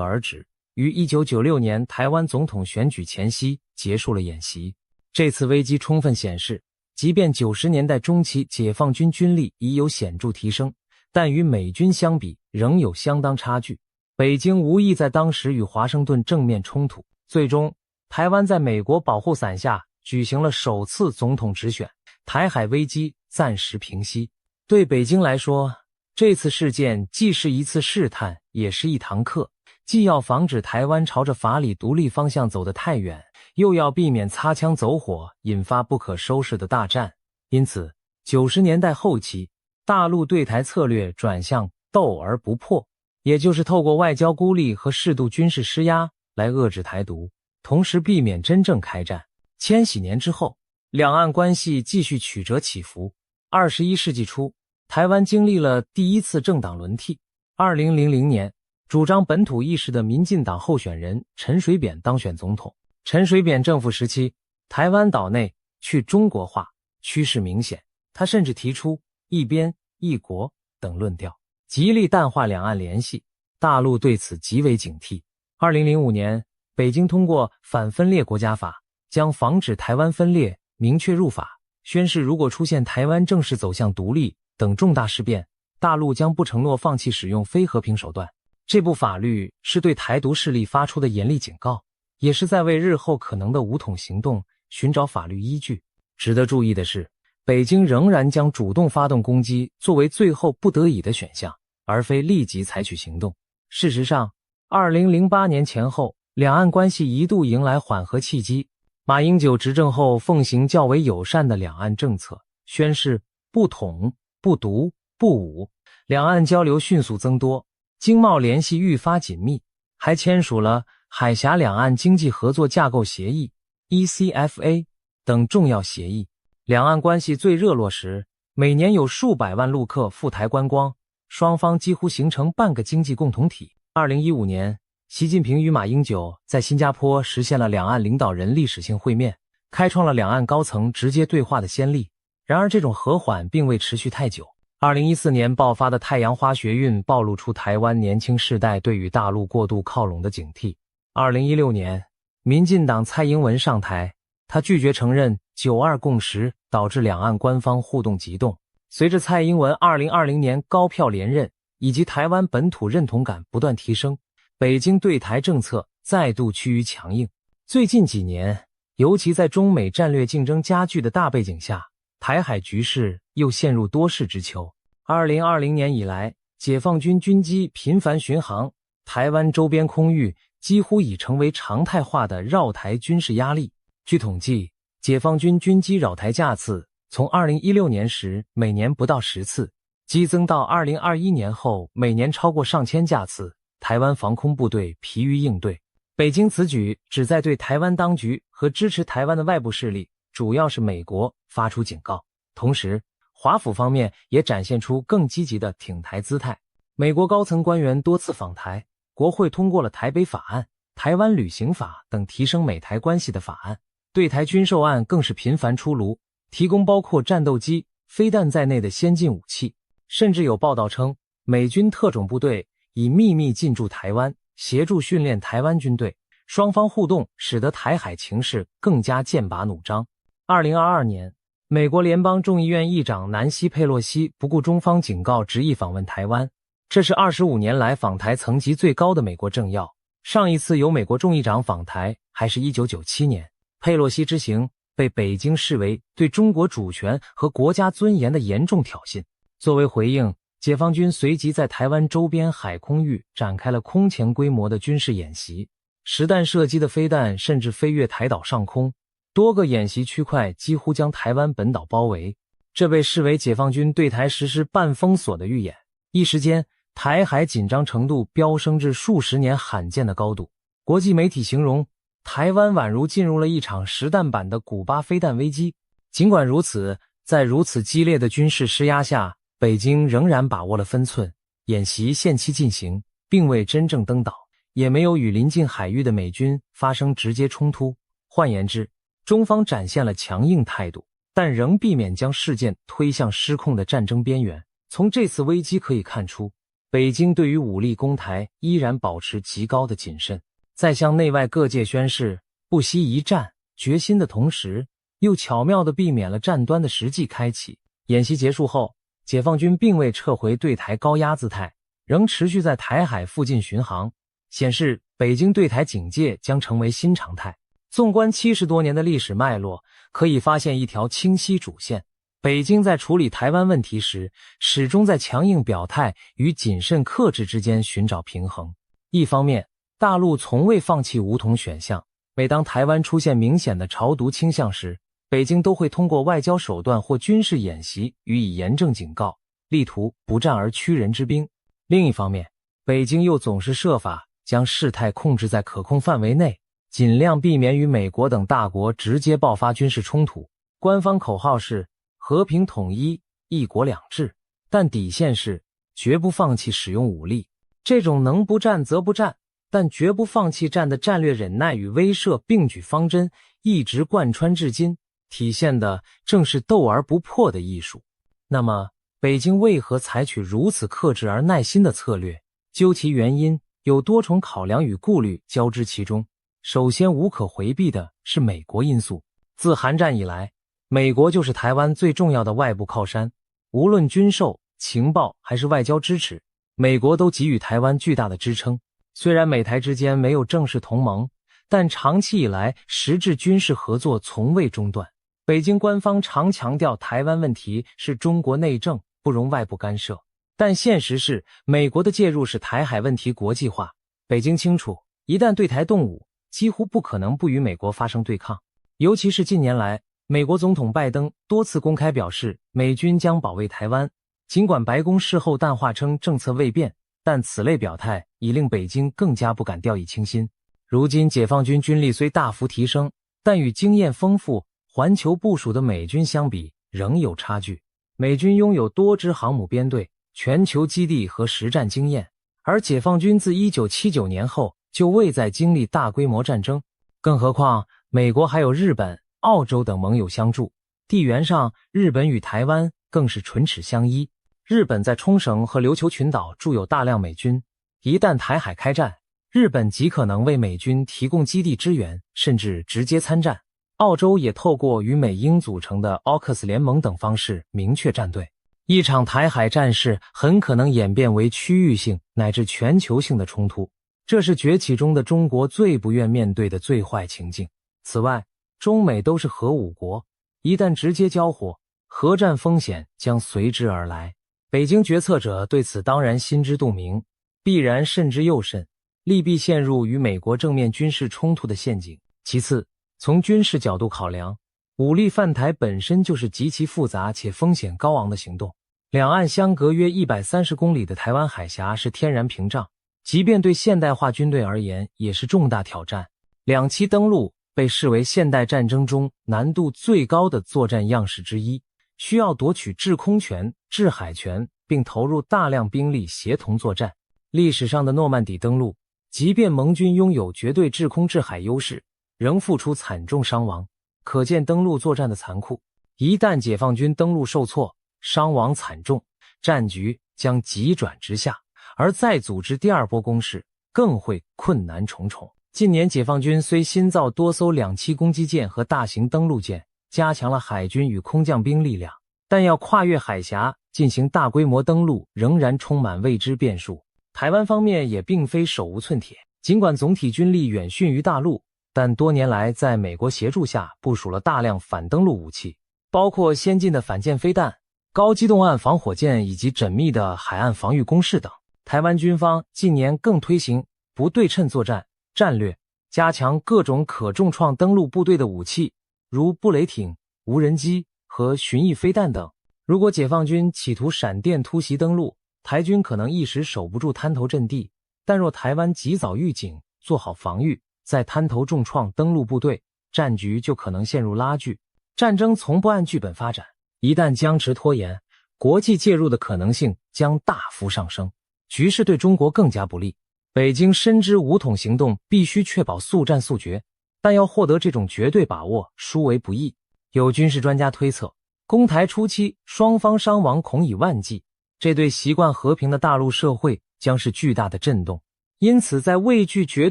而止，于1996年台湾总统选举前夕结束了演习。这次危机充分显示，即便90年代中期解放军军力已有显著提升，但与美军相比仍有相当差距。北京无意在当时与华盛顿正面冲突，最终台湾在美国保护伞下举行了首次总统直选，台海危机暂时平息。对北京来说，这次事件既是一次试探，也是一堂课，既要防止台湾朝着法理独立方向走得太远，又要避免擦枪走火引发不可收拾的大战。因此90年代后期，大陆对台策略转向斗而不破，也就是透过外交孤立和适度军事施压来遏制台独，同时避免真正开战。千禧年之后，两岸关系继续曲折起伏。21世纪初，台湾经历了第一次政党轮替。2000年，主张本土意识的民进党候选人陈水扁当选总统。陈水扁政府时期，台湾岛内去中国化趋势明显，他甚至提出一边一国等论调，极力淡化两岸联系。大陆对此极为警惕。2005年，北京通过反分裂国家法，将防止台湾分裂明确入法，宣示如果出现台湾正式走向独立等重大事变，大陆将不承诺放弃使用非和平手段。这部法律是对台独势力发出的严厉警告，也是在为日后可能的武统行动寻找法律依据。值得注意的是，北京仍然将主动发动攻击作为最后不得已的选项，而非立即采取行动。事实上，2008年前后，两岸关系一度迎来缓和契机。马英九执政后奉行较为友善的两岸政策，宣示不统、不独、不武，两岸交流迅速增多，经贸联系愈发紧密，还签署了海峡两岸经济合作架构协议 ECFA 等重要协议。两岸关系最热络时，每年有数百万陆客赴台观光，双方几乎形成半个经济共同体。2015年，习近平与马英九在新加坡实现了两岸领导人历史性会面，开创了两岸高层直接对话的先例。然而这种和缓并未持续太久。2014年爆发的太阳花学运暴露出台湾年轻世代对与大陆过度靠拢的警惕。2016年，民进党蔡英文上台，他拒绝承认9·2共识，导致两岸官方互动急动。随着蔡英文2020年高票连任，以及台湾本土认同感不断提升，北京对台政策再度趋于强硬。最近几年，尤其在中美战略竞争加剧的大背景下，台海局势又陷入多事之秋。2020年以来，解放军军机频繁巡航，台湾周边空域几乎已成为常态化的绕台军事压力。据统计，解放军军机扰台架次从2016年时每年不到10次，激增到2021年后每年超过上千架次。台湾防空部队疲于应对。北京此举旨在对台湾当局和支持台湾的外部势力，主要是美国发出警告。同时，华府方面也展现出更积极的挺台姿态。美国高层官员多次访台，国会通过了台北法案、台湾旅行法等提升美台关系的法案。对台军售案更是频繁出炉，提供包括战斗机、飞弹在内的先进武器。甚至有报道称，美军特种部队已秘密进驻台湾，协助训练台湾军队。双方互动使得台海情势更加剑拔弩张。2022年，美国联邦众议院议长南希·佩洛西不顾中方警告，执意访问台湾。这是25年来访台层级最高的美国政要。上一次有美国众议长访台还是1997年。佩洛西之行被北京视为对中国主权和国家尊严的严重挑衅。作为回应，解放军随即在台湾周边海空域展开了空前规模的军事演习，实弹射击的飞弹甚至飞越台岛上空，多个演习区块几乎将台湾本岛包围。这被视为解放军对台实施半封锁的预演。一时间，台海紧张程度飙升至数十年罕见的高度。国际媒体形容台湾宛如进入了一场实弹版的古巴飞弹危机。尽管如此，在如此激烈的军事施压下，北京仍然把握了分寸，演习限期进行，并未真正登岛，也没有与临近海域的美军发生直接冲突。换言之，中方展现了强硬态度，但仍避免将事件推向失控的战争边缘。从这次危机可以看出，北京对于武力攻台依然保持极高的谨慎，在向内外各界宣示不惜一战决心的同时，又巧妙地避免了战端的实际开启。演习结束后，解放军并未撤回对台高压姿态，仍持续在台海附近巡航，显示北京对台警戒将成为新常态。纵观70多年的历史脉络，可以发现一条清晰主线：北京在处理台湾问题时，始终在强硬表态与谨慎克制之间寻找平衡。一方面，大陆从未放弃武统选项，每当台湾出现明显的朝独倾向时，北京都会通过外交手段或军事演习予以严正警告，力图不战而屈人之兵。另一方面，北京又总是设法将事态控制在可控范围内，尽量避免与美国等大国直接爆发军事冲突。官方口号是和平统一、一国两制，但底线是绝不放弃使用武力。这种能不战则不战，但绝不放弃战的战略忍耐与威慑并举方针一直贯穿至今，体现的正是斗而不破的艺术。那么，北京为何采取如此克制而耐心的策略？究其原因，有多重考量与顾虑交织其中。首先，无可回避的是美国因素。自韩战以来，美国就是台湾最重要的外部靠山，无论军售、情报还是外交支持，美国都给予台湾巨大的支撑。虽然美台之间没有正式同盟，但长期以来实质军事合作从未中断。北京官方常强调台湾问题是中国内政，不容外部干涉，但现实是美国的介入使台海问题国际化。北京清楚，一旦对台动武，几乎不可能不与美国发生对抗。尤其是近年来，美国总统拜登多次公开表示美军将保卫台湾，尽管白宫事后淡化称政策未变，但此类表态已令北京更加不敢掉以轻心。如今解放军军力虽大幅提升，但与经验丰富、环球部署的美军相比仍有差距。美军拥有多支航母编队、全球基地和实战经验，而解放军自1979年后就未再经历大规模战争。更何况美国还有日本、澳洲等盟友相助，地缘上日本与台湾更是唇齿相依。日本在冲绳和琉球群岛驻有大量美军，一旦台海开战，日本极可能为美军提供基地支援，甚至直接参战。澳洲也透过与美英组成的 AUKUS 联盟等方式明确站队。一场台海战事很可能演变为区域性乃至全球性的冲突，这是崛起中的中国最不愿面对的最坏情境。此外，中美都是核武国，一旦直接交火，核战风险将随之而来。北京决策者对此当然心知肚明，必然慎之又慎，利弊陷入与美国正面军事冲突的陷阱。其次，从军事角度考量，武力犯台本身就是极其复杂且风险高昂的行动。两岸相隔约130公里的台湾海峡是天然屏障，即便对现代化军队而言也是重大挑战。两栖登陆被视为现代战争中难度最高的作战样式之一，需要夺取制空权、制海权，并投入大量兵力协同作战。历史上的诺曼底登陆，即便盟军拥有绝对制空制海优势，仍付出惨重伤亡，可见登陆作战的残酷。一旦解放军登陆受挫，伤亡惨重，战局将急转直下，而再组织第二波攻势更会困难重重。近年解放军虽新造多艘两栖攻击舰和大型登陆舰，加强了海军与空降兵力量，但要跨越海峡进行大规模登陆，仍然充满未知变数。台湾方面也并非手无寸铁，尽管总体军力远逊于大陆，但多年来在美国协助下部署了大量反登陆武器，包括先进的反舰飞弹、高机动岸防火箭以及缜密的海岸防御工事等。台湾军方近年更推行不对称作战战略，加强各种可重创登陆部队的武器，如布雷艇、无人机和巡弋飞弹等。如果解放军企图闪电突袭登陆，台军可能一时守不住滩头阵地，但若台湾及早预警，做好防御，在滩头重创登陆部队，战局就可能陷入拉锯。战争从不按剧本发展，一旦僵持拖延，国际介入的可能性将大幅上升，局势对中国更加不利。北京深知武统行动必须确保速战速决，但要获得这种绝对把握殊为不易。有军事专家推测，攻台初期双方伤亡恐以万计，这对习惯和平的大陆社会将是巨大的震动。因此在畏惧绝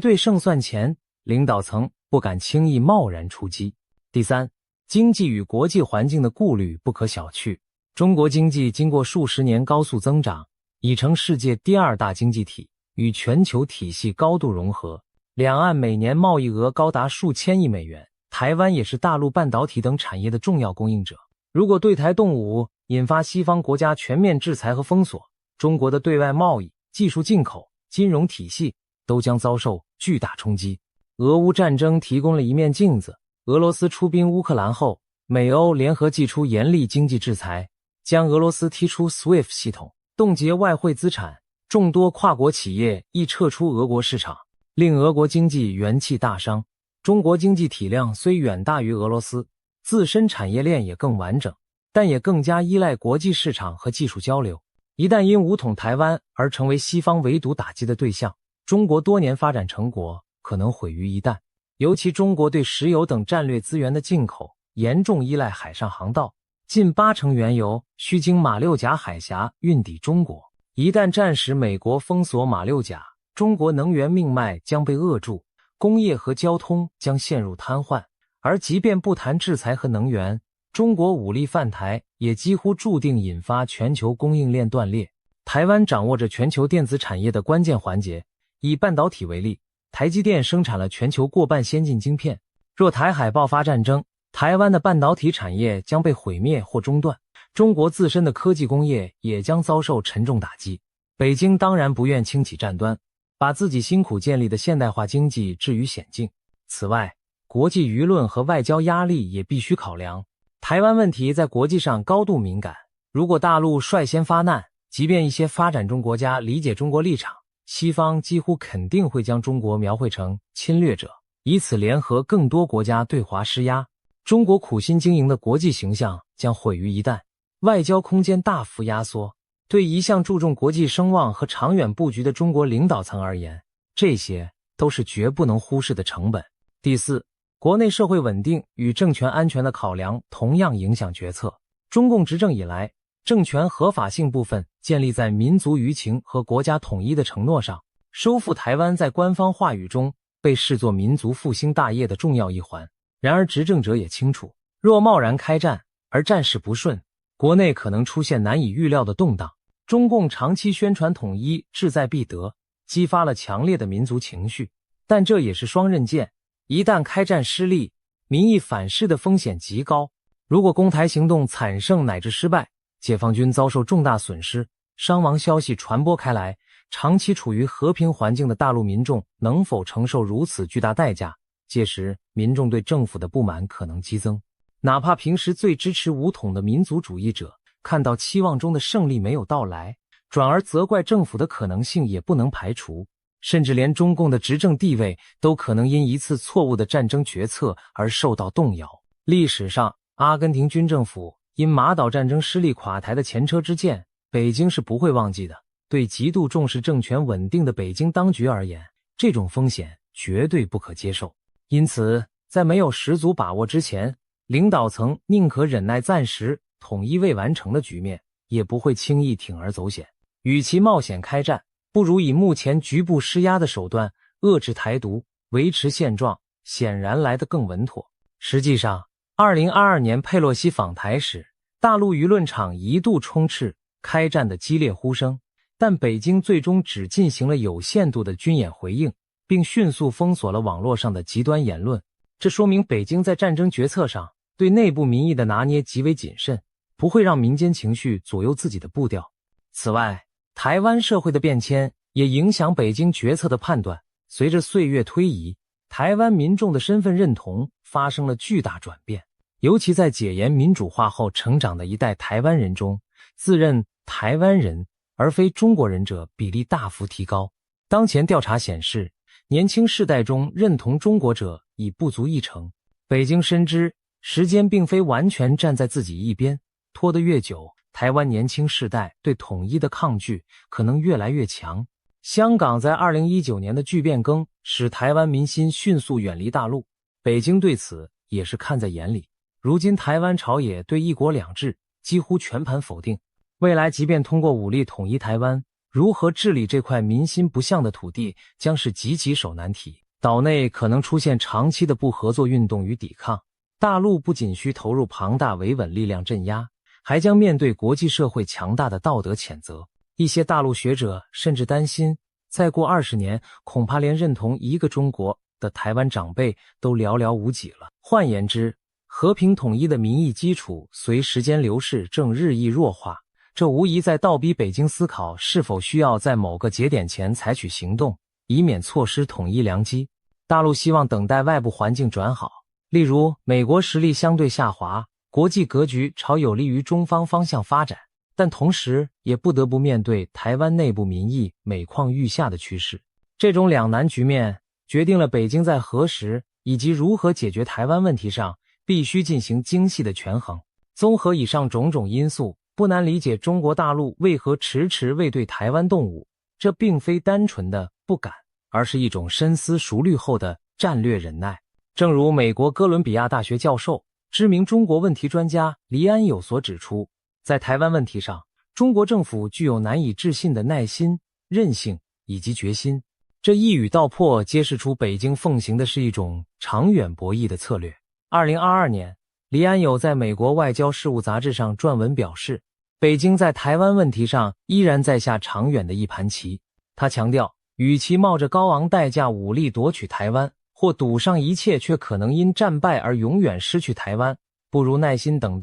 对胜算前，领导层不敢轻易贸然出击。第三，经济与国际环境的顾虑不可小觑。中国经济经过数十年高速增长，已成世界第二大经济体，与全球体系高度融合，两岸每年贸易额高达数千亿美元。台湾也是大陆半导体等产业的重要供应者。如果对台动武，引发西方国家全面制裁和封锁，中国的对外贸易、技术进口、金融体系都将遭受巨大冲击。俄乌战争提供了一面镜子，俄罗斯出兵乌克兰后，美欧联合祭出严厉经济制裁，将俄罗斯踢出 SWIFT 系统，冻结外汇资产，众多跨国企业亦撤出俄国市场，令俄国经济元气大伤。中国经济体量虽远大于俄罗斯，自身产业链也更完整，但也更加依赖国际市场和技术交流。一旦因武统台湾而成为西方围堵打击的对象，中国多年发展成果可能毁于一旦。尤其中国对石油等战略资源的进口严重依赖海上航道，近80%原油需经马六甲海峡运抵中国。一旦战时美国封锁马六甲，中国能源命脉将被扼住，工业和交通将陷入瘫痪。而即便不谈制裁和能源，中国武力犯台也几乎注定引发全球供应链断裂。台湾掌握着全球电子产业的关键环节，以半导体为例，台积电生产了全球过半先进晶片。若台海爆发战争，台湾的半导体产业将被毁灭或中断，中国自身的科技工业也将遭受沉重打击。北京当然不愿轻启战端，把自己辛苦建立的现代化经济置于险境。此外，国际舆论和外交压力也必须考量。台湾问题在国际上高度敏感，如果大陆率先发难，即便一些发展中国家理解中国立场，西方几乎肯定会将中国描绘成侵略者，以此联合更多国家对华施压。中国苦心经营的国际形象将毁于一旦，外交空间大幅压缩。对一向注重国际声望和长远布局的中国领导层而言，这些都是绝不能忽视的成本。第四，国内社会稳定与政权安全的考量同样影响决策。中共执政以来，政权合法性部分建立在民族舆情和国家统一的承诺上，收复台湾在官方话语中被视作民族复兴大业的重要一环。然而执政者也清楚，若贸然开战而战事不顺，国内可能出现难以预料的动荡。中共长期宣传统一志在必得，激发了强烈的民族情绪，但这也是双刃剑，一旦开战失利，民意反噬的风险极高。如果攻台行动惨胜乃至失败，解放军遭受重大损失，伤亡消息传播开来，长期处于和平环境的大陆民众能否承受如此巨大代价？届时民众对政府的不满可能激增，哪怕平时最支持武统的民族主义者，看到期望中的胜利没有到来，转而责怪政府的可能性也不能排除。甚至连中共的执政地位都可能因一次错误的战争决策而受到动摇。历史上，阿根廷军政府因马岛战争失利垮台的前车之鉴，北京是不会忘记的。对极度重视政权稳定的北京当局而言，这种风险绝对不可接受。因此，在没有十足把握之前，领导层宁可忍耐暂时统一未完成的局面，也不会轻易铤而走险。与其冒险开战，不如以目前局部施压的手段遏制台独，维持现状，显然来得更稳妥。实际上2022年佩洛西访台时，大陆舆论场一度充斥开战的激烈呼声，但北京最终只进行了有限度的军演回应，并迅速封锁了网络上的极端言论。这说明北京在战争决策上对内部民意的拿捏极为谨慎，不会让民间情绪左右自己的步调。此外，台湾社会的变迁也影响北京决策的判断。随着岁月推移，台湾民众的身份认同发生了巨大转变，尤其在解严民主化后成长的一代台湾人中，自认台湾人而非中国人者比例大幅提高。当前调查显示，年轻世代中认同中国者已不足一成。北京深知时间并非完全站在自己一边，拖得越久，台湾年轻世代对统一的抗拒可能越来越强。香港在2019年的巨变更使台湾民心迅速远离大陆，北京对此也是看在眼里。如今台湾朝野对一国两制几乎全盘否定，未来即便通过武力统一台湾，如何治理这块民心不向的土地将是极棘手难题。岛内可能出现长期的不合作运动与抵抗，大陆不仅需投入庞大维稳力量镇压，还将面对国际社会强大的道德谴责。一些大陆学者甚至担心，再过20年，恐怕连认同一个中国的台湾长辈都寥寥无几了。换言之，和平统一的民意基础随时间流逝正日益弱化，这无疑在倒逼北京思考是否需要在某个节点前采取行动，以免错失统一良机。大陆希望等待外部环境转好，例如美国实力相对下滑，国际格局朝有利于中方方向发展，但同时也不得不面对台湾内部民意每况愈下的趋势。这种两难局面决定了北京在何时以及如何解决台湾问题上必须进行精细的权衡。综合以上种种因素，不难理解中国大陆为何迟迟未对台湾动武，这并非单纯的不敢，而是一种深思熟虑后的战略忍耐。正如美国哥伦比亚大学教授、知名中国问题专家黎安友所指出，在台湾问题上，中国政府具有难以置信的耐心、韧性以及决心。这一语道破，揭示出北京奉行的是一种长远博弈的策略。2022年，黎安友在美国外交事务杂志上撰文表示，北京在台湾问题上依然在下长远的一盘棋。他强调，与其冒着高昂代价武力夺取台湾，或赌上一切却可能因战败而永远失去台湾，不如耐心等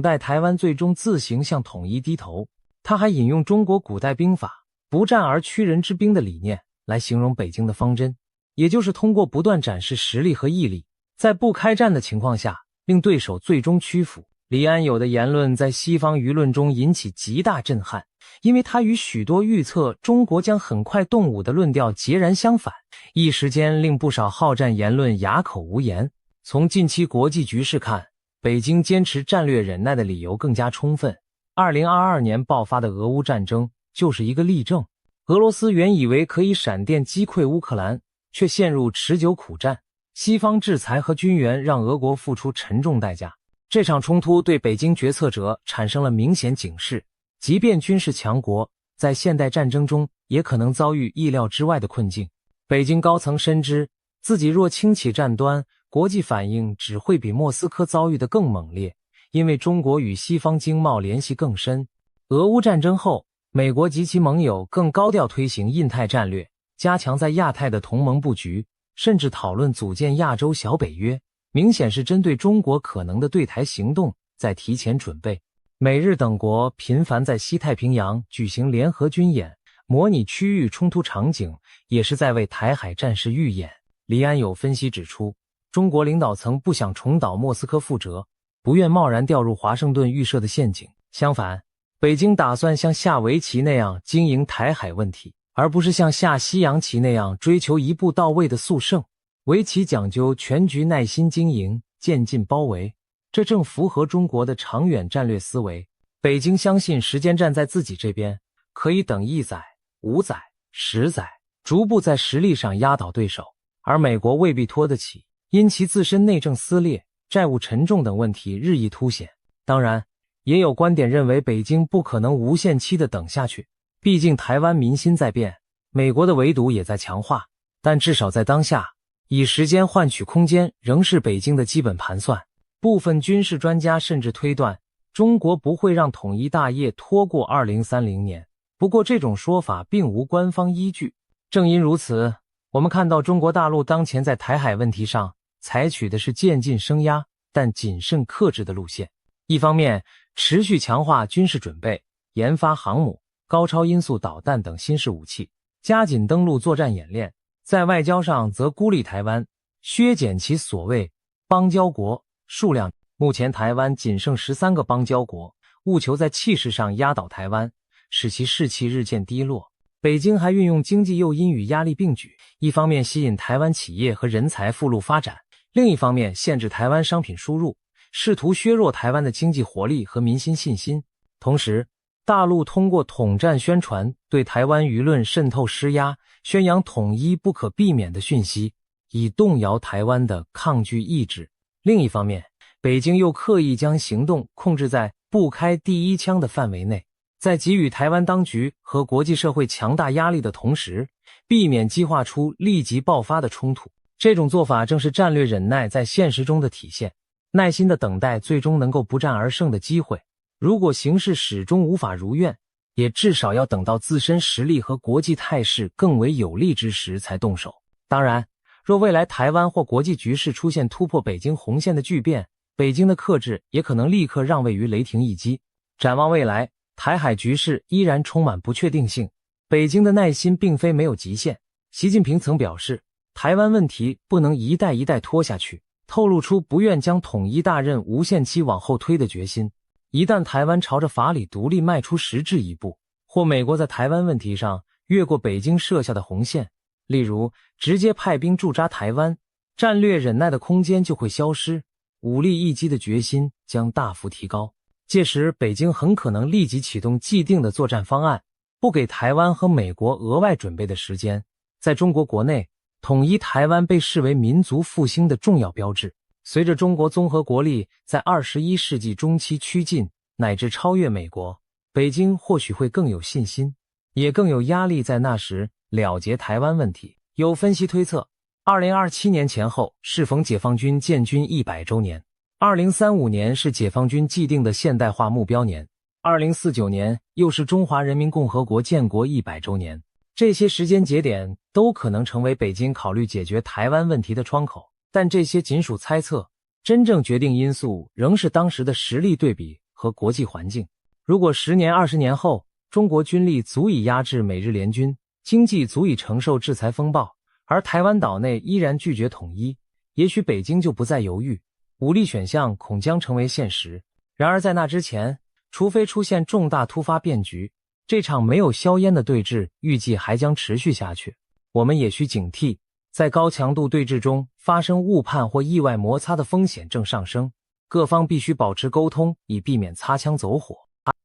待台湾最终自行向统一低头。他还引用中国古代兵法不战而屈人之兵的理念来形容北京的方针，也就是通过不断展示实力和毅力，在不开战的情况下令对手最终屈服。黎安友的言论在西方舆论中引起极大震撼，因为他与许多预测中国将很快动武的论调截然相反，一时间令不少好战言论哑口无言。从近期国际局势看，北京坚持战略忍耐的理由更加充分。2022年爆发的俄乌战争就是一个例证。俄罗斯原以为可以闪电击溃乌克兰，却陷入持久苦战。西方制裁和军援让俄国付出沉重代价。这场冲突对北京决策者产生了明显警示，即便军事强国，在现代战争中也可能遭遇意料之外的困境。北京高层深知，自己若轻启战端，国际反应只会比莫斯科遭遇的更猛烈，因为中国与西方经贸联系更深。俄乌战争后，美国及其盟友更高调推行印太战略，加强在亚太的同盟布局，甚至讨论组建亚洲小北约，明显是针对中国可能的对台行动在提前准备。美日等国频繁在西太平洋举行联合军演，模拟区域冲突场景，也是在为台海战事预演。黎安友分析指出，中国领导层不想重蹈莫斯科覆辙，不愿贸然掉入华盛顿预设的陷阱。相反，北京打算像下围棋那样经营台海问题，而不是像下西洋棋那样追求一步到位的速胜。围棋讲究全局耐心经营，渐进包围，这正符合中国的长远战略思维。北京相信时间站在自己这边，可以等1载、5载、10载，逐步在实力上压倒对手，而美国未必拖得起，因其自身内政撕裂、债务沉重等问题日益凸显。当然，也有观点认为北京不可能无限期的等下去，毕竟台湾民心在变，美国的围堵也在强化，但至少在当下，以时间换取空间仍是北京的基本盘算。部分军事专家甚至推断，中国不会让统一大业拖过2030年。不过这种说法并无官方依据。正因如此，我们看到中国大陆当前在台海问题上采取的是渐进升压，但谨慎克制的路线。一方面，持续强化军事准备，研发航母、高超音速导弹等新式武器，加紧登陆作战演练；在外交上则孤立台湾，削减其所谓邦交国数量。目前台湾仅剩13个邦交国，务求在气势上压倒台湾，使其士气日渐低落。北京还运用经济诱因与压力并举，一方面吸引台湾企业和人才赴陆发展，另一方面限制台湾商品输入，试图削弱台湾的经济活力和民心信心。同时，大陆通过统战宣传对台湾舆论渗透施压，宣扬统一不可避免的讯息，以动摇台湾的抗拒意志。另一方面，北京又刻意将行动控制在不开第一枪的范围内，在给予台湾当局和国际社会强大压力的同时，避免激化出立即爆发的冲突。这种做法正是战略忍耐在现实中的体现，耐心的等待最终能够不战而胜的机会。如果形势始终无法如愿，也至少要等到自身实力和国际态势更为有利之时才动手。当然，若未来台湾或国际局势出现突破北京红线的巨变，北京的克制也可能立刻让位于雷霆一击。展望未来，台海局势依然充满不确定性，北京的耐心并非没有极限。习近平曾表示，台湾问题不能一代一代拖下去，透露出不愿将统一大任无限期往后推的决心。一旦台湾朝着法理独立迈出实质一步，或美国在台湾问题上越过北京设下的红线，例如直接派兵驻扎台湾，战略忍耐的空间就会消失，武力一击的决心将大幅提高。届时北京很可能立即启动既定的作战方案，不给台湾和美国额外准备的时间。在中国国内，统一台湾被视为民族复兴的重要标志。随着中国综合国力在21世纪中期趋近乃至超越美国，北京或许会更有信心，也更有压力在那时了结台湾问题。有分析推测，2027年前后适逢解放军建军100周年，2035年是解放军既定的现代化目标年，2049年又是中华人民共和国建国100周年。这些时间节点都可能成为北京考虑解决台湾问题的窗口，但这些仅属猜测，真正决定因素仍是当时的实力对比和国际环境。如果10年、20年后，中国军力足以压制美日联军，经济足以承受制裁风暴，而台湾岛内依然拒绝统一，也许北京就不再犹豫，武力选项恐将成为现实。然而在那之前，除非出现重大突发变局，这场没有硝烟的对峙预计还将持续下去。我们也需警惕，在高强度对峙中发生误判或意外摩擦的风险正上升，各方必须保持沟通，以避免擦枪走火。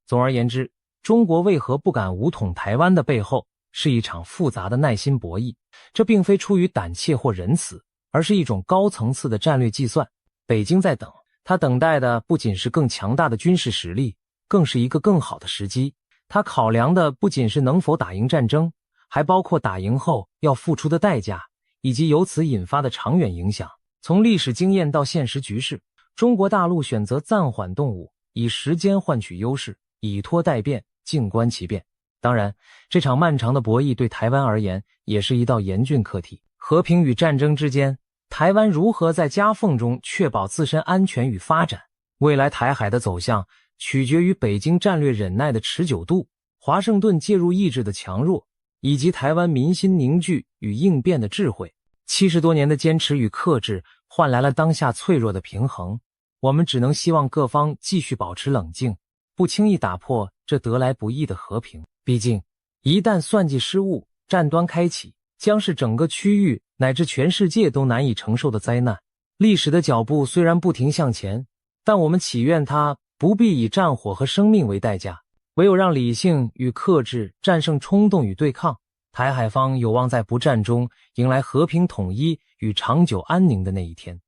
总而言之，中国为何不敢武统台湾的背后，是一场复杂的耐心博弈。这并非出于胆怯或仁慈，而是一种高层次的战略计算。北京在等，他等待的不仅是更强大的军事实力，更是一个更好的时机。他考量的不仅是能否打赢战争，还包括打赢后要付出的代价，以及由此引发的长远影响。从历史经验到现实局势，中国大陆选择暂缓动武，以时间换取优势，以拖待变，静观其变。当然，这场漫长的博弈对台湾而言也是一道严峻课题。和平与战争之间，台湾如何在夹缝中确保自身安全与发展？未来台海的走向取决于北京战略忍耐的持久度、华盛顿介入意志的强弱，以及台湾民心凝聚与应变的智慧。70多年的坚持与克制换来了当下脆弱的平衡，我们只能希望各方继续保持冷静，不轻易打破这得来不易的和平。毕竟，一旦算计失误，战端开启，将是整个区域乃至全世界都难以承受的灾难。历史的脚步虽然不停向前，但我们祈愿它不必以战火和生命为代价，唯有让理性与克制战胜冲动与对抗，台海方有望在不战中迎来和平统一与长久安宁的那一天。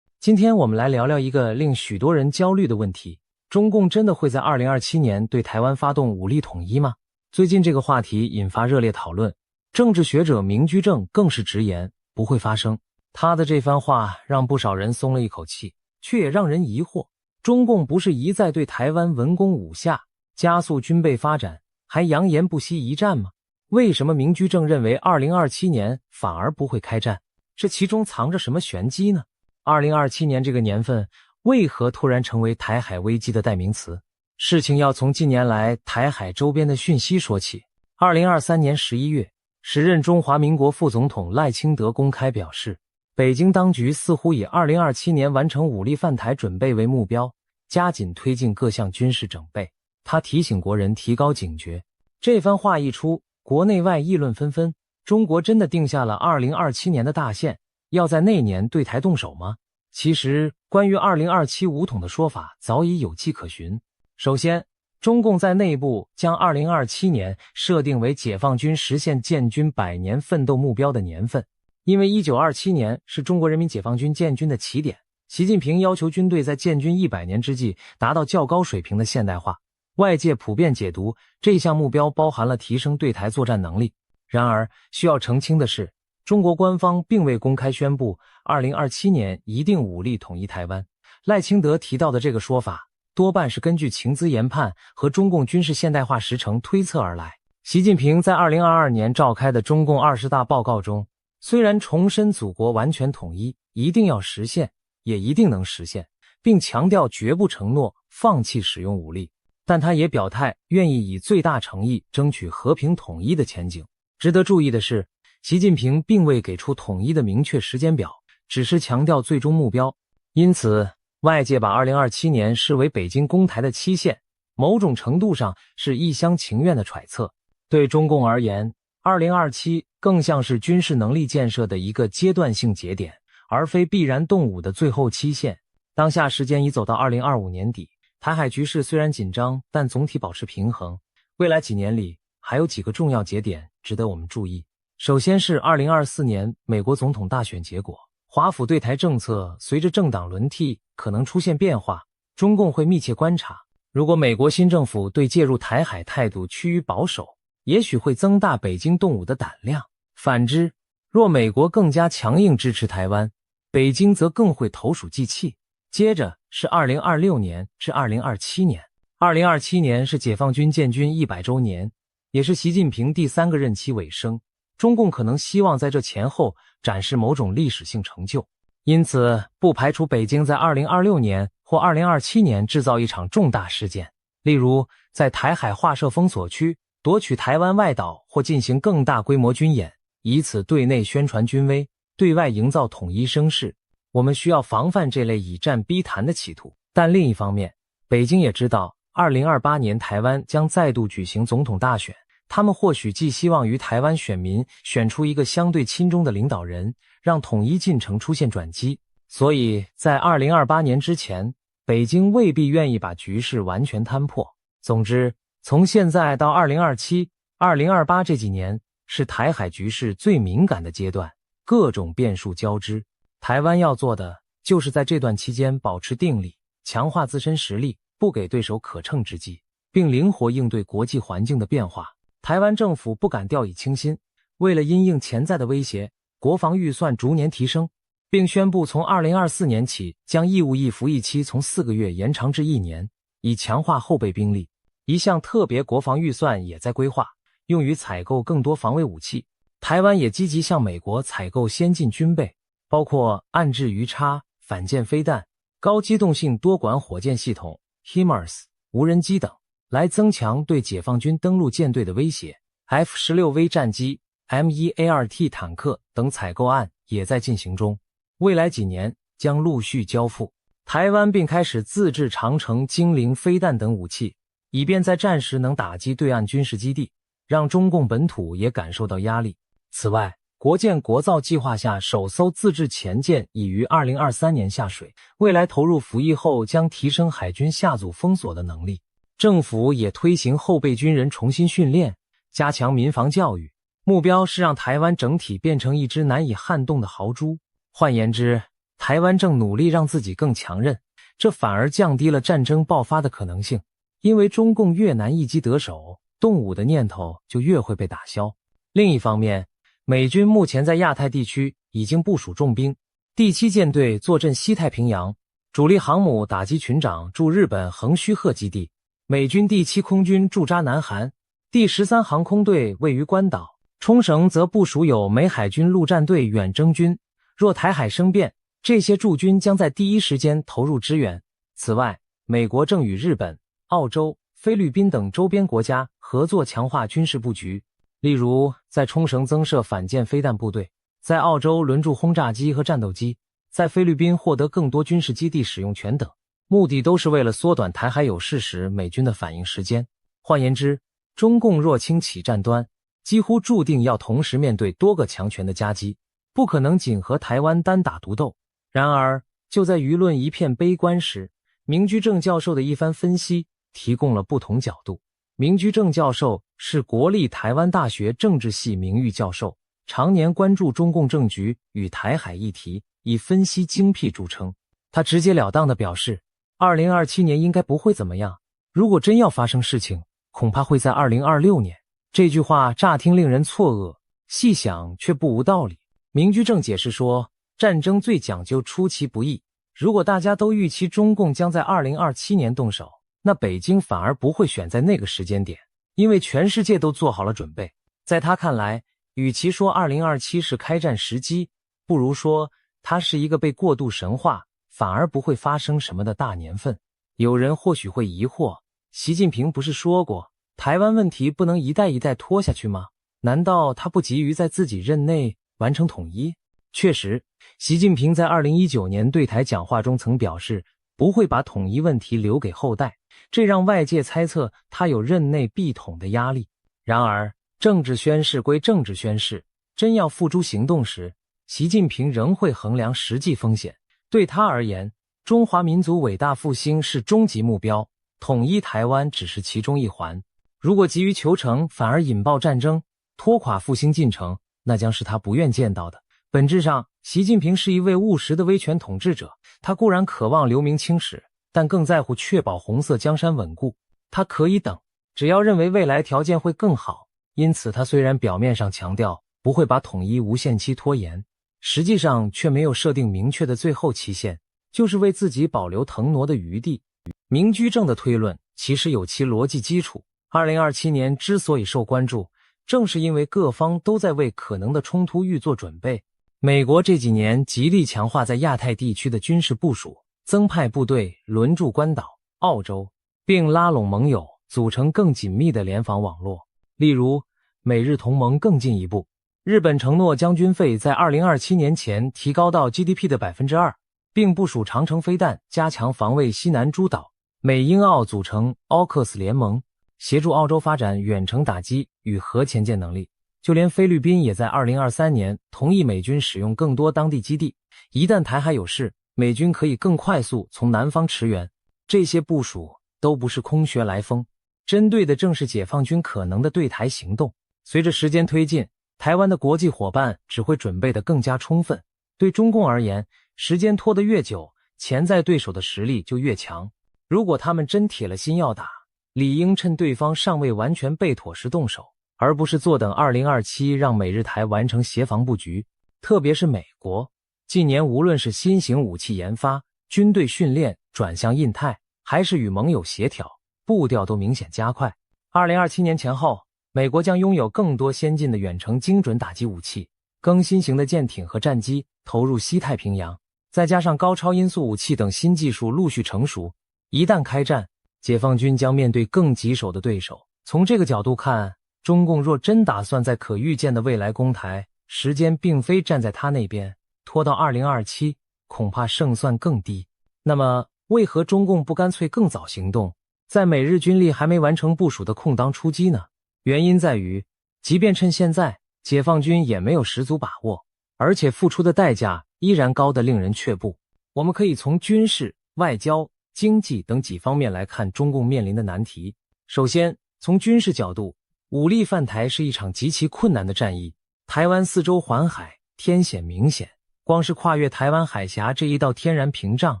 今天我们来聊聊一个令许多人焦虑的问题：中共真的会在2027年对台湾发动武力统一吗？最近这个话题引发热烈讨论，政治学者明居正更是直言不会发生。他的这番话让不少人松了一口气，却也让人疑惑，中共不是一再对台湾文攻武下，加速军备发展，还扬言不惜一战吗？为什么明居正认为2027年反而不会开战？这其中藏着什么玄机呢？2027年这个年份为何突然成为台海危机的代名词？事情要从近年来台海周边的讯息说起。2023年11月，时任中华民国副总统赖清德公开表示，北京当局似乎以2027年完成武力犯台准备为目标，加紧推进各项军事整备。他提醒国人提高警觉。这番话一出，国内外议论纷纷，中国真的定下了2027年的大限，要在那年对台动手吗？其实，关于2027武统的说法早已有迹可循。首先，中共在内部将2027年设定为解放军实现建军100年奋斗目标的年份，因为1927年是中国人民解放军建军的起点，习近平要求军队在建军100年之际达到较高水平的现代化。外界普遍解读这项目标包含了提升对台作战能力。然而，需要澄清的是，中国官方并未公开宣布2027年一定武力统一台湾。赖清德提到的这个说法，多半是根据情资研判和中共军事现代化时程推测而来。习近平在2022年召开的中共20大报告中，虽然重申祖国完全统一一定要实现，也一定能实现，并强调绝不承诺放弃使用武力，但他也表态愿意以最大诚意争取和平统一的前景。值得注意的是，习近平并未给出统一的明确时间表，只是强调最终目标。因此，外界把2027年视为北京攻台的期限，某种程度上是一厢情愿的揣测。对中共而言，2027更像是军事能力建设的一个阶段性节点，而非必然动武的最后期限。当下时间已走到2025年底，台海局势虽然紧张，但总体保持平衡。未来几年里，还有几个重要节点值得我们注意。首先是2024年美国总统大选结果，华府对台政策随着政党轮替可能出现变化，中共会密切观察。如果美国新政府对介入台海态度趋于保守，也许会增大北京动武的胆量。反之，若美国更加强硬支持台湾，北京则更会投鼠忌器。接着是2026年至2027年。2027年是解放军建军100周年，也是习近平第3个任期尾声。中共可能希望在这前后展示某种历史性成就，因此不排除北京在2026年或2027年制造一场重大事件，例如在台海划设封锁区，夺取台湾外岛，或进行更大规模军演，以此对内宣传军威，对外营造统一声势。我们需要防范这类以战逼谈的企图。但另一方面，北京也知道2028年台湾将再度举行总统大选，他们或许寄希望于台湾选民选出一个相对亲中的领导人，让统一进程出现转机。所以在2028年之前，北京未必愿意把局势完全摊破。总之，从现在到2027、2028这几年是台海局势最敏感的阶段，各种变数交织。台湾要做的就是在这段期间保持定力，强化自身实力，不给对手可乘之机，并灵活应对国际环境的变化。台湾政府不敢掉以轻心，为了因应潜在的威胁，国防预算逐年提升，并宣布从2024年起将义务役服役期从4个月延长至1年，以强化后备兵力。一项特别国防预算也在规划，用于采购更多防卫武器。台湾也积极向美国采购先进军备，包括岸置鱼叉、反舰飞弹、高机动性多管火箭系统、HIMARS、无人机等，来增强对解放军登陆舰队的威胁。F-16V 战机、M1A2T 坦克等采购案也在进行中，未来几年将陆续交付。台湾并开始自制长程精灵飞弹等武器，以便在战时能打击对岸军事基地，让中共本土也感受到压力。此外，国建国造计划下首艘自制潜舰已于2023年下水，未来投入服役后将提升海军下组封锁的能力。政府也推行后备军人重新训练，加强民防教育，目标是让台湾整体变成一只难以撼动的豪猪。换言之，台湾正努力让自己更强韧，这反而降低了战争爆发的可能性，因为中共越难一击得手，动武的念头就越会被打消。另一方面，美军目前在亚太地区已经部署重兵，第7舰队坐镇西太平洋，主力航母打击群长驻日本横须贺基地，美军第7空军驻扎南韩，第13航空队位于关岛，冲绳则部署有美海军陆战队远征军，若台海生变，这些驻军将在第一时间投入支援。此外，美国正与日本、澳洲、菲律宾等周边国家合作强化军事布局，例如在冲绳增设反舰飞弹部队，在澳洲轮驻轰炸机和战斗机，在菲律宾获得更多军事基地使用权等，目的都是为了缩短台海有事时美军的反应时间。换言之，中共若轻启战端，几乎注定要同时面对多个强权的夹击，不可能仅和台湾单打独斗。然而，就在舆论一片悲观时，明居正教授的一番分析提供了不同角度。明居正教授是国立台湾大学政治系名誉教授，常年关注中共政局与台海议题，以分析精辟著称。他直截了当地表示，2027年应该不会怎么样，如果真要发生事情，恐怕会在2026年。这句话乍听令人错愕，细想却不无道理。明居正解释说，战争最讲究出其不意，如果大家都预期中共将在2027年动手，那北京反而不会选在那个时间点，因为全世界都做好了准备。在他看来，与其说2027是开战时机，不如说它是一个被过度神化，反而不会发生什么的大年份。有人或许会疑惑，习近平不是说过，台湾问题不能一代一代拖下去吗？难道他不急于在自己任内完成统一？确实，习近平在2019年对台讲话中曾表示，不会把统一问题留给后代，这让外界猜测他有任内必统的压力。然而，政治宣誓归政治宣誓，真要付诸行动时，习近平仍会衡量实际风险。对他而言，中华民族伟大复兴是终极目标，统一台湾只是其中一环。如果急于求成，反而引爆战争，拖垮复兴进程，那将是他不愿见到的。本质上，习近平是一位务实的威权统治者，他固然渴望留名青史，但更在乎确保红色江山稳固。他可以等，只要认为未来条件会更好。因此，他虽然表面上强调不会把统一无限期拖延，实际上却没有设定明确的最后期限，就是为自己保留腾挪的余地。明居正的推论其实有其逻辑基础。2027年之所以受关注，正是因为各方都在为可能的冲突预做准备。美国这几年极力强化在亚太地区的军事部署，增派部队轮驻关岛、澳洲，并拉拢盟友，组成更紧密的联防网络。例如，美日同盟更进一步，日本承诺将军费在2027年前提高到 GDP 的 2%， 并部署长城飞弹，加强防卫西南诸岛。美英澳组成 AUKUS 联盟，协助澳洲发展远程打击与核潜舰能力。就连菲律宾也在2023年同意美军使用更多当地基地，一旦台海有事，美军可以更快速从南方驰援。这些部署都不是空穴来风，针对的正是解放军可能的对台行动。随着时间推进，台湾的国际伙伴只会准备得更加充分。对中共而言，时间拖得越久，潜在对手的实力就越强。如果他们真铁了心要打，理应趁对方尚未完全备妥时动手，而不是坐等2027让美日台完成协防布局。特别是美国，近年无论是新型武器研发、军队训练转向印太，还是与盟友协调，步调都明显加快。2027年前后，美国将拥有更多先进的远程精准打击武器，更新型的舰艇和战机投入西太平洋，再加上高超音速武器等新技术陆续成熟，一旦开战，解放军将面对更棘手的对手。从这个角度看，中共若真打算在可预见的未来攻台，时间并非站在他那边，拖到2027，恐怕胜算更低。那么，为何中共不干脆更早行动，在美日军力还没完成部署的空当出击呢？原因在于，即便趁现在，解放军也没有十足把握，而且付出的代价依然高得令人却步。我们可以从军事、外交、经济等几方面来看中共面临的难题。首先，从军事角度，武力犯台是一场极其困难的战役。台湾四周环海，天险明显，光是跨越台湾海峡这一道天然屏障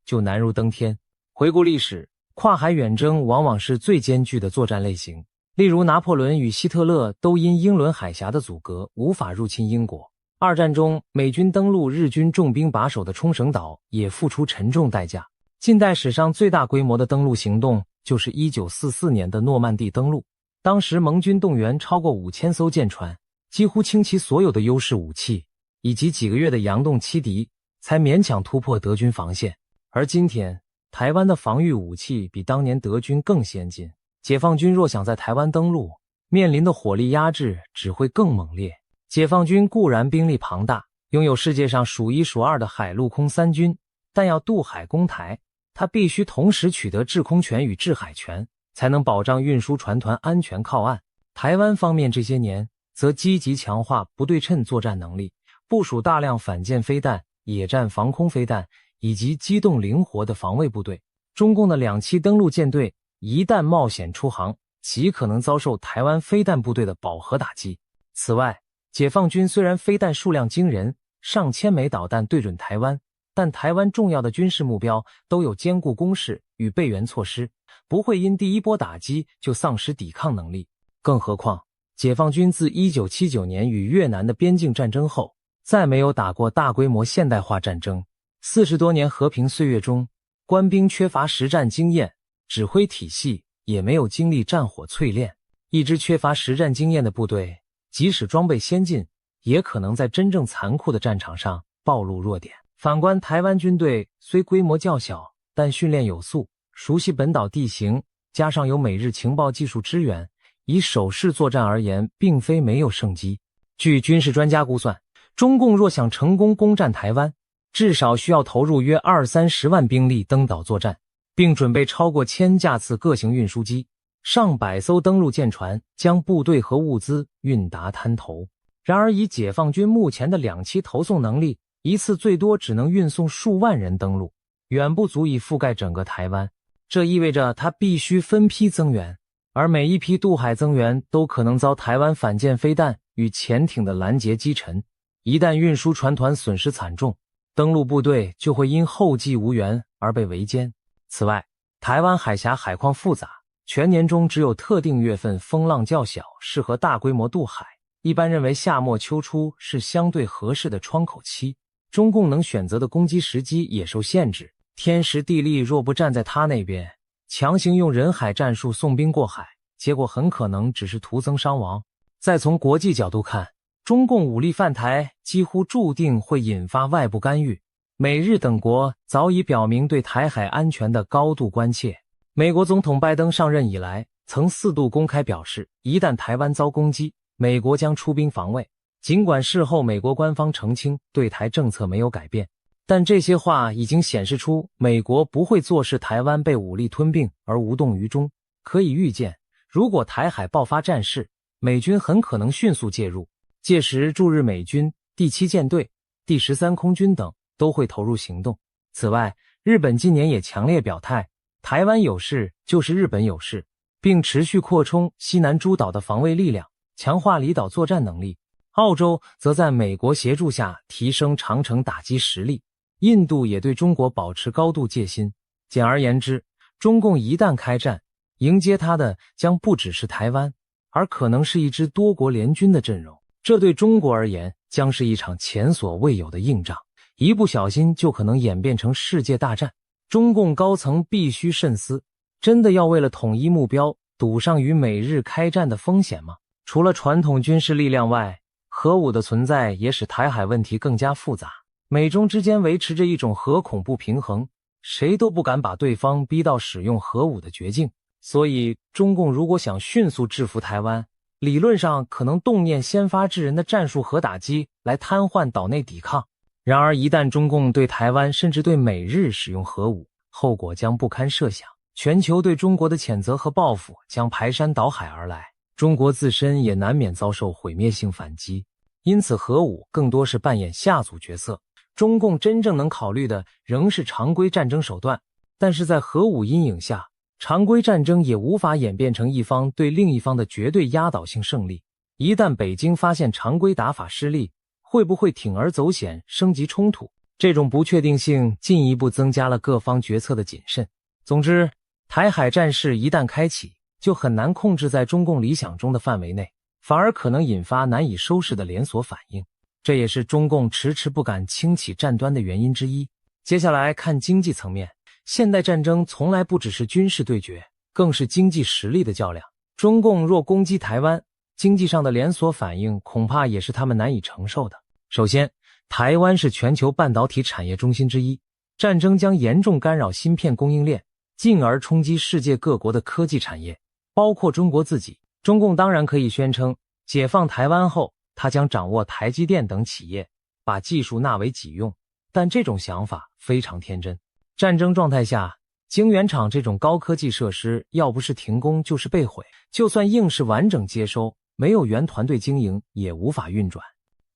就难如登天。回顾历史，跨海远征往往是最艰巨的作战类型。例如拿破仑与希特勒都因英伦海峡的阻隔无法入侵英国，二战中，美军登陆日军重兵把守的冲绳岛也付出沉重代价。近代史上最大规模的登陆行动就是1944年的诺曼底登陆，当时盟军动员超过5000艘舰船，几乎倾其所有的优势武器，以及几个月的佯动欺敌，才勉强突破德军防线。而今天，台湾的防御武器比当年德军更先进，解放军若想在台湾登陆，面临的火力压制只会更猛烈。解放军固然兵力庞大，拥有世界上数一数二的海陆空三军，但要渡海攻台，它必须同时取得制空权与制海权，才能保障运输船团安全靠岸。台湾方面这些年则积极强化不对称作战能力，部署大量反舰飞弹、野战防空飞弹以及机动灵活的防卫部队。中共的2栖登陆舰队一旦冒险出航，极可能遭受台湾飞弹部队的饱和打击。此外，解放军虽然飞弹数量惊人，上千枚导弹对准台湾，但台湾重要的军事目标都有坚固工事与备援措施，不会因第一波打击就丧失抵抗能力。更何况，解放军自1979年与越南的边境战争后，再没有打过大规模现代化战争。40多年和平岁月中，官兵缺乏实战经验，指挥体系也没有经历战火淬炼。一支缺乏实战经验的部队，即使装备先进，也可能在真正残酷的战场上暴露弱点。反观台湾军队，虽规模较小，但训练有素，熟悉本岛地形，加上有美日情报技术支援，以守势作战而言，并非没有胜机。据军事专家估算，中共若想成功攻占台湾，至少需要投入约20-30万兵力登岛作战，并准备超过1000架次各型运输机，上百艘登陆舰船，将部队和物资运达滩头。然而以解放军目前的2栖投送能力，一次最多只能运送数万人登陆，远不足以覆盖整个台湾。这意味着他必须分批增援，而每一批渡海增援都可能遭台湾反舰飞弹与潜艇的拦截击沉。一旦运输船团损失惨重，登陆部队就会因后继无援而被围歼。此外，台湾海峡海况复杂，全年中只有特定月份风浪较小，适合大规模渡海。一般认为夏末秋初是相对合适的窗口期，中共能选择的攻击时机也受限制。天时地利若不站在他那边，强行用人海战术送兵过海，结果很可能只是徒增伤亡。再从国际角度看，中共武力犯台几乎注定会引发外部干预。美日等国早已表明对台海安全的高度关切。美国总统拜登上任以来，曾4度公开表示，一旦台湾遭攻击，美国将出兵防卫。尽管事后美国官方澄清对台政策没有改变，但这些话已经显示出美国不会坐视台湾被武力吞并而无动于衷。可以预见，如果台海爆发战事，美军很可能迅速介入，届时驻日美军、第7舰队、第13空军等都会投入行动。此外，日本今年也强烈表态，台湾有事就是日本有事，并持续扩充西南诸岛的防卫力量，强化离岛作战能力。澳洲则在美国协助下提升长程打击实力，印度也对中国保持高度戒心。简而言之，中共一旦开战，迎接他的将不只是台湾，而可能是一支多国联军的阵容。这对中国而言将是一场前所未有的硬仗，一不小心就可能演变成世界大战。中共高层必须慎思，真的要为了统一目标赌上与美日开战的风险吗？除了传统军事力量外，核武的存在也使台海问题更加复杂。美中之间维持着一种核恐怖平衡，谁都不敢把对方逼到使用核武的绝境。所以中共如果想迅速制服台湾，理论上可能动念先发制人的战术核打击来瘫痪岛内抵抗。然而一旦中共对台湾甚至对美日使用核武，后果将不堪设想，全球对中国的谴责和报复将排山倒海而来，中国自身也难免遭受毁灭性反击。因此核武更多是扮演下组角色，中共真正能考虑的仍是常规战争手段。但是在核武阴影下，常规战争也无法演变成一方对另一方的绝对压倒性胜利。一旦北京发现常规打法失利，会不会铤而走险升级冲突？这种不确定性进一步增加了各方决策的谨慎。总之，台海战事一旦开启，就很难控制在中共理想中的范围内，反而可能引发难以收拾的连锁反应。这也是中共迟迟不敢轻启战端的原因之一。接下来看经济层面，现代战争从来不只是军事对决，更是经济实力的较量。中共若攻击台湾，经济上的连锁反应恐怕也是他们难以承受的。首先，台湾是全球半导体产业中心之一，战争将严重干扰芯片供应链，进而冲击世界各国的科技产业，包括中国自己。中共当然可以宣称，解放台湾后，他将掌握台积电等企业，把技术纳为己用，但这种想法非常天真。战争状态下，晶圆厂这种高科技设施要不是停工就是被毁，就算硬是完整接收，没有原团队经营也无法运转。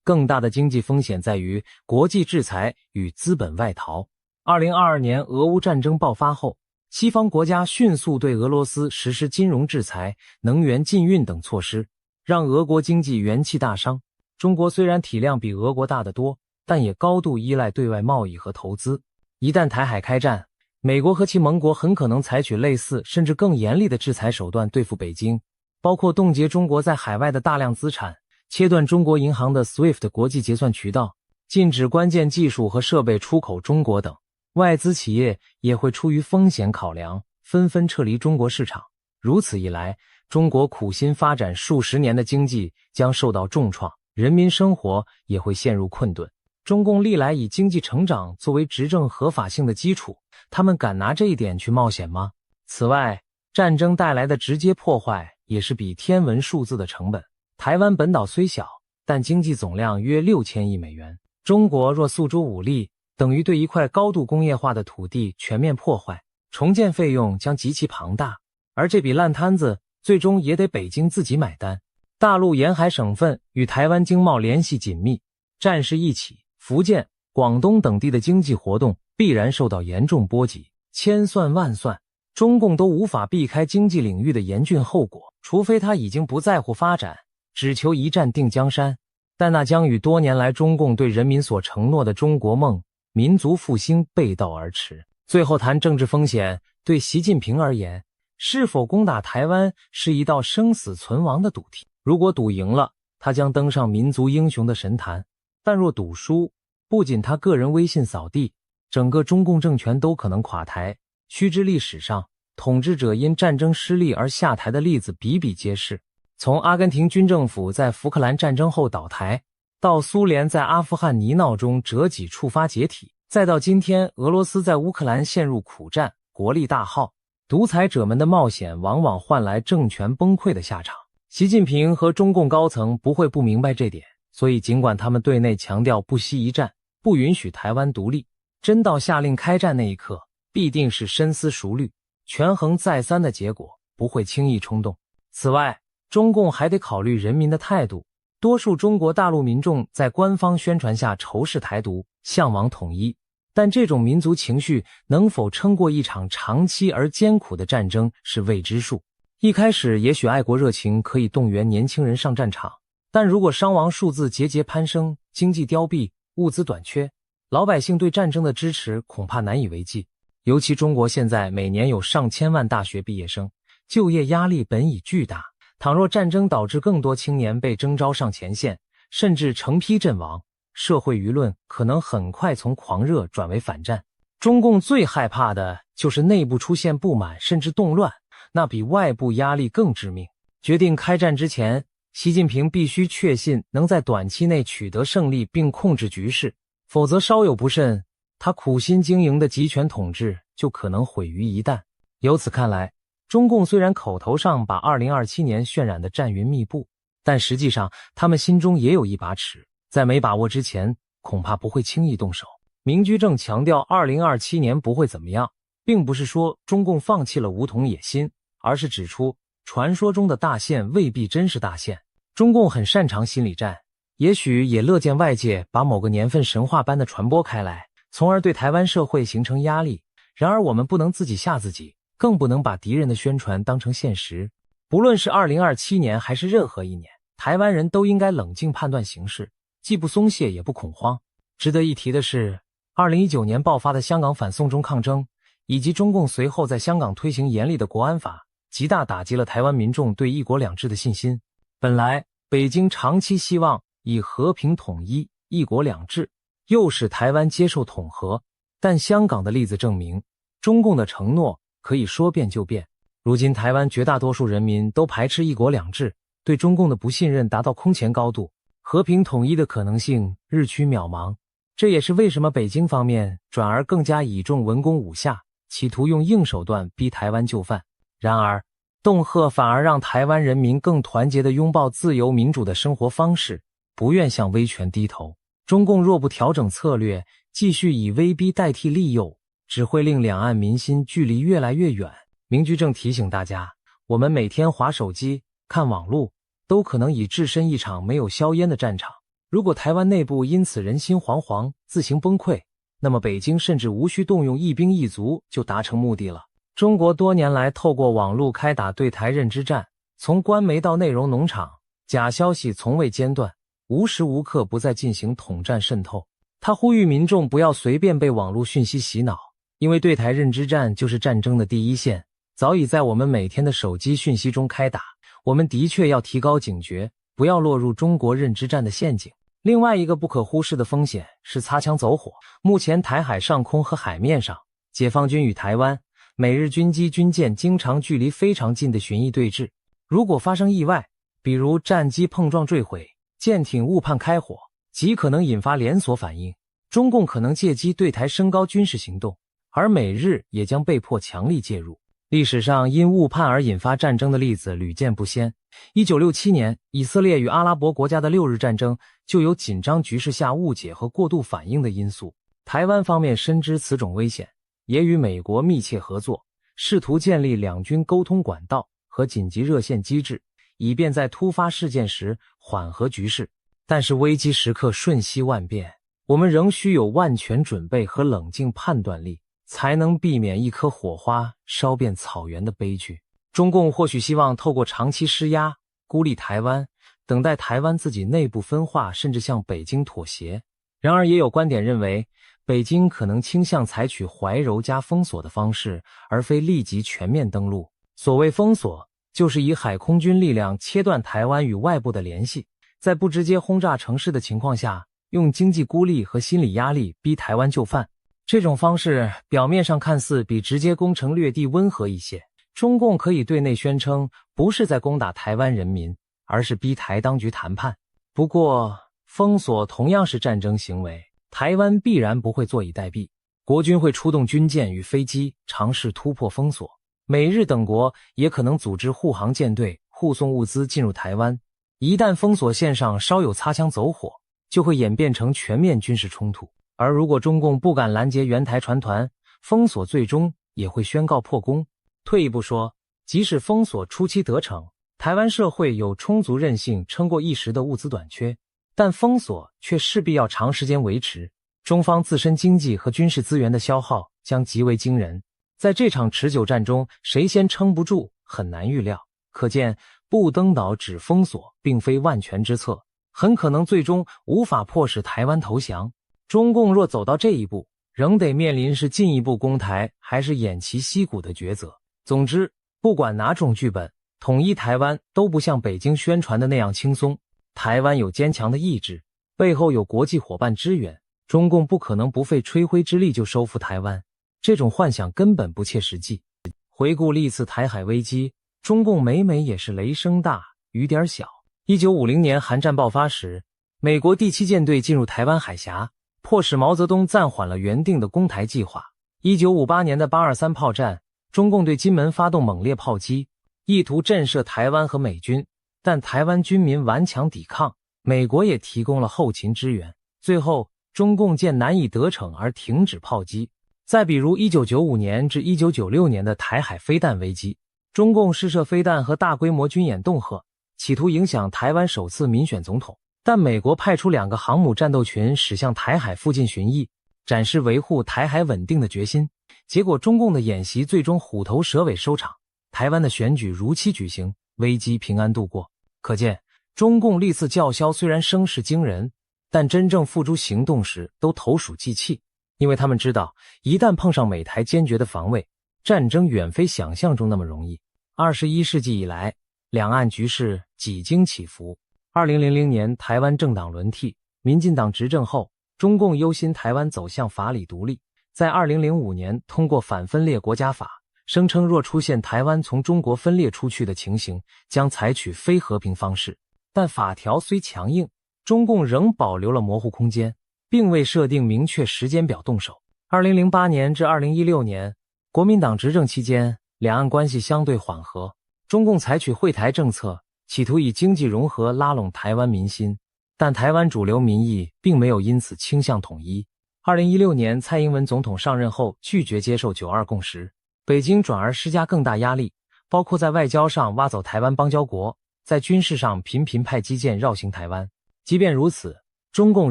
更大的经济风险在于国际制裁与资本外逃。2022年俄乌战争爆发后，西方国家迅速对俄罗斯实施金融制裁、能源禁运等措施，让俄国经济元气大伤。中国虽然体量比俄国大得多，但也高度依赖对外贸易和投资。一旦台海开战，美国和其盟国很可能采取类似甚至更严厉的制裁手段对付北京，包括冻结中国在海外的大量资产，切断中国银行的 SWIFT 国际结算渠道，禁止关键技术和设备出口中国等。外资企业也会出于风险考量，纷纷撤离中国市场。如此一来，中国苦心发展数十年的经济将受到重创，人民生活也会陷入困顿。中共历来以经济成长作为执政合法性的基础，他们敢拿这一点去冒险吗？此外，战争带来的直接破坏也是笔天文数字的成本。台湾本岛虽小，但经济总量约6000亿美元。中国若诉诸武力，等于对一块高度工业化的土地全面破坏，重建费用将极其庞大，而这笔烂摊子最终也得北京自己买单。大陆沿海省份与台湾经贸联系紧密，战事一起，福建、广东等地的经济活动必然受到严重波及。千算万算，中共都无法避开经济领域的严峻后果，除非他已经不在乎发展，只求一战定江山，但那将与多年来中共对人民所承诺的中国梦、民族复兴背道而驰。最后谈政治风险，对习近平而言，是否攻打台湾是一道生死存亡的赌题。如果赌赢了，他将登上民族英雄的神坛；但若赌输，不仅他个人威信扫地，整个中共政权都可能垮台。须知历史上，统治者因战争失利而下台的例子比比皆是。从阿根廷军政府在福克兰战争后倒台，到苏联在阿富汗泥淖中折戟触发解体，再到今天俄罗斯在乌克兰陷入苦战，国力大耗，独裁者们的冒险往往换来政权崩溃的下场。习近平和中共高层不会不明白这点，所以尽管他们对内强调不惜一战，不允许台湾独立，真到下令开战那一刻，必定是深思熟虑、权衡再三的结果，不会轻易冲动。此外，中共还得考虑人民的态度。多数中国大陆民众在官方宣传下仇视台独，向往统一，但这种民族情绪能否撑过一场长期而艰苦的战争是未知数。一开始也许爱国热情可以动员年轻人上战场，但如果伤亡数字节节攀升，经济凋敝，物资短缺，老百姓对战争的支持恐怕难以为继。尤其中国现在每年有上千万大学毕业生，就业压力本已巨大，倘若战争导致更多青年被征召上前线，甚至成批阵亡，社会舆论可能很快从狂热转为反战。中共最害怕的就是内部出现不满甚至动乱，那比外部压力更致命。决定开战之前，习近平必须确信能在短期内取得胜利并控制局势，否则稍有不慎，他苦心经营的集权统治就可能毁于一旦。由此看来，中共虽然口头上把2027年渲染的战云密布，但实际上他们心中也有一把尺，在没把握之前，恐怕不会轻易动手。明居正强调2027年不会怎么样，并不是说中共放弃了武统野心，而是指出传说中的大限未必真是大限。中共很擅长心理战，也许也乐见外界把某个年份神话般的传播开来，从而对台湾社会形成压力。然而我们不能自己吓自己，更不能把敌人的宣传当成现实。不论是2027年还是任何一年，台湾人都应该冷静判断形势，既不松懈也不恐慌。值得一提的是，2019年爆发的香港反送中抗争，以及中共随后在香港推行严厉的国安法，极大打击了台湾民众对一国两制的信心。本来北京长期希望以和平统一一国两制，又使台湾接受统合。但香港的例子证明，中共的承诺可以说变就变。如今台湾绝大多数人民都排斥一国两制，对中共的不信任达到空前高度，和平统一的可能性日趋渺茫。这也是为什么北京方面转而更加倚重文攻武吓，企图用硬手段逼台湾就范。然而恫吓反而让台湾人民更团结地拥抱自由民主的生活方式，不愿向威权低头。中共若不调整策略，继续以威逼代替利诱，只会令两岸民心距离越来越远。明居正提醒大家，我们每天滑手机、看网络，都可能已置身一场没有硝烟的战场。如果台湾内部因此人心惶惶，自行崩溃，那么北京甚至无需动用一兵一卒就达成目的了。中国多年来透过网络开打对台认知战，从官媒到内容农场，假消息从未间断，无时无刻不在进行统战渗透。他呼吁民众不要随便被网络讯息洗脑，因为对台认知战就是战争的第一线，早已在我们每天的手机讯息中开打。我们的确要提高警觉，不要落入中国认知战的陷阱。另外一个不可忽视的风险是擦枪走火。目前台海上空和海面上，解放军与台湾、美日军机军舰经常距离非常近的巡弋对峙。如果发生意外，比如战机碰撞坠毁、舰艇误判开火，极可能引发连锁反应。中共可能借机对台升高军事行动，而美日也将被迫强力介入。历史上因误判而引发战争的例子屡见不鲜。1967年，以色列与阿拉伯国家的六日战争就有紧张局势下误解和过度反应的因素。台湾方面深知此种危险，也与美国密切合作，试图建立两军沟通管道和紧急热线机制，以便在突发事件时缓和局势。但是危机时刻瞬息万变，我们仍需有万全准备和冷静判断力，才能避免一颗火花烧遍草原的悲剧。中共或许希望透过长期施压，孤立台湾，等待台湾自己内部分化，甚至向北京妥协。然而也有观点认为，北京可能倾向采取怀柔加封锁的方式，而非立即全面登陆。所谓封锁，就是以海空军力量切断台湾与外部的联系，在不直接轰炸城市的情况下，用经济孤立和心理压力逼台湾就范。这种方式表面上看似比直接攻城略地温和一些，中共可以对内宣称不是在攻打台湾人民，而是逼台当局谈判。不过封锁同样是战争行为，台湾必然不会坐以待毙，国军会出动军舰与飞机尝试突破封锁，美日等国也可能组织护航舰队护送物资进入台湾。一旦封锁线上稍有擦枪走火，就会演变成全面军事冲突。而如果中共不敢拦截援台船团，封锁最终也会宣告破功。退一步说，即使封锁初期得逞，台湾社会有充足韧性撑过一时的物资短缺，但封锁却势必要长时间维持，中方自身经济和军事资源的消耗将极为惊人。在这场持久战中，谁先撑不住很难预料。可见不登岛只封锁并非万全之策，很可能最终无法迫使台湾投降。中共若走到这一步，仍得面临是进一步攻台还是偃旗息鼓的抉择。总之，不管哪种剧本，统一台湾都不像北京宣传的那样轻松。台湾有坚强的意志，背后有国际伙伴支援，中共不可能不费吹灰之力就收复台湾，这种幻想根本不切实际。回顾历次台海危机，中共每每也是雷声大雨点小。1950年韩战爆发时，美国第7舰队进入台湾海峡，迫使毛泽东暂缓了原定的攻台计划。1958年的823炮战，中共对金门发动猛烈炮击，意图震慑台湾和美军，但台湾军民顽强抵抗，美国也提供了后勤支援。最后，中共见难以得逞而停止炮击。再比如1995年至1996年的台海飞弹危机，中共试射飞弹和大规模军演恫吓，企图影响台湾首次民选总统。但美国派出2个航母战斗群驶向台海附近巡弋，展示维护台海稳定的决心。结果中共的演习最终虎头蛇尾收场，台湾的选举如期举行，危机平安度过。可见中共历次叫嚣虽然声势惊人，但真正付诸行动时都投鼠忌器，因为他们知道一旦碰上美台坚决的防卫，战争远非想象中那么容易。21世纪以来，两岸局势几经起伏。2000年台湾政党轮替，民进党执政后，中共忧心台湾走向法理独立，在2005年通过反分裂国家法，声称若出现台湾从中国分裂出去的情形，将采取非和平方式。但法条虽强硬，中共仍保留了模糊空间，并未设定明确时间表动手。2008年至2016年，国民党执政期间，两岸关系相对缓和，中共采取惠台政策，企图以经济融合拉拢台湾民心，但台湾主流民意并没有因此倾向统一。2016年蔡英文总统上任后拒绝接受九二共识，北京转而施加更大压力，包括在外交上挖走台湾邦交国，在军事上频频派机舰绕行台湾。即便如此，中共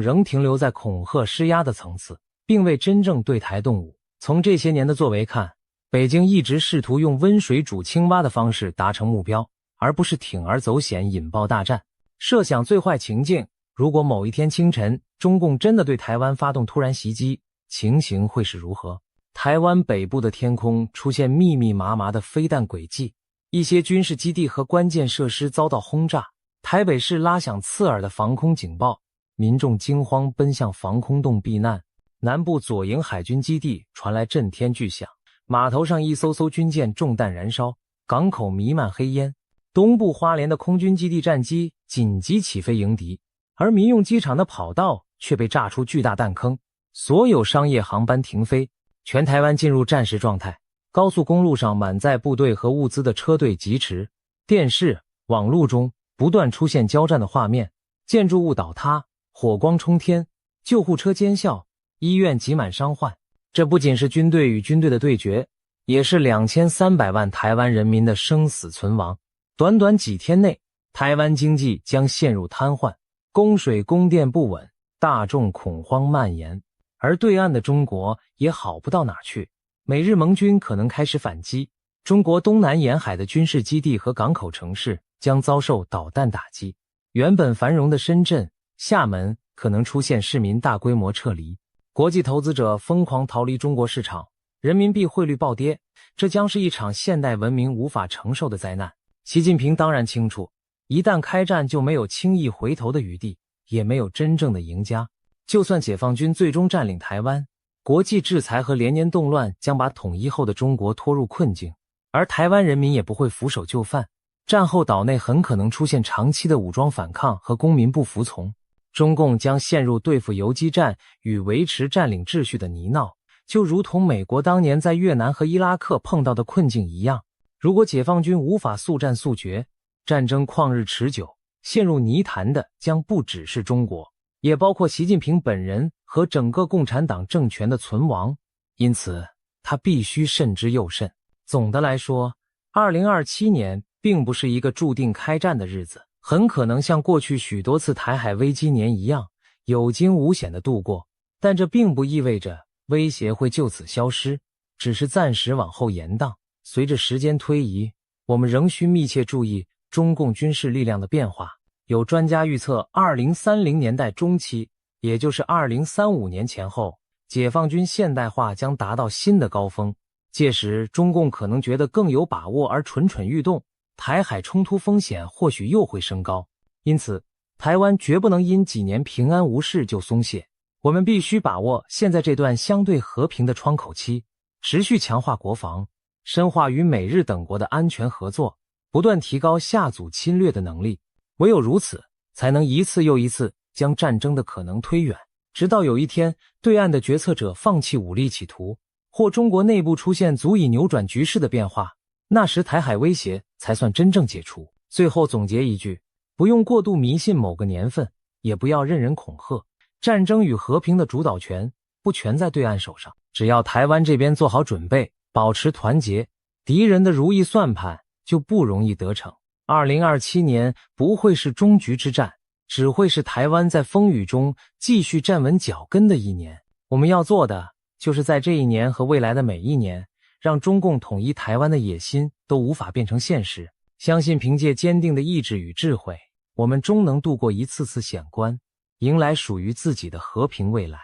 仍停留在恐吓施压的层次，并未真正对台动武。从这些年的作为看，北京一直试图用温水煮青蛙的方式达成目标，而不是铤而走险引爆大战。设想最坏情境，如果某一天清晨，中共真的对台湾发动突然袭击，情形会是如何？台湾北部的天空出现密密麻麻的飞弹轨迹，一些军事基地和关键设施遭到轰炸，台北市拉响刺耳的防空警报，民众惊慌奔向防空洞避难。南部左营海军基地传来震天巨响，码头上一艘艘军舰中弹燃烧，港口弥漫黑烟。东部花莲的空军基地战机紧急起飞迎敌，而民用机场的跑道却被炸出巨大弹坑，所有商业航班停飞，全台湾进入战时状态。高速公路上满载部队和物资的车队疾驰，电视、网路中不断出现交战的画面，建筑物倒塌，火光冲天，救护车尖啸，医院挤满伤患。这不仅是军队与军队的对决，也是2300万台湾人民的生死存亡。短短几天内，台湾经济将陷入瘫痪，供水供电不稳，大众恐慌蔓延。而对岸的中国也好不到哪去，美日盟军可能开始反击，中国东南沿海的军事基地和港口城市将遭受导弹打击，原本繁荣的深圳、厦门可能出现市民大规模撤离，国际投资者疯狂逃离中国市场，人民币汇率暴跌，这将是一场现代文明无法承受的灾难。习近平当然清楚，一旦开战就没有轻易回头的余地，也没有真正的赢家。就算解放军最终占领台湾，国际制裁和连年动乱将把统一后的中国拖入困境，而台湾人民也不会俯首就范。战后岛内很可能出现长期的武装反抗和公民不服从，中共将陷入对付游击战与维持占领秩序的泥淖，就如同美国当年在越南和伊拉克碰到的困境一样。如果解放军无法速战速决，战争旷日持久，陷入泥潭的将不只是中国，也包括习近平本人和整个共产党政权的存亡。因此，他必须慎之又慎。总的来说，2027年并不是一个注定开战的日子，很可能像过去许多次台海危机年一样，有惊无险地度过。但这并不意味着威胁会就此消失，只是暂时往后延宕。随着时间推移，我们仍需密切注意中共军事力量的变化。有专家预测2030年代中期，也就是2035年前后，解放军现代化将达到新的高峰。届时中共可能觉得更有把握而蠢蠢欲动，台海冲突风险或许又会升高。因此，台湾绝不能因几年平安无事就松懈，我们必须把握现在这段相对和平的窗口期，持续强化国防，深化与美日等国的安全合作，不断提高下阻侵略的能力。唯有如此，才能一次又一次将战争的可能推远，直到有一天对岸的决策者放弃武力企图，或中国内部出现足以扭转局势的变化，那时台海威胁才算真正解除。最后总结一句，不用过度迷信某个年份，也不要任人恐吓，战争与和平的主导权不全在对岸手上，只要台湾这边做好准备，保持团结，敌人的如意算盘就不容易得逞。2027年不会是终局之战，只会是台湾在风雨中继续站稳脚跟的一年。我们要做的就是在这一年和未来的每一年，让中共统一台湾的野心都无法变成现实。相信凭借坚定的意志与智慧，我们终能度过一次次险关，迎来属于自己的和平未来。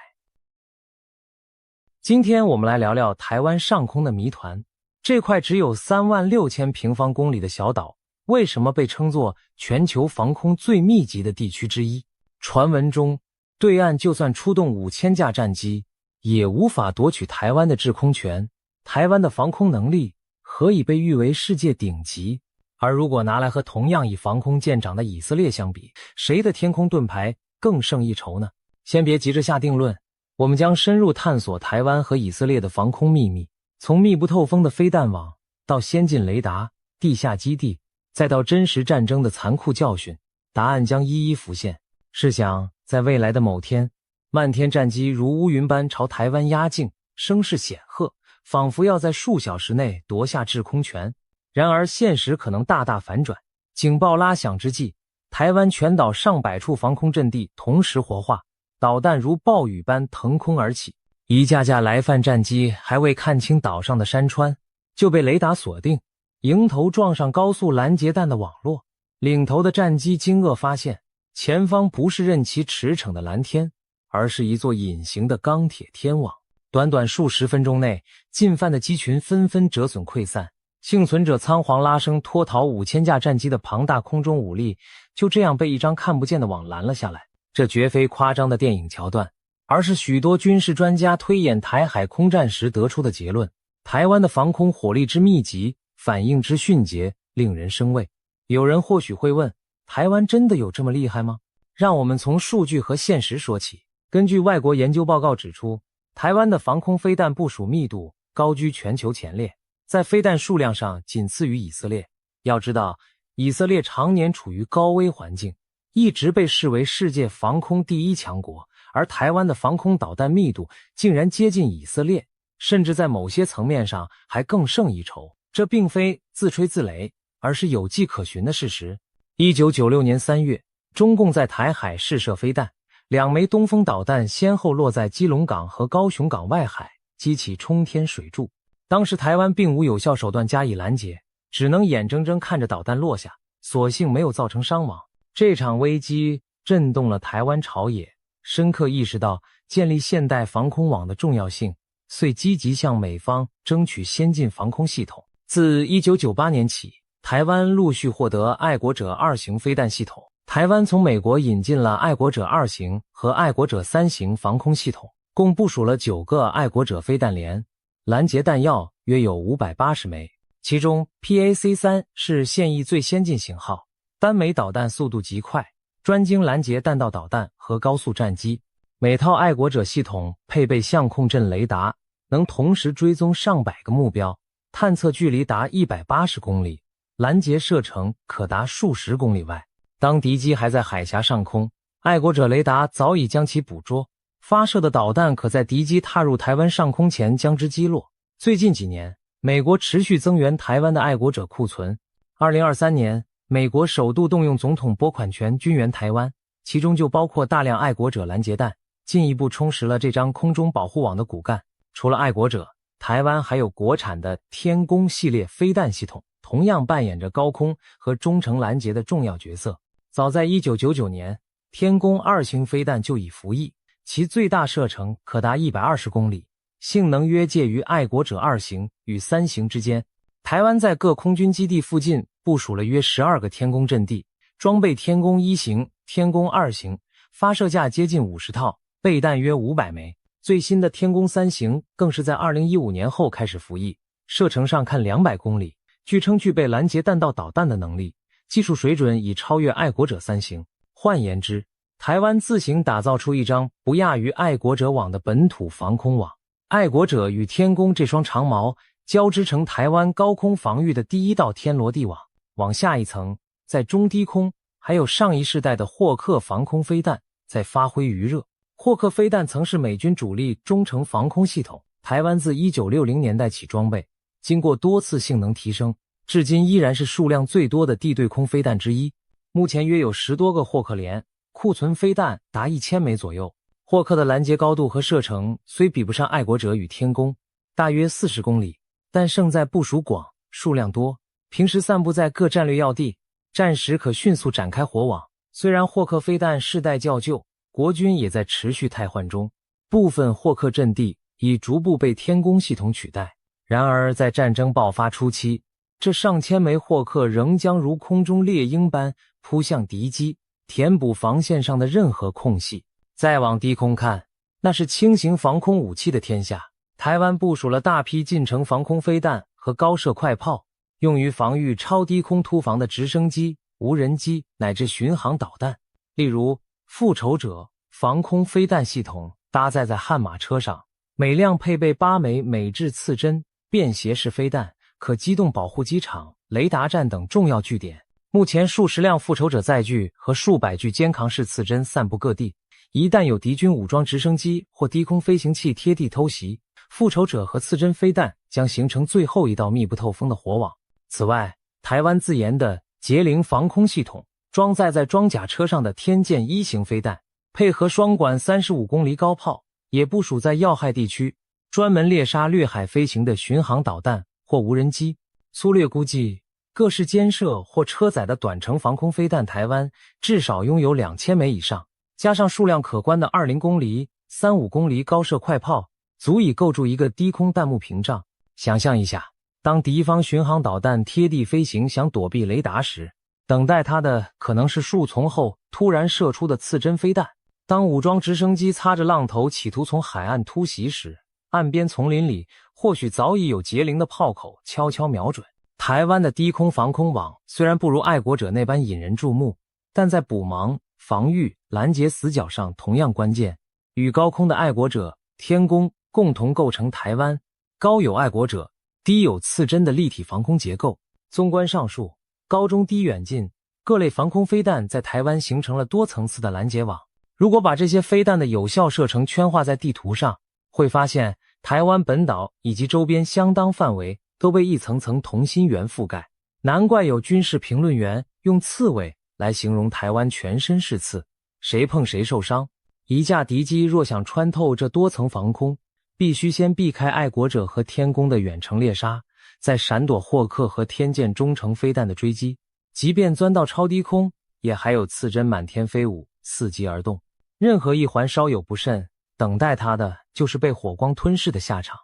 今天我们来聊聊台湾上空的谜团。这块只有36000平方公里的小岛，为什么被称作全球防空最密集的地区之一？传闻中，对岸就算出动5000架战机，也无法夺取台湾的制空权。台湾的防空能力何以被誉为世界顶级？而如果拿来和同样以防空见长的以色列相比，谁的天空盾牌更胜一筹呢？先别急着下定论，我们将深入探索台湾和以色列的防空秘密，从密不透风的飞弹网，到先进雷达、地下基地，再到真实战争的残酷教训，答案将一一浮现。试想，在未来的某天，漫天战机如乌云般朝台湾压境，声势显赫，仿佛要在数小时内夺下制空权。然而现实可能大大反转，警报拉响之际，台湾全岛上百处防空阵地同时活化，导弹如暴雨般腾空而起，一架架来犯战机还未看清岛上的山川，就被雷达锁定，迎头撞上高速拦截弹的网络。领头的战机惊愕发现，前方不是任其驰骋的蓝天，而是一座隐形的钢铁天网。短短数十分钟内，进犯的机群纷纷折损溃散，幸存者仓皇拉升脱逃5000架战机的庞大空中武力，就这样被一张看不见的网拦了下来。这绝非夸张的电影桥段，而是许多军事专家推演台海空战时得出的结论。台湾的防空火力之密集，反应之迅捷，令人生畏。有人或许会问，台湾真的有这么厉害吗？让我们从数据和现实说起。根据外国研究报告指出，台湾的防空飞弹部署密度高居全球前列，在飞弹数量上仅次于以色列。要知道，以色列常年处于高危环境，一直被视为世界防空第一强国，而台湾的防空导弹密度竟然接近以色列，甚至在某些层面上还更胜一筹。这并非自吹自擂，而是有迹可循的事实。1996年3月，中共在台海试射飞弹，2枚东风导弹先后落在基隆港和高雄港外海，激起冲天水柱。当时台湾并无有效手段加以拦截，只能眼睁睁看着导弹落下，所幸没有造成伤亡。这场危机震动了台湾朝野，深刻意识到建立现代防空网的重要性，遂积极向美方争取先进防空系统。自1998年起，台湾陆续获得爱国者2型飞弹系统。台湾从美国引进了爱国者2型和爱国者3型防空系统，共部署了9个爱国者飞弹连，拦截弹药约有580枚，其中 PAC-3 是现役最先进型号，单枚导弹速度极快，专精拦截弹道导弹和高速战机。每套爱国者系统配备相控阵雷达，能同时追踪上百个目标，探测距离达180公里，拦截射程可达数十公里外。当敌机还在海峡上空，爱国者雷达早已将其捕捉，发射的导弹可在敌机踏入台湾上空前将之击落。最近几年，美国持续增援台湾的爱国者库存。2023年，美国首度动用总统拨款权军援台湾，其中就包括大量爱国者拦截弹，进一步充实了这张空中保护网的骨干。除了爱国者，台湾还有国产的天弓系列飞弹系统，同样扮演着高空和中程拦截的重要角色。早在1999年，天弓2型飞弹就已服役，其最大射程可达120公里，性能约介于爱国者2型与3型之间。台湾在各空军基地附近部署了约12个天弓阵地，装备天弓1型、天弓2型，发射架接近50套，备弹约500枚。最新的天弓3型更是在2015年后开始服役，射程上看200公里，据称具备拦截弹道导弹的能力，技术水准已超越爱国者3型。换言之，台湾自行打造出一张不亚于爱国者网的本土防空网。爱国者与天弓这双长矛交织成台湾高空防御的第一道天罗地网。往下一层，在中低空还有上一世代的霍克防空飞弹在发挥余热。霍克飞弹曾是美军主力中程防空系统，台湾自1960年代起装备，经过多次性能提升，至今依然是数量最多的地对空飞弹之一。目前约有10多个霍克连，库存飞弹达1000枚左右。霍克的拦截高度和射程虽比不上爱国者与天弓，大约40公里，但胜在部署广、数量多，平时散布在各战略要地，战时可迅速展开火网。虽然霍克飞弹世代较旧，国军也在持续汰换中，部分霍克阵地已逐步被天弓系统取代。然而在战争爆发初期，这上千枚霍克仍将如空中猎鹰般扑向敌机，填补防线上的任何空隙。再往低空看，那是轻型防空武器的天下。台湾部署了大批近程防空飞弹和高射快炮，用于防御超低空突防的直升机、无人机乃至巡航导弹。例如，复仇者防空飞弹系统搭载在悍马车上，每辆配备8枚美制刺针便携式飞弹，可机动保护机场、雷达站等重要据点。目前数十辆复仇者载具和数百具肩扛式刺针散布各地，一旦有敌军武装直升机或低空飞行器贴地偷袭，复仇者和刺针飞弹将形成最后一道密不透风的火网。此外，台湾自研的捷羚防空系统，装载在装甲车上的天剑1型飞弹，配合双管35公里高炮，也部署在要害地区，专门猎杀掠海飞行的巡航导弹或无人机。粗略估计，各式肩射或车载的短程防空飞弹，台湾至少拥有2000枚以上，加上数量可观的20公里、35公里高射快炮，足以构筑一个低空弹幕屏障。想象一下，当敌方巡航导弹贴地飞行想躲避雷达时，等待它的可能是树丛后突然射出的刺针飞弹。当武装直升机擦着浪头企图从海岸突袭时，岸边丛林里或许早已有捷羚的炮口悄悄瞄准。台湾的低空防空网虽然不如爱国者那般引人注目，但在补盲、防御、拦截死角上同样关键。与高空的爱国者、天弓共同构成台湾高有爱国者、低有刺针的立体防空结构。纵观上述，高中低远近各类防空飞弹在台湾形成了多层次的拦截网。如果把这些飞弹的有效射程圈画在地图上，会发现台湾本岛以及周边相当范围都被一层层同心圆覆盖。难怪有军事评论员用刺猬来形容台湾全身是刺，谁碰谁受伤。一架敌机若想穿透这多层防空，必须先避开爱国者和天弓的远程猎杀，再闪躲霍克和天剑中程飞弹的追击，即便钻到超低空，也还有刺针满天飞舞，伺机而动。任何一环稍有不慎，等待他的就是被火光吞噬的下场。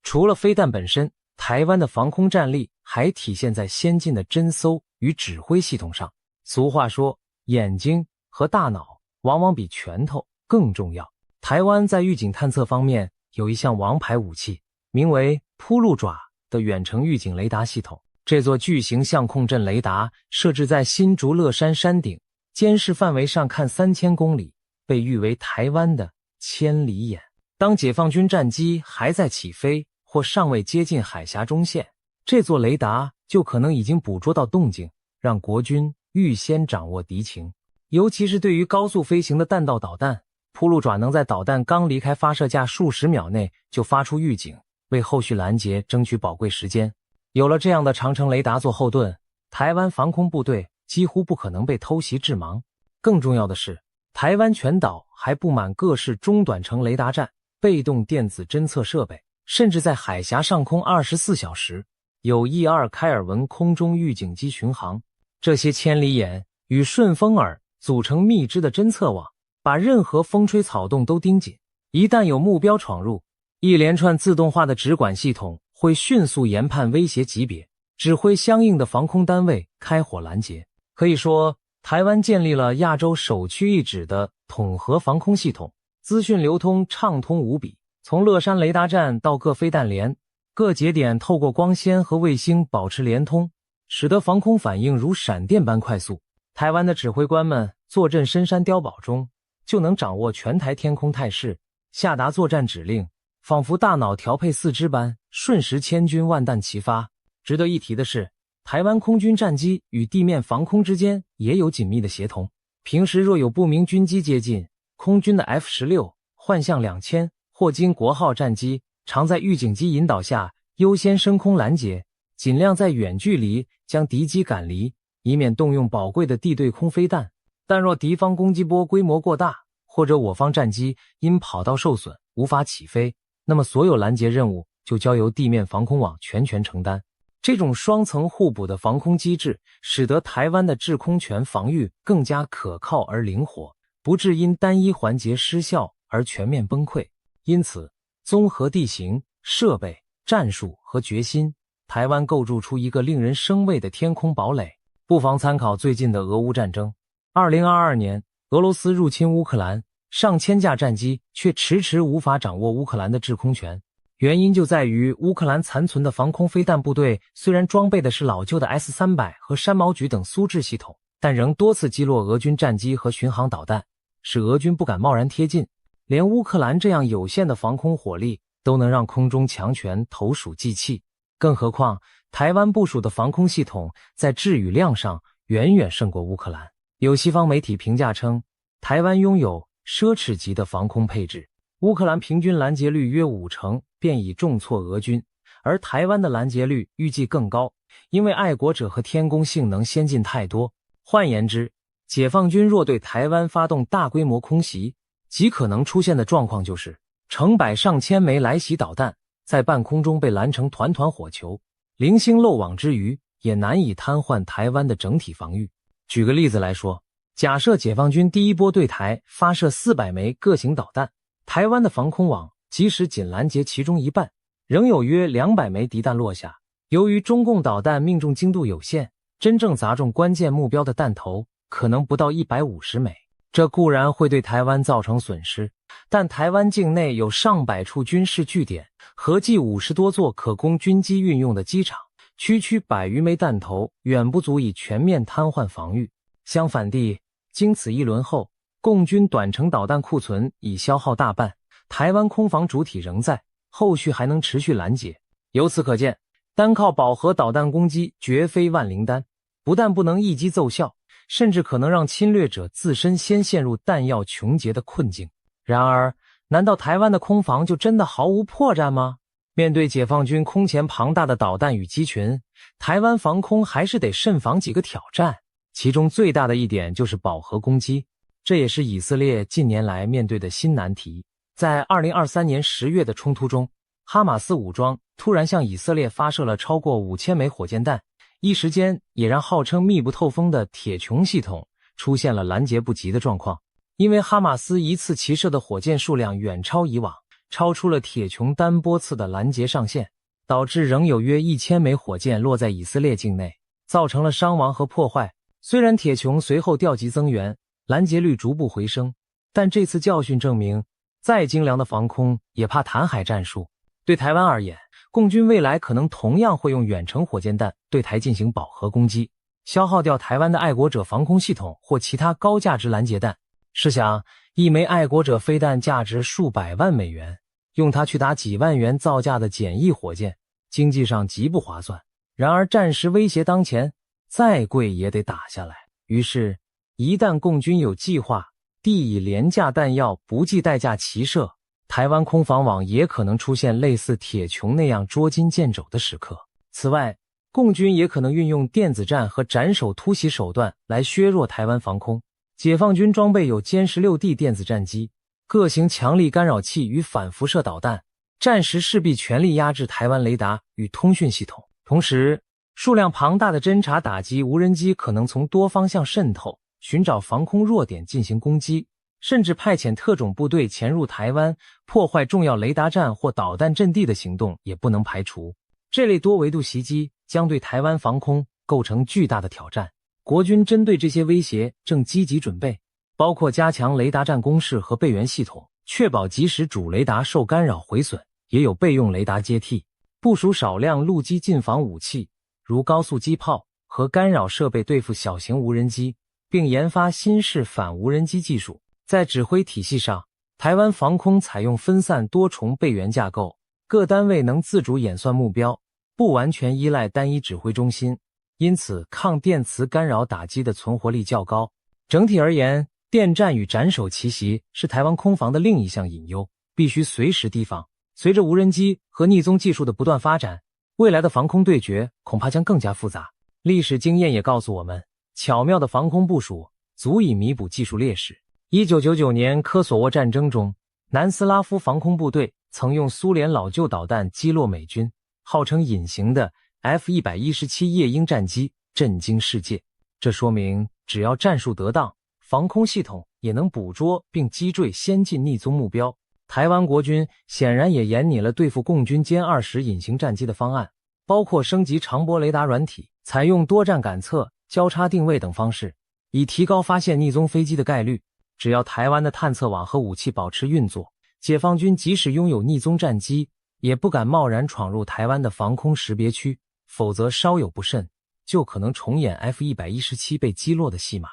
除了飞弹本身，台湾的防空战力还体现在先进的侦搜与指挥系统上。俗话说，眼睛和大脑往往比拳头更重要。台湾在预警探测方面有一项王牌武器，名为扑鹿爪的远程预警雷达系统。这座巨型相控阵雷达设置在新竹乐山山顶，监视范围上看3000公里，被誉为台湾的千里眼。当解放军战机还在起飞或尚未接近海峡中线，这座雷达就可能已经捕捉到动静，让国军预先掌握敌情。尤其是对于高速飞行的弹道导弹，扑鹿爪能在导弹刚离开发射架数十秒内就发出预警，为后续拦截争取宝贵时间。有了这样的长程雷达做后盾，台湾防空部队几乎不可能被偷袭致盲。更重要的是，台湾全岛还布满各式中短程雷达站、被动电子侦测设备，甚至在海峡上空24小时有E2开尔文空中预警机巡航。这些千里眼与顺风耳组成密织的侦测网，把任何风吹草动都盯紧。一旦有目标闯入，一连串自动化的指管系统会迅速研判威胁级别，指挥相应的防空单位开火拦截。可以说，台湾建立了亚洲首屈一指的统合防空系统，资讯流通畅通无比。从乐山雷达站到各飞弹连，各节点透过光纤和卫星保持连通，使得防空反应如闪电般快速。台湾的指挥官们坐镇深山碉堡中，就能掌握全台天空态势，下达作战指令，仿佛大脑调配四肢般，瞬时千军万弹齐发。值得一提的是，台湾空军战机与地面防空之间也有紧密的协同。平时若有不明军机接近，空军的 F-16、幻象2000、霍金国号战机常在预警机引导下优先升空拦截，尽量在远距离将敌机赶离，以免动用宝贵的地对空飞弹。但若敌方攻击波规模过大，或者我方战机因跑道受损无法起飞，那么所有拦截任务就交由地面防空网全权承担。这种双层互补的防空机制，使得台湾的制空权防御更加可靠而灵活，不致因单一环节失效而全面崩溃。因此，综合地形、设备、战术和决心，台湾构筑出一个令人生畏的天空堡垒。不妨参考最近的俄乌战争。2022年，俄罗斯入侵乌克兰，上千架战机却迟迟无法掌握乌克兰的制空权。原因就在于乌克兰残存的防空飞弹部队虽然装备的是老旧的 S-300和山毛榉等苏制系统，但仍多次击落俄军战机和巡航导弹，使俄军不敢贸然贴近。连乌克兰这样有限的防空火力都能让空中强权投鼠忌器，更何况台湾部署的防空系统在质与量上远远胜过乌克兰。有西方媒体评价称，台湾拥有奢侈级的防空配置，乌克兰平均拦截率约50%便已重挫俄军，而台湾的拦截率预计更高，因为爱国者和天宫性能先进太多。换言之，解放军若对台湾发动大规模空袭，极可能出现的状况就是成百上千枚来袭导弹在半空中被拦成团团火球，零星漏网之鱼也难以瘫痪台湾的整体防御。举个例子来说，假设解放军第一波对台发射400枚各型导弹，台湾的防空网即使仅拦截其中一半，仍有约200枚敌弹落下。由于中共导弹命中精度有限，真正砸中关键目标的弹头可能不到150枚。这固然会对台湾造成损失，但台湾境内有上百处军事据点，合计50多座可供军机运用的机场，区区100余枚弹头远不足以全面瘫痪防御。相反地，经此一轮后，共军短程导弹库存已消耗大半，台湾空防主体仍在，后续还能持续拦截。由此可见，单靠饱和导弹攻击绝非万灵丹，不但不能一击奏效，甚至可能让侵略者自身先陷入弹药穷竭的困境。然而，难道台湾的空防就真的毫无破绽吗？面对解放军空前庞大的导弹与机群，台湾防空还是得慎防几个挑战，其中最大的一点就是饱和攻击，这也是以色列近年来面对的新难题。在2023年10月的冲突中，哈马斯武装突然向以色列发射了超过5000枚火箭弹，一时间也让号称密不透风的铁穹系统出现了拦截不及的状况。因为哈马斯一次齐射的火箭数量远超以往，超出了铁穹单波次的拦截上限，导致仍有约1000枚火箭落在以色列境内，造成了伤亡和破坏。虽然铁穹随后调集增援，拦截率逐步回升，但这次教训证明，再精良的防空也怕弹海战术。对台湾而言，共军未来可能同样会用远程火箭弹对台进行饱和攻击，消耗掉台湾的爱国者防空系统或其他高价值拦截弹。试想，一枚爱国者飞弹价值数百万美元，用它去打几万元造价的简易火箭，经济上极不划算。然而战时威胁当前，再贵也得打下来。于是，一旦共军有计划地以廉价弹药不计代价齐射，台湾空防网也可能出现类似铁穹那样捉襟见肘的时刻。此外，共军也可能运用电子战和斩首突袭手段来削弱台湾防空。解放军装备有歼 16D 电子战机、各型强力干扰器与反辐射导弹，战时势必全力压制台湾雷达与通讯系统。同时，数量庞大的侦察打击无人机可能从多方向渗透，寻找防空弱点进行攻击，甚至派遣特种部队潜入台湾，破坏重要雷达站或导弹阵地的行动也不能排除。这类多维度袭击将对台湾防空构成巨大的挑战。国军针对这些威胁正积极准备，包括加强雷达站工事和备援系统，确保即使主雷达受干扰毁损，也有备用雷达接替，部署少量陆基近防武器，如高速机炮和干扰设备对付小型无人机，并研发新式反无人机技术。在指挥体系上，台湾防空采用分散多重备援架构，各单位能自主演算目标，不完全依赖单一指挥中心，因此抗电磁干扰打击的存活力较高。整体而言，电战与斩首奇袭是台湾空防的另一项隐忧，必须随时提防。随着无人机和逆踪技术的不断发展，未来的防空对决恐怕将更加复杂。历史经验也告诉我们，巧妙的防空部署足以弥补技术劣势。1999年科索沃战争中，南斯拉夫防空部队曾用苏联老旧导弹击落美军号称隐形的 F-117夜鹰战机，震惊世界。这说明只要战术得当，防空系统也能捕捉并击坠先进逆踪目标。台湾国军显然也研拟了对付共军歼20隐形战机的方案，包括升级长波雷达软体，采用多站感测、交叉定位等方式，以提高发现逆踪飞机的概率。只要台湾的探测网和武器保持运作，解放军即使拥有逆踪战机，也不敢贸然闯入台湾的防空识别区，否则稍有不慎，就可能重演 F-117被击落的戏码。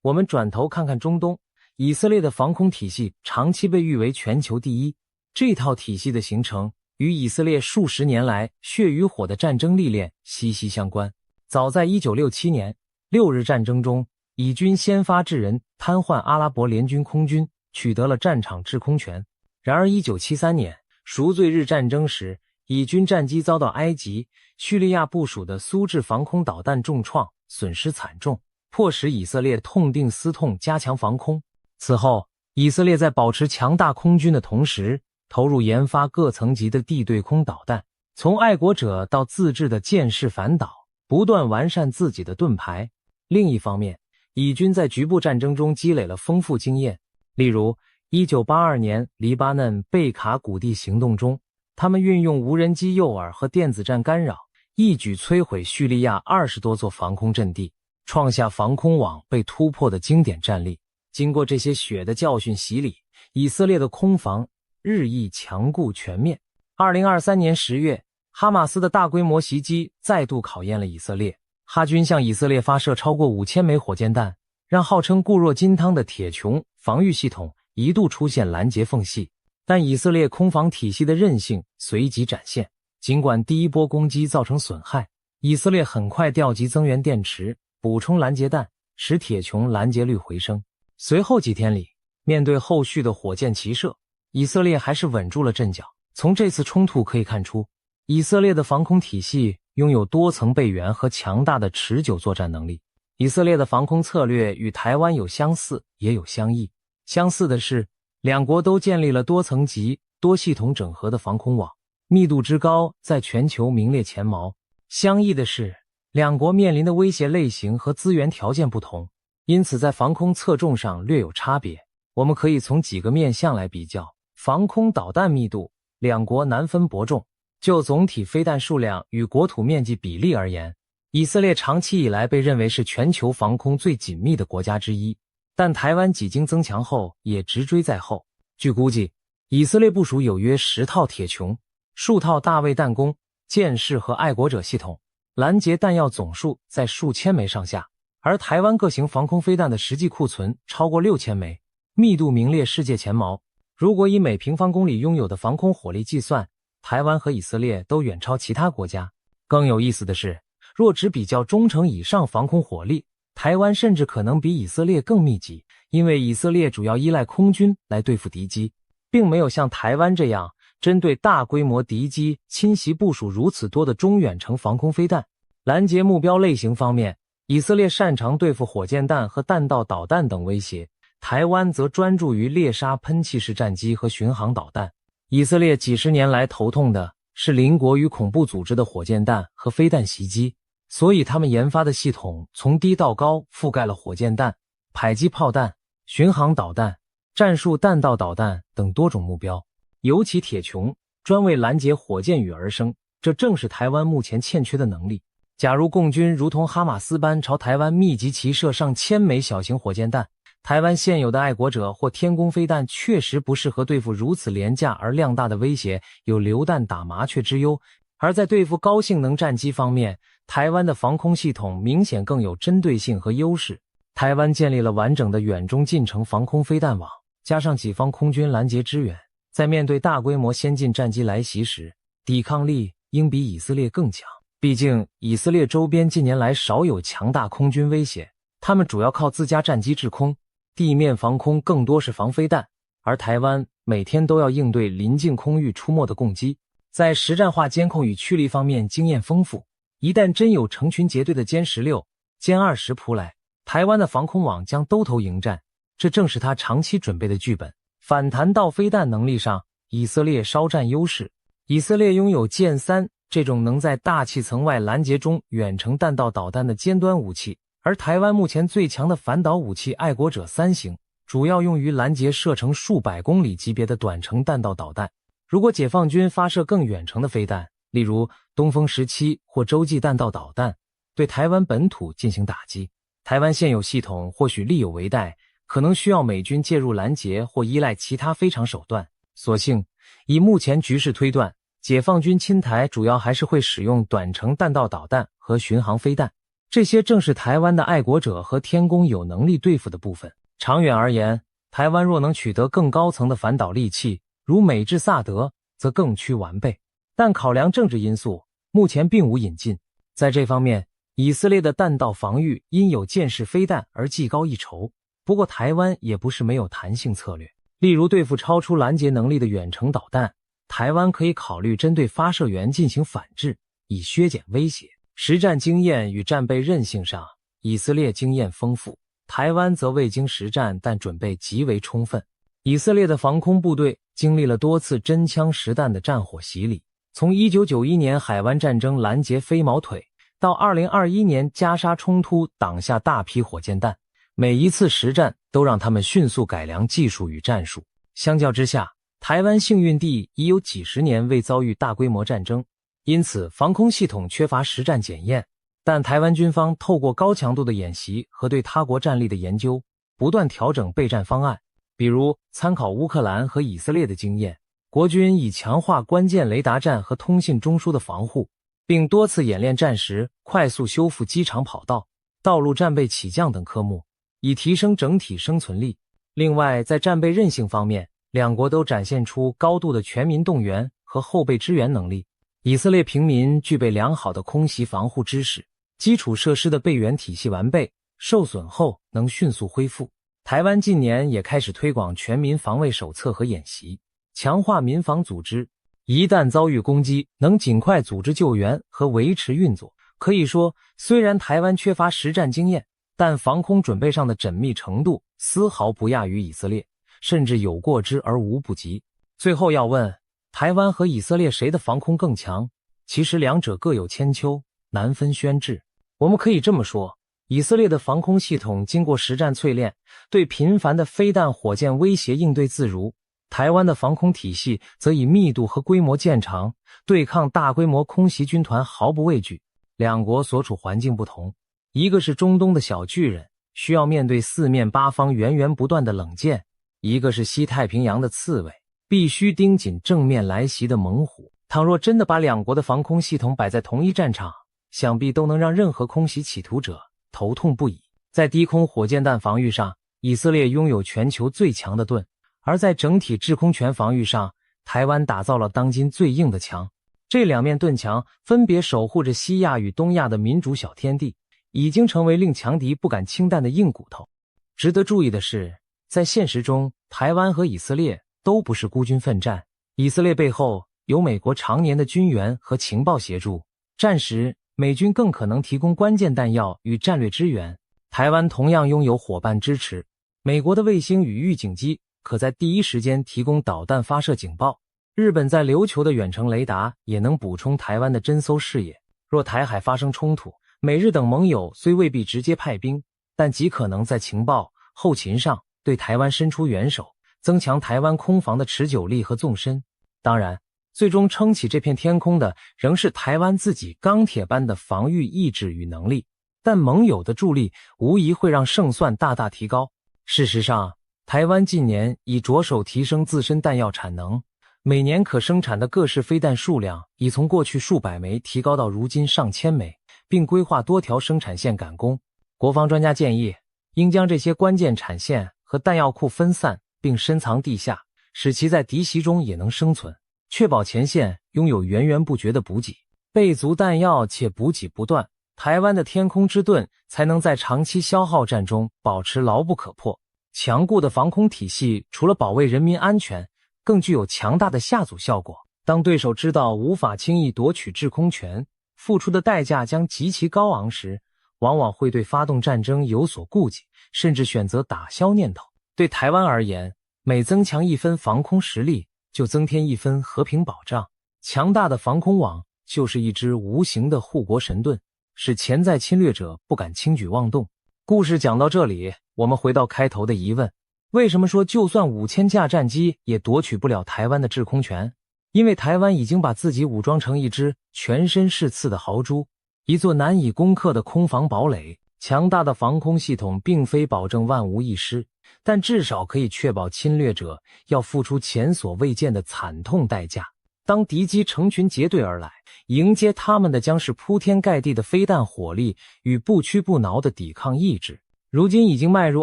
我们转头看看中东，以色列的防空体系长期被誉为全球第一，这套体系的形成与以色列数十年来血与火的战争历练息息相关。早在1967年六日战争中，以军先发制人，瘫痪阿拉伯联军空军，取得了战场制空权。然而1973年赎罪日战争时，以军战机遭到埃及、叙利亚部署的苏制防空导弹重创，损失惨重，迫使以色列痛定思痛，加强防空。此后，以色列在保持强大空军的同时，投入研发各层级的地对空导弹，从爱国者到自制的箭式反导，不断完善自己的盾牌。另一方面，以军在局部战争中积累了丰富经验，例如1982年黎巴嫩贝卡谷地行动中，他们运用无人机诱饵和电子战干扰，一举摧毁叙利亚20多座防空阵地，创下防空网被突破的经典战例。经过这些血的教训洗礼，以色列的空防日益强固全面。2023年10月，哈马斯的大规模袭击再度考验了以色列。哈军向以色列发射超过5000枚火箭弹，让号称固若金汤的铁穹防御系统一度出现拦截缝隙。但以色列空防体系的韧性随即展现，尽管第一波攻击造成损害，以色列很快调集增援电池，补充拦截弹，使铁穹拦截率回升。随后几天里，面对后续的火箭齐射，以色列还是稳住了阵脚。从这次冲突可以看出，以色列的防空体系拥有多层备援和强大的持久作战能力。以色列的防空策略与台湾有相似，也有相异。相似的是，两国都建立了多层级、多系统整合的防空网，密度之高在全球名列前茅。相异的是，两国面临的威胁类型和资源条件不同，因此在防空侧重上略有差别。我们可以从几个面向来比较。防空导弹密度，两国难分伯仲。就总体飞弹数量与国土面积比例而言，以色列长期以来被认为是全球防空最紧密的国家之一，但台湾几经增强后也直追在后。据估计，以色列部署有约10套铁穹、数套大卫弹弓、箭式和爱国者系统，拦截弹药总数在数千枚上下，而台湾各型防空飞弹的实际库存超过6000枚，密度名列世界前茅。如果以每平方公里拥有的防空火力计算，台湾和以色列都远超其他国家。更有意思的是，若只比较中程以上防空火力，台湾甚至可能比以色列更密集，因为以色列主要依赖空军来对付敌机，并没有像台湾这样针对大规模敌机侵袭部署如此多的中远程防空飞弹。拦截目标类型方面，以色列擅长对付火箭弹和弹道导弹等威胁，台湾则专注于猎杀喷气式战机和巡航导弹。以色列几十年来头痛的是邻国与恐怖组织的火箭弹和飞弹袭击，所以他们研发的系统从低到高覆盖了火箭弹、迫击炮弹、巡航导弹、战术弹道导弹等多种目标。尤其铁穹专为拦截火箭雨而生，这正是台湾目前欠缺的能力。假如共军如同哈马斯般朝台湾密集齐射上千枚小型火箭弹，台湾现有的爱国者或天弓飞弹确实不适合对付如此廉价而量大的威胁，有流弹打麻雀之忧。而在对付高性能战机方面，台湾的防空系统明显更有针对性和优势。台湾建立了完整的远中近程防空飞弹网，加上己方空军拦截支援，在面对大规模先进战机来袭时，抵抗力应比以色列更强。毕竟以色列周边近年来少有强大空军威胁，他们主要靠自家战机制空，地面防空更多是防飞弹，而台湾每天都要应对临近空域出没的共机，在实战化监控与驱离方面经验丰富。一旦真有成群结队的歼16、歼20扑来，台湾的防空网将兜头迎战，这正是他长期准备的剧本。反弹道飞弹能力上，以色列稍占优势。以色列拥有剑3这种能在大气层外拦截中远程弹道导弹的尖端武器，而台湾目前最强的反导武器爱国者3型，主要用于拦截射程数百公里级别的短程弹道导弹。如果解放军发射更远程的飞弹，例如东风17或洲际弹道导弹，对台湾本土进行打击，台湾现有系统或许力有为待，可能需要美军介入拦截或依赖其他非常手段。所幸，以目前局势推断，解放军侵台主要还是会使用短程弹道导弹和巡航飞弹，这些正是台湾的爱国者和天宫有能力对付的部分。长远而言，台湾若能取得更高层的反导利器，如美制萨德，则更趋完备。但考量政治因素，目前并无引进。在这方面，以色列的弹道防御因有箭式飞弹而技高一筹。不过台湾也不是没有弹性策略，例如对付超出拦截能力的远程导弹，台湾可以考虑针对发射源进行反制，以削减威胁。实战经验与战备韧性上，以色列经验丰富，台湾则未经实战但准备极为充分。以色列的防空部队经历了多次真枪实弹的战火洗礼，从1991年海湾战争拦截飞毛腿，到2021年加沙冲突挡下大批火箭弹，每一次实战都让他们迅速改良技术与战术。相较之下，台湾幸运地已有几十年未遭遇大规模战争，因此防空系统缺乏实战检验。但台湾军方透过高强度的演习和对他国战力的研究，不断调整备战方案。比如参考乌克兰和以色列的经验，国军已强化关键雷达站和通信中枢的防护，并多次演练战时快速修复机场跑道、道路战备起降等科目，以提升整体生存力。另外，在战备韧性方面，两国都展现出高度的全民动员和后备支援能力。以色列平民具备良好的空袭防护知识，基础设施的备援体系完备，受损后能迅速恢复。台湾近年也开始推广全民防卫手册和演习，强化民防组织，一旦遭遇攻击，能尽快组织救援和维持运作。可以说，虽然台湾缺乏实战经验，但防空准备上的缜密程度丝毫不亚于以色列，甚至有过之而无不及。最后要问，台湾和以色列谁的防空更强？其实两者各有千秋，难分轩轾。我们可以这么说，以色列的防空系统经过实战淬炼，对频繁的飞弹火箭威胁应对自如。台湾的防空体系则以密度和规模见长，对抗大规模空袭军团毫不畏惧。两国所处环境不同，一个是中东的小巨人，需要面对四面八方源源不断的冷箭；一个是西太平洋的刺猬，必须盯紧正面来袭的猛虎。倘若真的把两国的防空系统摆在同一战场，想必都能让任何空袭企图者头痛不已。在低空火箭弹防御上，以色列拥有全球最强的盾，而在整体制空权防御上，台湾打造了当今最硬的墙。这两面盾墙分别守护着西亚与东亚的民主小天地，已经成为令强敌不敢轻弹的硬骨头。值得注意的是，在现实中，台湾和以色列都不是孤军奋战，以色列背后有美国常年的军援和情报协助，战时美军更可能提供关键弹药与战略支援。台湾同样拥有伙伴支持，美国的卫星与预警机可在第一时间提供导弹发射警报，日本在琉球的远程雷达也能补充台湾的侦搜视野。若台海发生冲突，美日等盟友虽未必直接派兵，但极可能在情报、后勤上对台湾伸出援手，增强台湾空防的持久力和纵深。当然，最终撑起这片天空的仍是台湾自己钢铁般的防御意志与能力，但盟友的助力无疑会让胜算大大提高。事实上，台湾近年已着手提升自身弹药产能，每年可生产的各式飞弹数量已从过去数百枚提高到如今上千枚，并规划多条生产线赶工。国防专家建议，应将这些关键产线和弹药库分散并深藏地下，使其在敌袭中也能生存，确保前线拥有源源不绝的补给，备足弹药且补给不断，台湾的天空之盾才能在长期消耗战中保持牢不可破。强固的防空体系除了保卫人民安全，更具有强大的吓阻效果。当对手知道无法轻易夺取制空权，付出的代价将极其高昂时，往往会对发动战争有所顾忌，甚至选择打消念头。对台湾而言，每增强一分防空实力，就增添一分和平保障。强大的防空网就是一支无形的护国神盾，使潜在侵略者不敢轻举妄动。故事讲到这里，我们回到开头的疑问，为什么说就算5000架战机也夺取不了台湾的制空权？因为台湾已经把自己武装成一只全身是刺的豪猪，一座难以攻克的空防堡垒。强大的防空系统并非保证万无一失，但至少可以确保侵略者要付出前所未见的惨痛代价。当敌机成群结队而来，迎接他们的将是铺天盖地的飞弹火力与不屈不挠的抵抗意志。如今已经迈入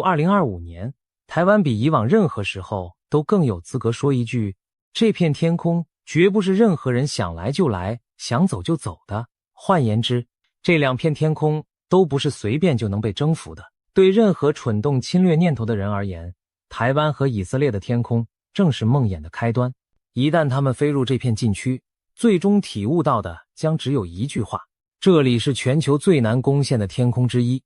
2025年，台湾比以往任何时候都更有资格说一句，这片天空绝不是任何人想来就来，想走就走的。换言之，这两片天空都不是随便就能被征服的。对任何蠢动侵略念头的人而言，台湾和以色列的天空正是梦魇的开端。一旦他们飞入这片禁区，最终体悟到的将只有一句话：这里是全球最难攻陷的天空之一。